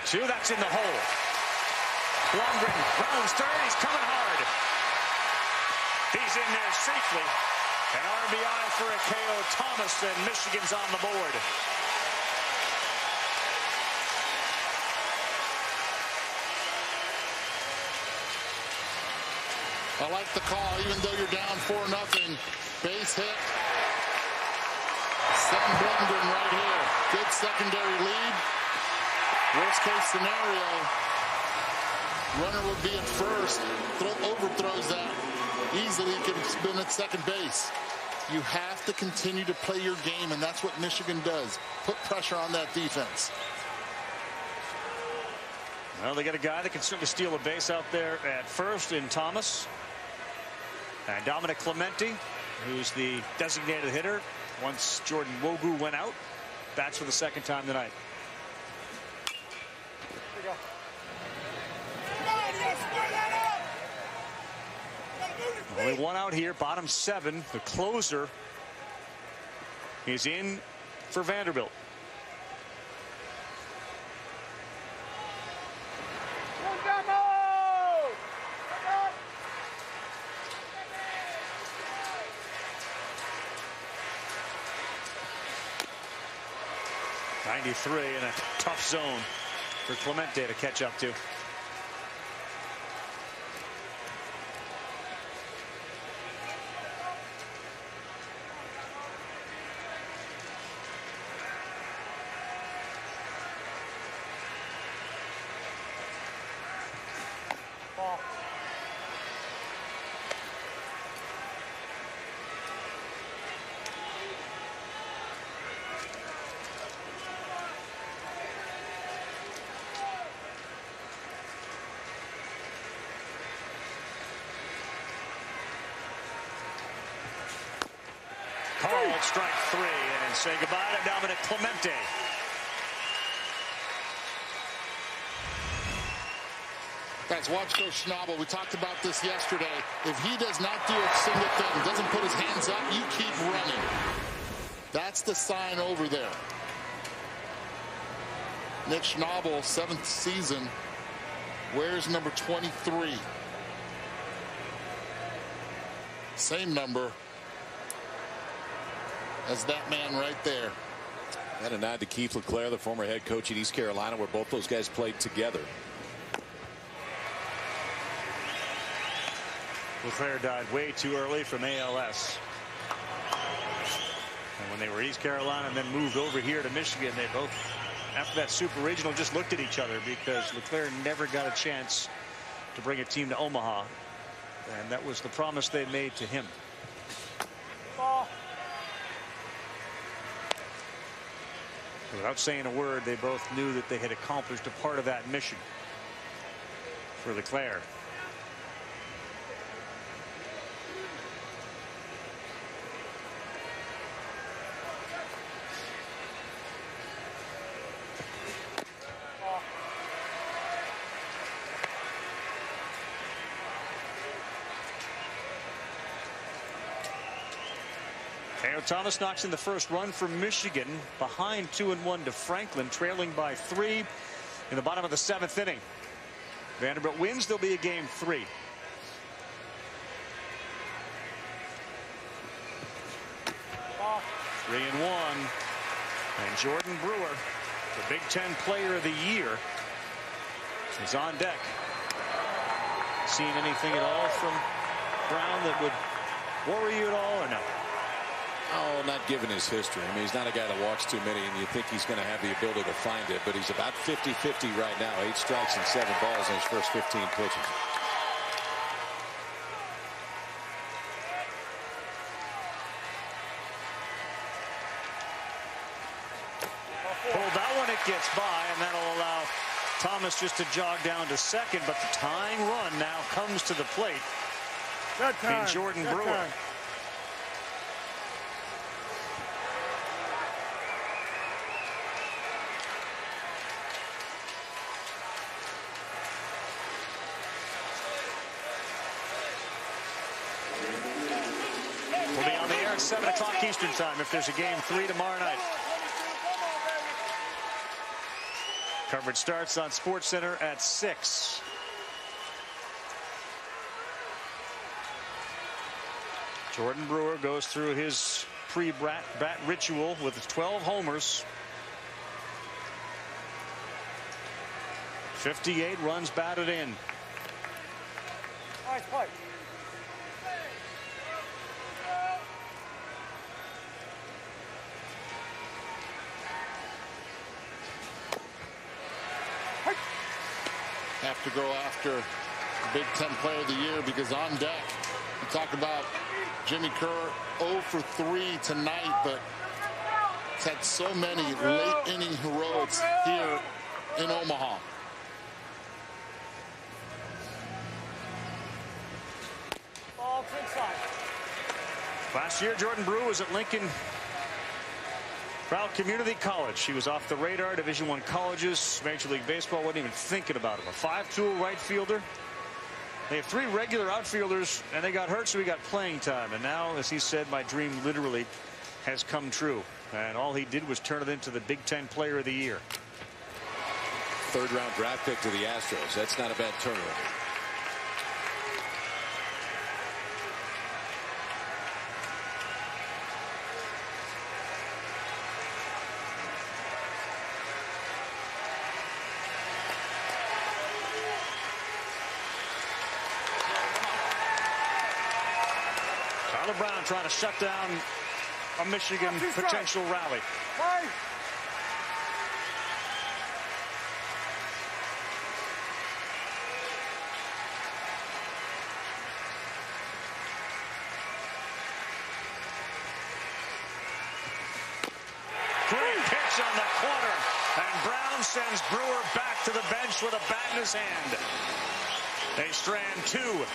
Two, that's in the hole. Blundering, Brown's third, he's coming hard. He's in there safely. An RBI for Akeo Thomas, and Michigan's on the board. I like the call, even though you're down 4-0. Base hit. Send Blundering right here. Good secondary lead. Worst case scenario, runner would be at first, overthrows that easily, could have been at second base. You have to continue to play your game, and that's what Michigan does. Put pressure on that defense. Well, they got a guy that can certainly steal a base out there at first in Thomas. And Dominic Clemente, who's the designated hitter once Jordan Wogu went out. Bats for the second time tonight. Only one out here, bottom 7. The closer is in for Vanderbilt. .93 in a tough zone for Clemente to catch up to. Called strike 3, and say goodbye to Dominic Clemente. Guys, watch Coach Schnabel. We talked about this yesterday. If he does not do a single thing, doesn't put his hands up, you keep running. That's the sign over there. Nick Schnabel, 7th season. Where's number 23? Same number as that man right there. And a nod to Keith LeClaire, the former head coach at East Carolina, where both those guys played together. LeClaire died way too early from ALS. And when they were East Carolina and then moved over here to Michigan, they both, after that super regional, just looked at each other because LeClaire never got a chance to bring a team to Omaha. And that was the promise they made to him. Without saying a word, they both knew that they had accomplished a part of that mission for LeClaire. Thomas knocks in the first run for Michigan, behind 2-1 to Franklin, trailing by 3 in the bottom of the 7th inning. Vanderbilt wins, there'll be a game 3. Oh. 3-1, and Jordan Brewer The Big Ten Player of the Year is on deck. Seen anything at all from Brown that would worry you at all, or no? Oh, not given his history. I mean, he's not a guy that walks too many, and you think he's going to have the ability to find it, but he's about 50-50 right now. 8 strikes and 7 balls in his first 15 pitches. Pulled that one, it gets by, and that'll allow Thomas just to jog down to second, but the tying run now comes to the plate. In Jordan Brewer. Time. We'll be on the air at 7 o'clock Eastern time if there's a game 3 tomorrow night. Coverage starts on SportsCenter at 6. Jordan Brewer goes through his pre-bat ritual with 12 homers. 58 runs batted in. Nice play. Have to go after Big Ten Player of the Year because on deck, you talk about Jimmy Kerr 0 for 3 tonight, but he's had so many late inning heroics here in Omaha. Ball inside. Last year, Jordan Brewer was at Lincoln Proud Community College. He was off the radar. Division I colleges. Major League Baseball wasn't even thinking about him. A 5-tool right fielder. They have 3 regular outfielders, and they got hurt, so he got playing time. And now, as he said, my dream literally has come true. And all he did was turn it into the Big Ten Player of the Year. 3rd-round draft pick to the Astros. That's not a bad turnaround. Brown trying to shut down a Michigan potential rally. Great pitch on the corner, and Brown sends Brewer back to the bench with a bat in his hand. They strand 2.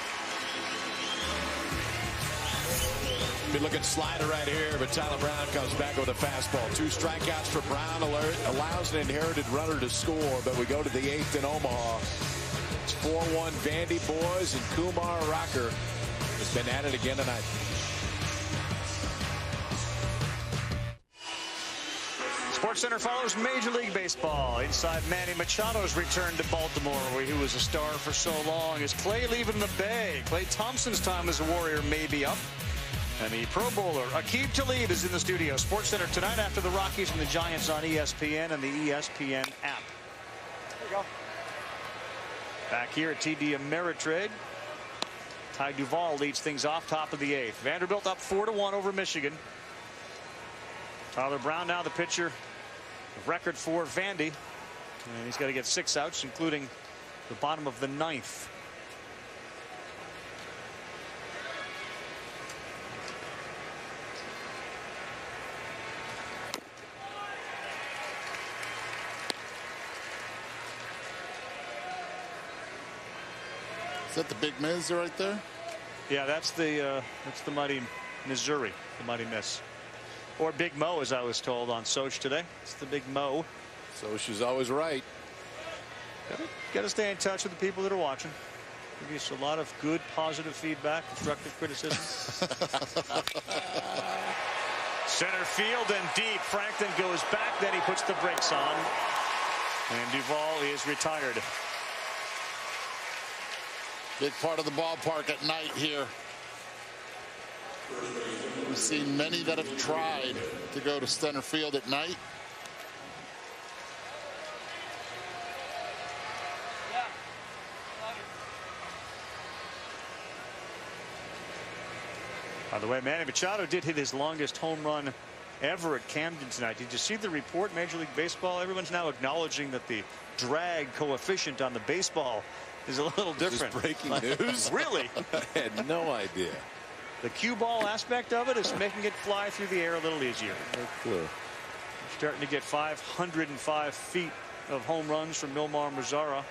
Good looking slider right here, but Tyler Brown comes back with a fastball. 2 strikeouts for Brown, allows an inherited runner to score, but we go to the 8th in Omaha. It's 4-1 Vandy boys, and Kumar Rocker has been at it again tonight. SportsCenter follows Major League Baseball. Inside Manny Machado's return to Baltimore, where he was a star for so long. Is Clay leaving the Bay? Clay Thompson's time as a Warrior may be up. And the Pro Bowler, Aqib Talib, is in the studio. SportsCenter tonight after the Rockies and the Giants on ESPN and the ESPN app. There you go. Back here at TD Ameritrade. Ty Duvall leads things off top of the 8th. Vanderbilt up 4-1 over Michigan. Tyler Brown now the pitcher. Record for Vandy. And he's got to get 6 outs, including the bottom of the 9th. Is that the Big Miz right there? Yeah, that's the mighty Missouri, the mighty Miss. Or Big Mo, as I was told on Soch today. It's the Big Mo. Soch is always right. Got to stay in touch with the people that are watching. Give us a lot of good, positive feedback, constructive criticism. Center field and deep. Franklin goes back, then he puts the brakes on. And Duvall is retired. Big part of the ballpark at night here. We've seen many that have tried to go to center field at night. By the way, Manny Machado did hit his longest home run ever at Camden tonight. Did you see the report, Major League Baseball? Everyone's now acknowledging that the drag coefficient on the baseball is a little different. Is this breaking news? Really? I had no idea. The cue ball aspect of it is making it fly through the air a little easier. No clue. Starting to get 505 feet of home runs from Milmar Mazzara.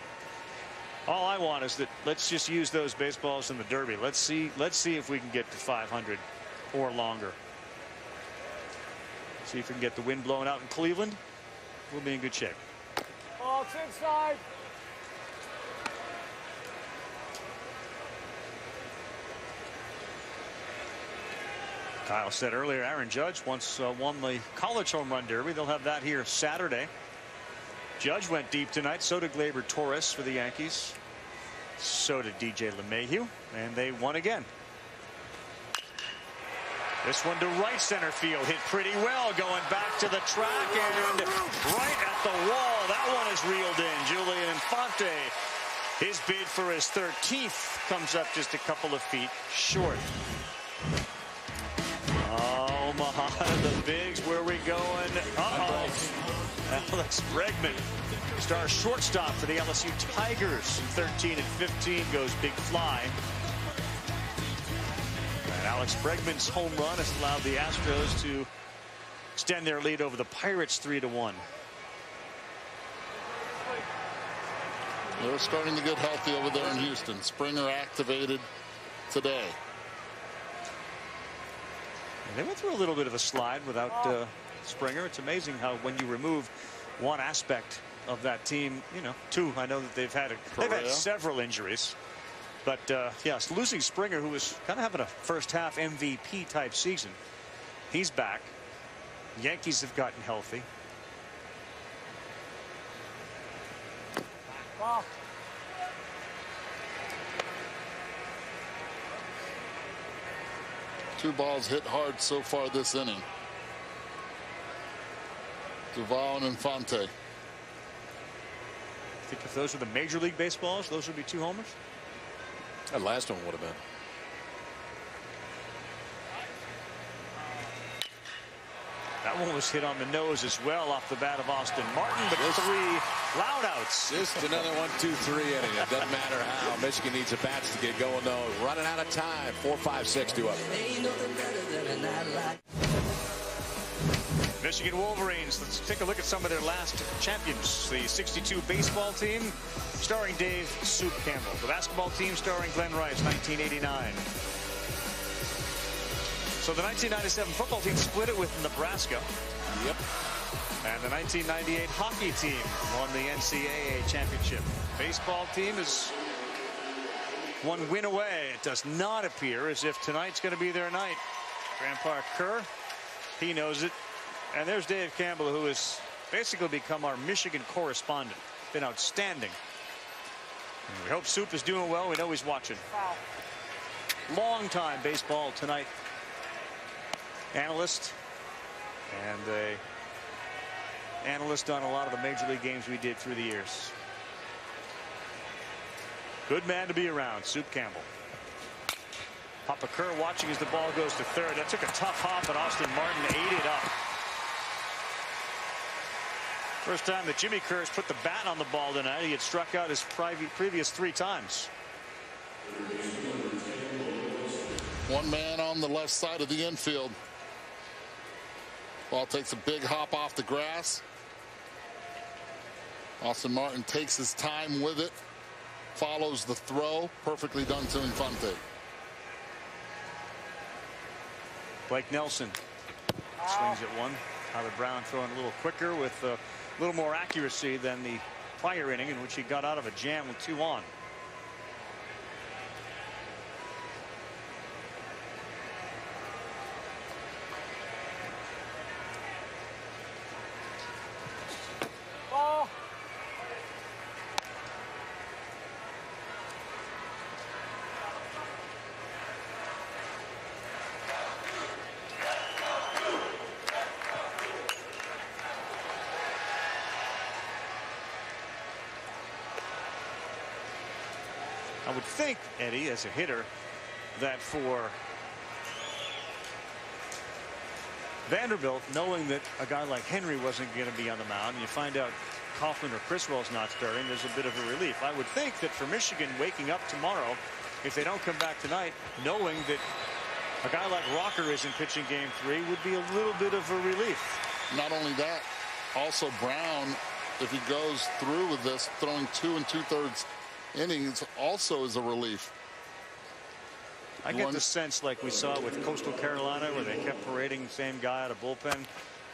All I want is that let's just use those baseballs in the Derby. Let's see if we can get to 500 or longer. See if we can get the wind blowing out in Cleveland. We'll be in good shape. Oh, it's inside. Kyle said earlier, Aaron Judge once won the college home run derby. They'll have that here Saturday. Judge went deep tonight. So did Gleyber Torres for the Yankees. So did DJ LeMahieu, and they won again. This one to right center field, hit pretty well, going back to the track and right at the wall. That one is reeled in. Julian Infante, his bid for his 13th comes up just a couple of feet short. Omaha, the bigs, where are we going? Alex Bregman, star shortstop for the LSU Tigers. 13 and 15 goes big fly. And Alex Bregman's home run has allowed the Astros to extend their lead over the Pirates 3-1. They're starting to get healthy over there in Houston. Springer activated today. They went through a little bit of a slide without Springer. It's amazing how when you remove one aspect of that team, you know, two. I know that they've had several injuries, but yes, losing Springer, who was kind of having a first half MVP type season, he's back. Yankees have gotten healthy. Wow. Two balls hit hard so far this inning. Duval and Infante. I think if those were the Major League Baseballs, those would be two homers. That last one would have been. That one was hit on the nose as well off the bat of Austin Martin, but three loud outs. Just another 1-2-3 inning. It doesn't matter how. Michigan needs the bats to get going, though. Running out of time. 4-5-6 2 up. Michigan Wolverines. Let's take a look at some of their last champions. The 62 baseball team starring Dave Soup Campbell. The basketball team starring Glenn Rice, 1989. So the 1997 football team split it with Nebraska. Yep. And the 1998 hockey team won the NCAA championship. Baseball team is one win away. It does not appear as if tonight's going to be their night. Grandpa Kerr, he knows it. And there's Dave Campbell, who has basically become our Michigan correspondent. Been outstanding. And we hope Soup is doing well. We know he's watching. Long time baseball tonight analyst, and analyst on a lot of the major league games we did through the years. Good man to be around, Soup Campbell. Papa Kerr watching as the ball goes to third. That took a tough hop, but Austin Martin ate it up. First time that Jimmy Kerr's put the bat on the ball tonight. He had struck out his previous 3 times. One man on the left side of the infield. Ball takes a big hop off the grass. Austin Martin takes his time with it. Follows the throw. Perfectly done to Infante. Blake Nelson swings at one. Tyler Brown throwing a little quicker with a little more accuracy than the prior inning in which he got out of a jam with 2 on. I would think, Eddie, as a hitter, that for Vanderbilt, knowing that a guy like Henry wasn't going to be on the mound, and you find out Kaufman or Criswell's not starting, there's a bit of a relief. I would think that for Michigan, waking up tomorrow, if they don't come back tonight, knowing that a guy like Rocker isn't pitching game 3 would be a little bit of a relief. Not only that, also Brown, if he goes through with this, throwing 2 2/3 innings also is a relief. I get the sense, like we saw with Coastal Carolina, where they kept parading the same guy out of bullpen.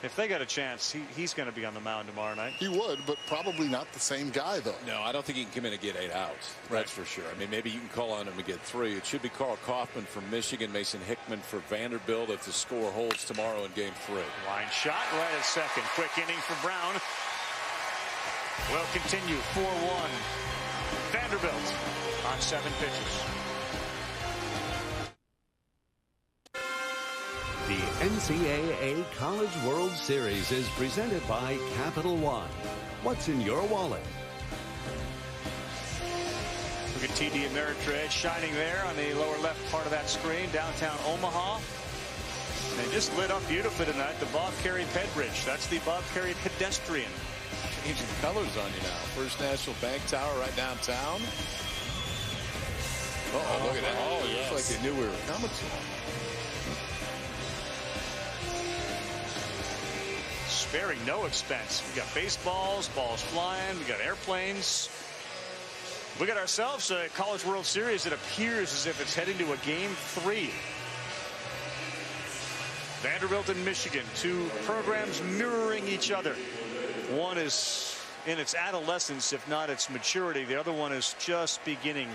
If they got a chance, he's going to be on the mound tomorrow night. He would, but probably not the same guy, though. No, I don't think he can come in and get 8 outs. That's for sure. I mean, maybe you can call on him to get 3. It should be Carl Kaufman from Michigan, Mason Hickman for Vanderbilt if the score holds tomorrow in game 3. Line shot right at second. Quick inning for Brown. Will continue 4-1. Vanderbilt on 7 pitches. The NCAA College World Series is presented by Capital One. What's in your wallet? Look at TD Ameritrade shining there on the lower left part of that screen, downtown Omaha. They just lit up beautifully tonight, the Bob Carey Ped Bridge. That's the Bob Carey pedestrian. Changing colors on you now. First National Bank Tower right downtown. Uh-oh, look at that. Oh, yes. Looks like they knew we were coming to them. Sparing no expense. We got baseballs, balls flying, we got airplanes. We got ourselves a College World Series that appears as if it's heading to a game 3. Vanderbilt and Michigan, 2 programs mirroring each other. One is in its adolescence, if not its maturity. The other one is just beginning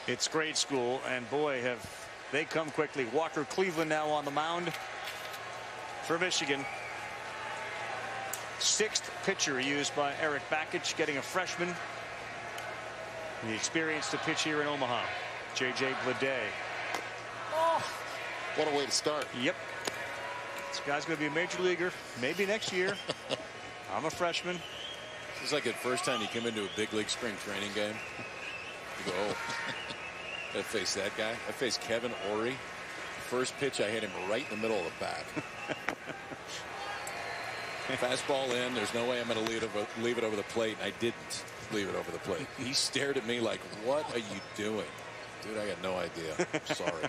its grade school, and boy, have they come quickly. Walker Cleveland now on the mound for Michigan. 6th pitcher used by Eric Bakich, getting a freshman. The experience to pitch here in Omaha. J.J. Bleday. Oh, what a way to start. Yep. This guy's going to be a major leaguer, maybe next year. I'm a freshman. This is like the first time you come into a big league spring training game. You go, oh, I faced that guy. I faced Kevin Ory. First pitch, I hit him right in the middle of the bat. Fastball in. There's no way I'm going to leave it over the plate. And I didn't leave it over the plate. He stared at me like, what are you doing? Dude, I got no idea. Sorry.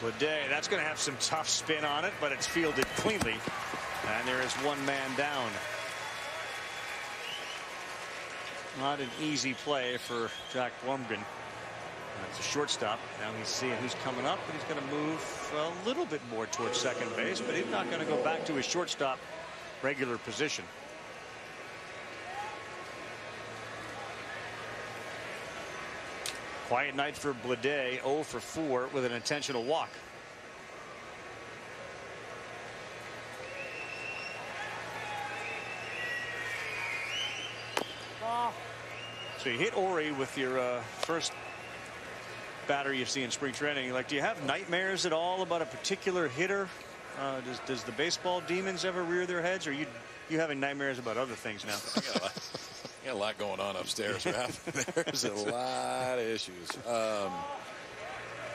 Bleday, that's going to have some tough spin on it, but it's fielded cleanly. And there is 1 man down. Not an easy play for Jack Blumgren. That's a shortstop. Now he's seeing who's coming up, and he's going to move a little bit more towards second base, but he's not going to go back to his shortstop regular position. Quiet night for Bleday, 0 for 4 with an intentional walk. So you hit Ory with your first batter you see in spring training. Like, do you have nightmares at all about a particular hitter? Does the baseball demons ever rear their heads, or are you having nightmares about other things now? Got a lot going on upstairs, Raph. There's a lot of issues. Who got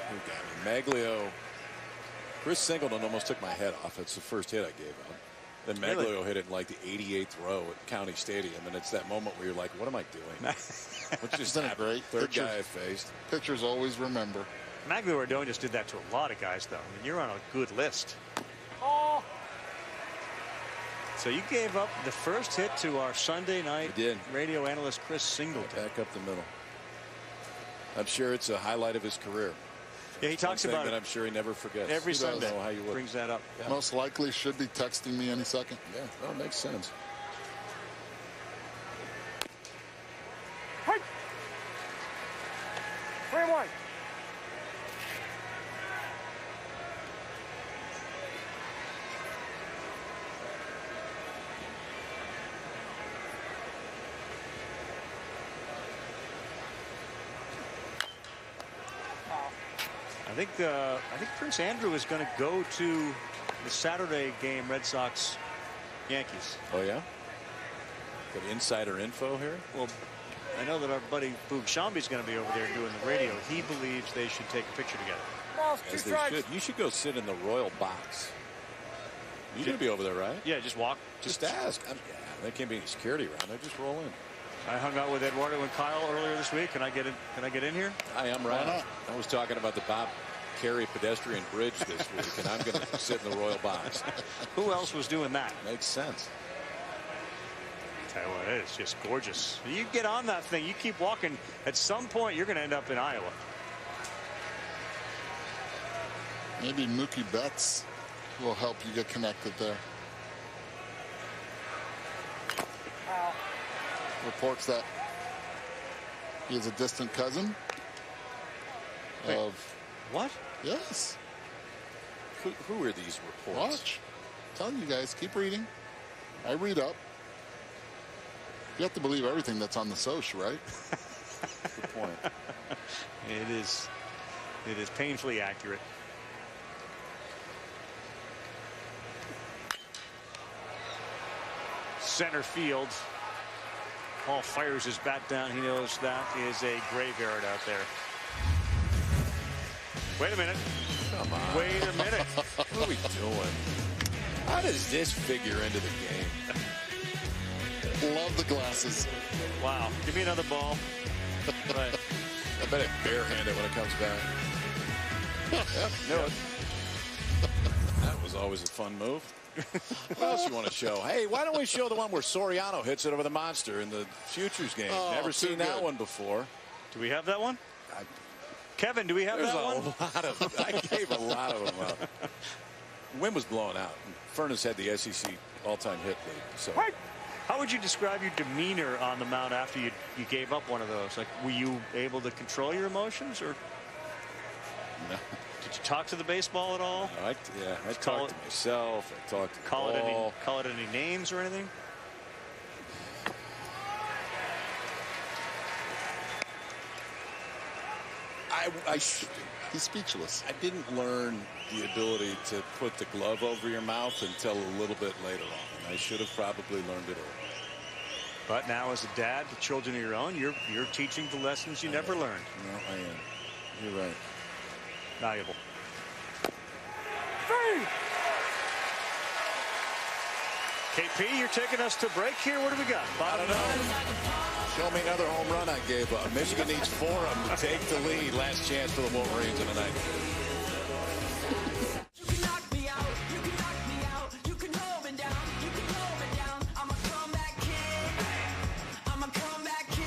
me? Maglio. Chris Singleton almost took my head off. It's the first hit I gave him. Then Maglio hit it in like the 88th row at County Stadium, and it's that moment where you're like, what am I doing? What's just Isn't it great? Third guy I faced. Pitchers always remember. Maglio Ardone just did that to a lot of guys, though. I mean, you're on a good list. So you gave up the first hit to our Sunday night radio analyst Chris Singleton. Back up the middle. I'm sure it's a highlight of his career. Yeah, he talks about it. I'm sure he never forgets. Every Sunday. I don't know how you would. Brings that up. Yeah. Most likely should be texting me any second. Yeah, that makes sense. Hey! 3-1. I think Prince Andrew is going to go to the Saturday game, Red Sox Yankees. Oh yeah. Got insider info here. Well, I know that our buddy Boog Shambi's going to be over there doing the radio. He believes they should take a picture together. As they should. You should go sit in the royal box. You're going to be over there, right? Yeah, just walk. Just ask. Yeah, there can't be any security around. I just roll in. I hung out with Eduardo and Kyle earlier this week. Can I get in? Can I get in here? I am right. I was talking about the Bob Carey pedestrian bridge this week, and I'm going to sit in the royal box. Who else was doing that? Makes sense. Tell you what, it's just gorgeous. You get on that thing, you keep walking. At some point, you're going to end up in Iowa. Maybe Mookie Betts will help you get connected there. Reports that he is a distant cousin of. What? Yes. Who are these reports? Watch. I'm telling you guys, keep reading. I read up. You have to believe everything that's on the social, right? Good point. It is painfully accurate. Center field. Paul fires his bat down. He knows that is a graveyard out there. Wait a minute. Come on. Wait a minute. What are we doing? How does this figure into the game? Love the glasses. Wow. Give me another ball. Right. I bet it barehanded when it comes back. Yep, no. That was always a fun move. What else you want to show? Hey, why don't we show the one where Soriano hits it over the monster in the Futures game? Oh, never seen that one before. Do we have that one? Kevin, do we have that one? There's a lot of them. I gave a lot of them up. Wind was blowing out. Furness had the SEC all-time hit lead. So. How would you describe your demeanor on the mound after you gave up one of those? Like, were you able to control your emotions, or no? Did you talk to the baseball at all? No, I talked to myself. I talked to the ball. Call it any names or anything? He's speechless. I didn't learn the ability to put the glove over your mouth until a little bit later on. I should have probably learned it early. But now, as a dad to children of your own, you're teaching the lessons you never learned. No, I am. You're right. Valuable. KP, you're taking us to break here. What do we got? I don't know. Show me another home run I gave up. Michigan needs 4 of them to take the lead. Last chance for the Wolverines in the night. You can knock me out. You can knock me out. You can hold me down. You can hold me down. I'm a comeback kid. I'm a comeback kid.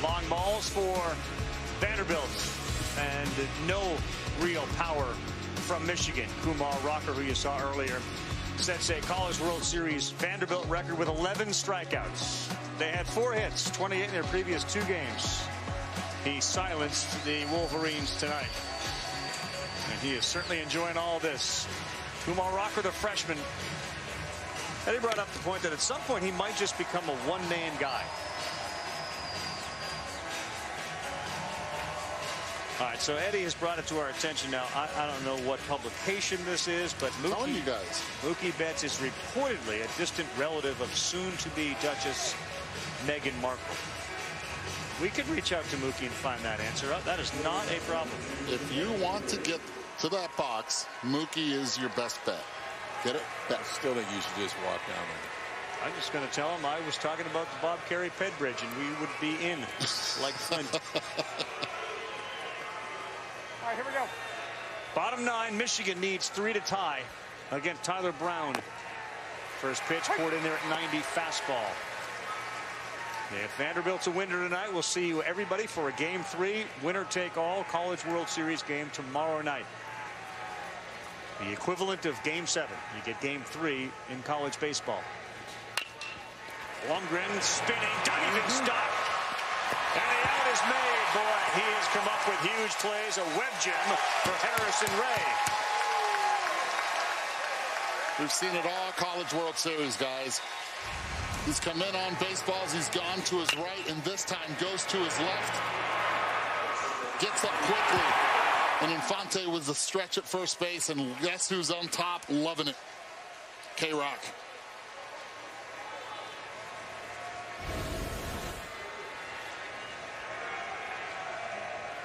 Long balls for Vanderbilt. And no real power from Michigan. Kumar Rocker, who you saw earlier, sets a College World Series Vanderbilt record with 11 strikeouts. They had 4 hits, 28 in their previous 2 games. He silenced the Wolverines tonight. And he is certainly enjoying all this. Kumar Rocker, the freshman. Eddie brought up the point that at some point he might just become a one-man guy. All right, so Eddie has brought it to our attention now. I don't know what publication this is, but Mookie Betts is reportedly a distant relative of soon-to-be Duchess Meghan Markle. We could reach out to Mookie and find that answer out. That is not a problem. If you want to get to that box, Mookie is your best bet. Get it? Bet. I still think you should just walk down there. I'm just going to tell him I was talking about the Bob Carey Ped Bridge, and we would be in like Flint. All right, here we go. Bottom 9, Michigan needs 3 to tie against Tyler Brown. First pitch poured in there at 90 fastball. If Vanderbilt's a winner tonight, we'll see you everybody for a Game 3 winner-take-all College World Series game tomorrow night. The equivalent of Game 7. You get Game 3 in college baseball. Lundgren spinning, diving stop. And the out is made. Boy, he has come up with huge plays. A web gem for Harrison Ray. We've seen it all College World Series, guys. He's come in on baseballs. He's gone to his right, and this time goes to his left. gets up quickly. And Infante was the stretch at first base, and guess who's on top? Loving it. K-Rock.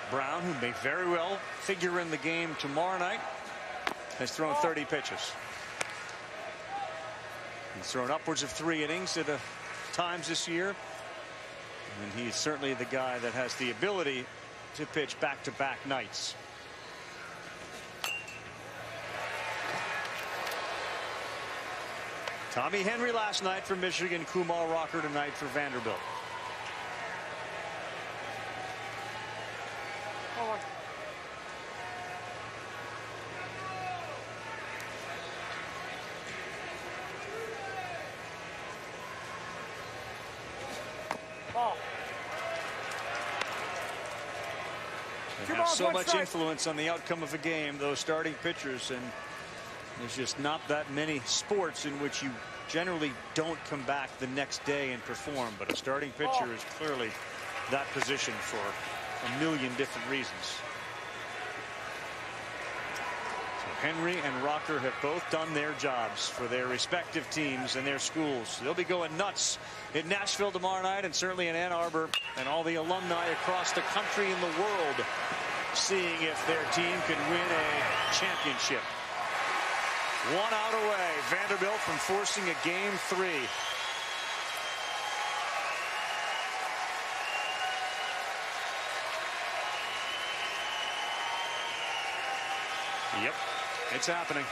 Brown, who may very well figure in the game tomorrow night, has thrown 30 pitches. He's thrown upwards of 3 innings at times this year. And he's certainly the guy that has the ability to pitch back-to-back nights. Tommy Henry last night for Michigan, Kumar Rocker tonight for Vanderbilt. They have so much influence on the outcome of a game, those starting pitchers, and there's just not that many sports in which you generally don't come back the next day and perform, but a starting pitcher is clearly that position for a million different reasons. So Henry and Rocker have both done their jobs for their respective teams and their schools. They'll be going nuts in Nashville tomorrow night, and certainly in Ann Arbor, and all the alumni across the country and the world seeing if their team can win a championship. 1 out away, Vanderbilt from forcing a game 3. Yep, it's happening.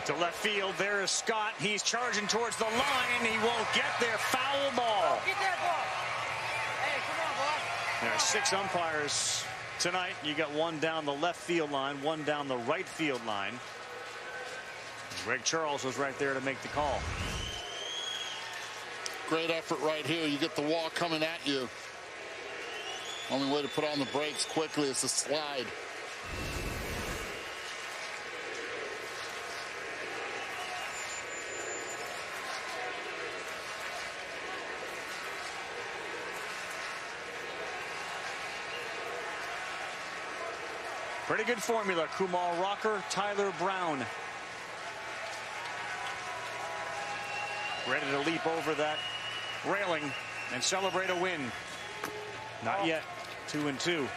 To left field, there is Scott. He's charging towards the line. He won't get there. Foul ball. Get that ball. Hey, come on, boy. There are 6 umpires tonight. You got 1 down the left field line, 1 down the right field line. Greg Charles was right there to make the call. Great effort right here. You get the wall coming at you. Only way to put on the brakes quickly is to slide. Pretty good formula. Kumar Rocker, Tyler Brown. Ready to leap over that railing and celebrate a win. Not yet. 2-2.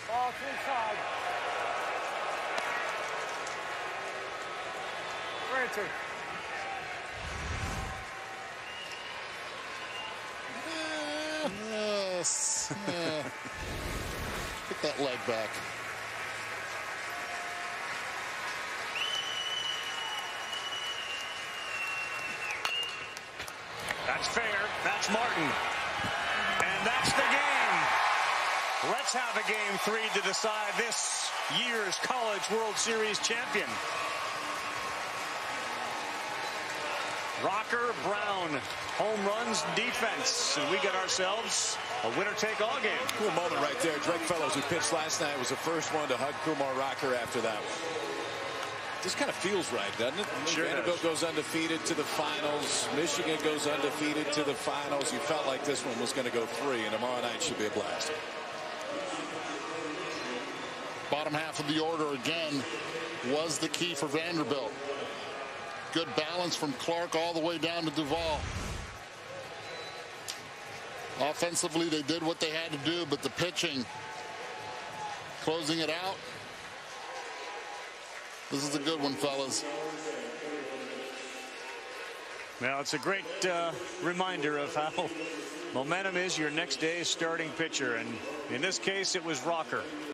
Ball to the side. 3-2. Yes. Get that leg back. That's fair. That's Martin. And that's the game. Let's have a game 3 to decide this year's College World Series champion. Rocker, Brown, home runs, defense, and we get ourselves a winner-take-all game. Cool moment right there. Drake Fellows, who pitched last night, was the first one to hug Kumar Rocker after that one. Just kind of feels right, doesn't it? Sure Vanderbilt goes undefeated to the finals. Michigan goes undefeated to the finals. You felt like this one was going to go 3, and tomorrow night should be a blast. bottom half of the order again was the key for Vanderbilt. Good balance from Clark all the way down to Duvall. Offensively, they did what they had to do, but the pitching, closing it out. This is a good one, fellas. Well, it's a great reminder of how momentum is your next day's starting pitcher. And in this case, it was Rocker.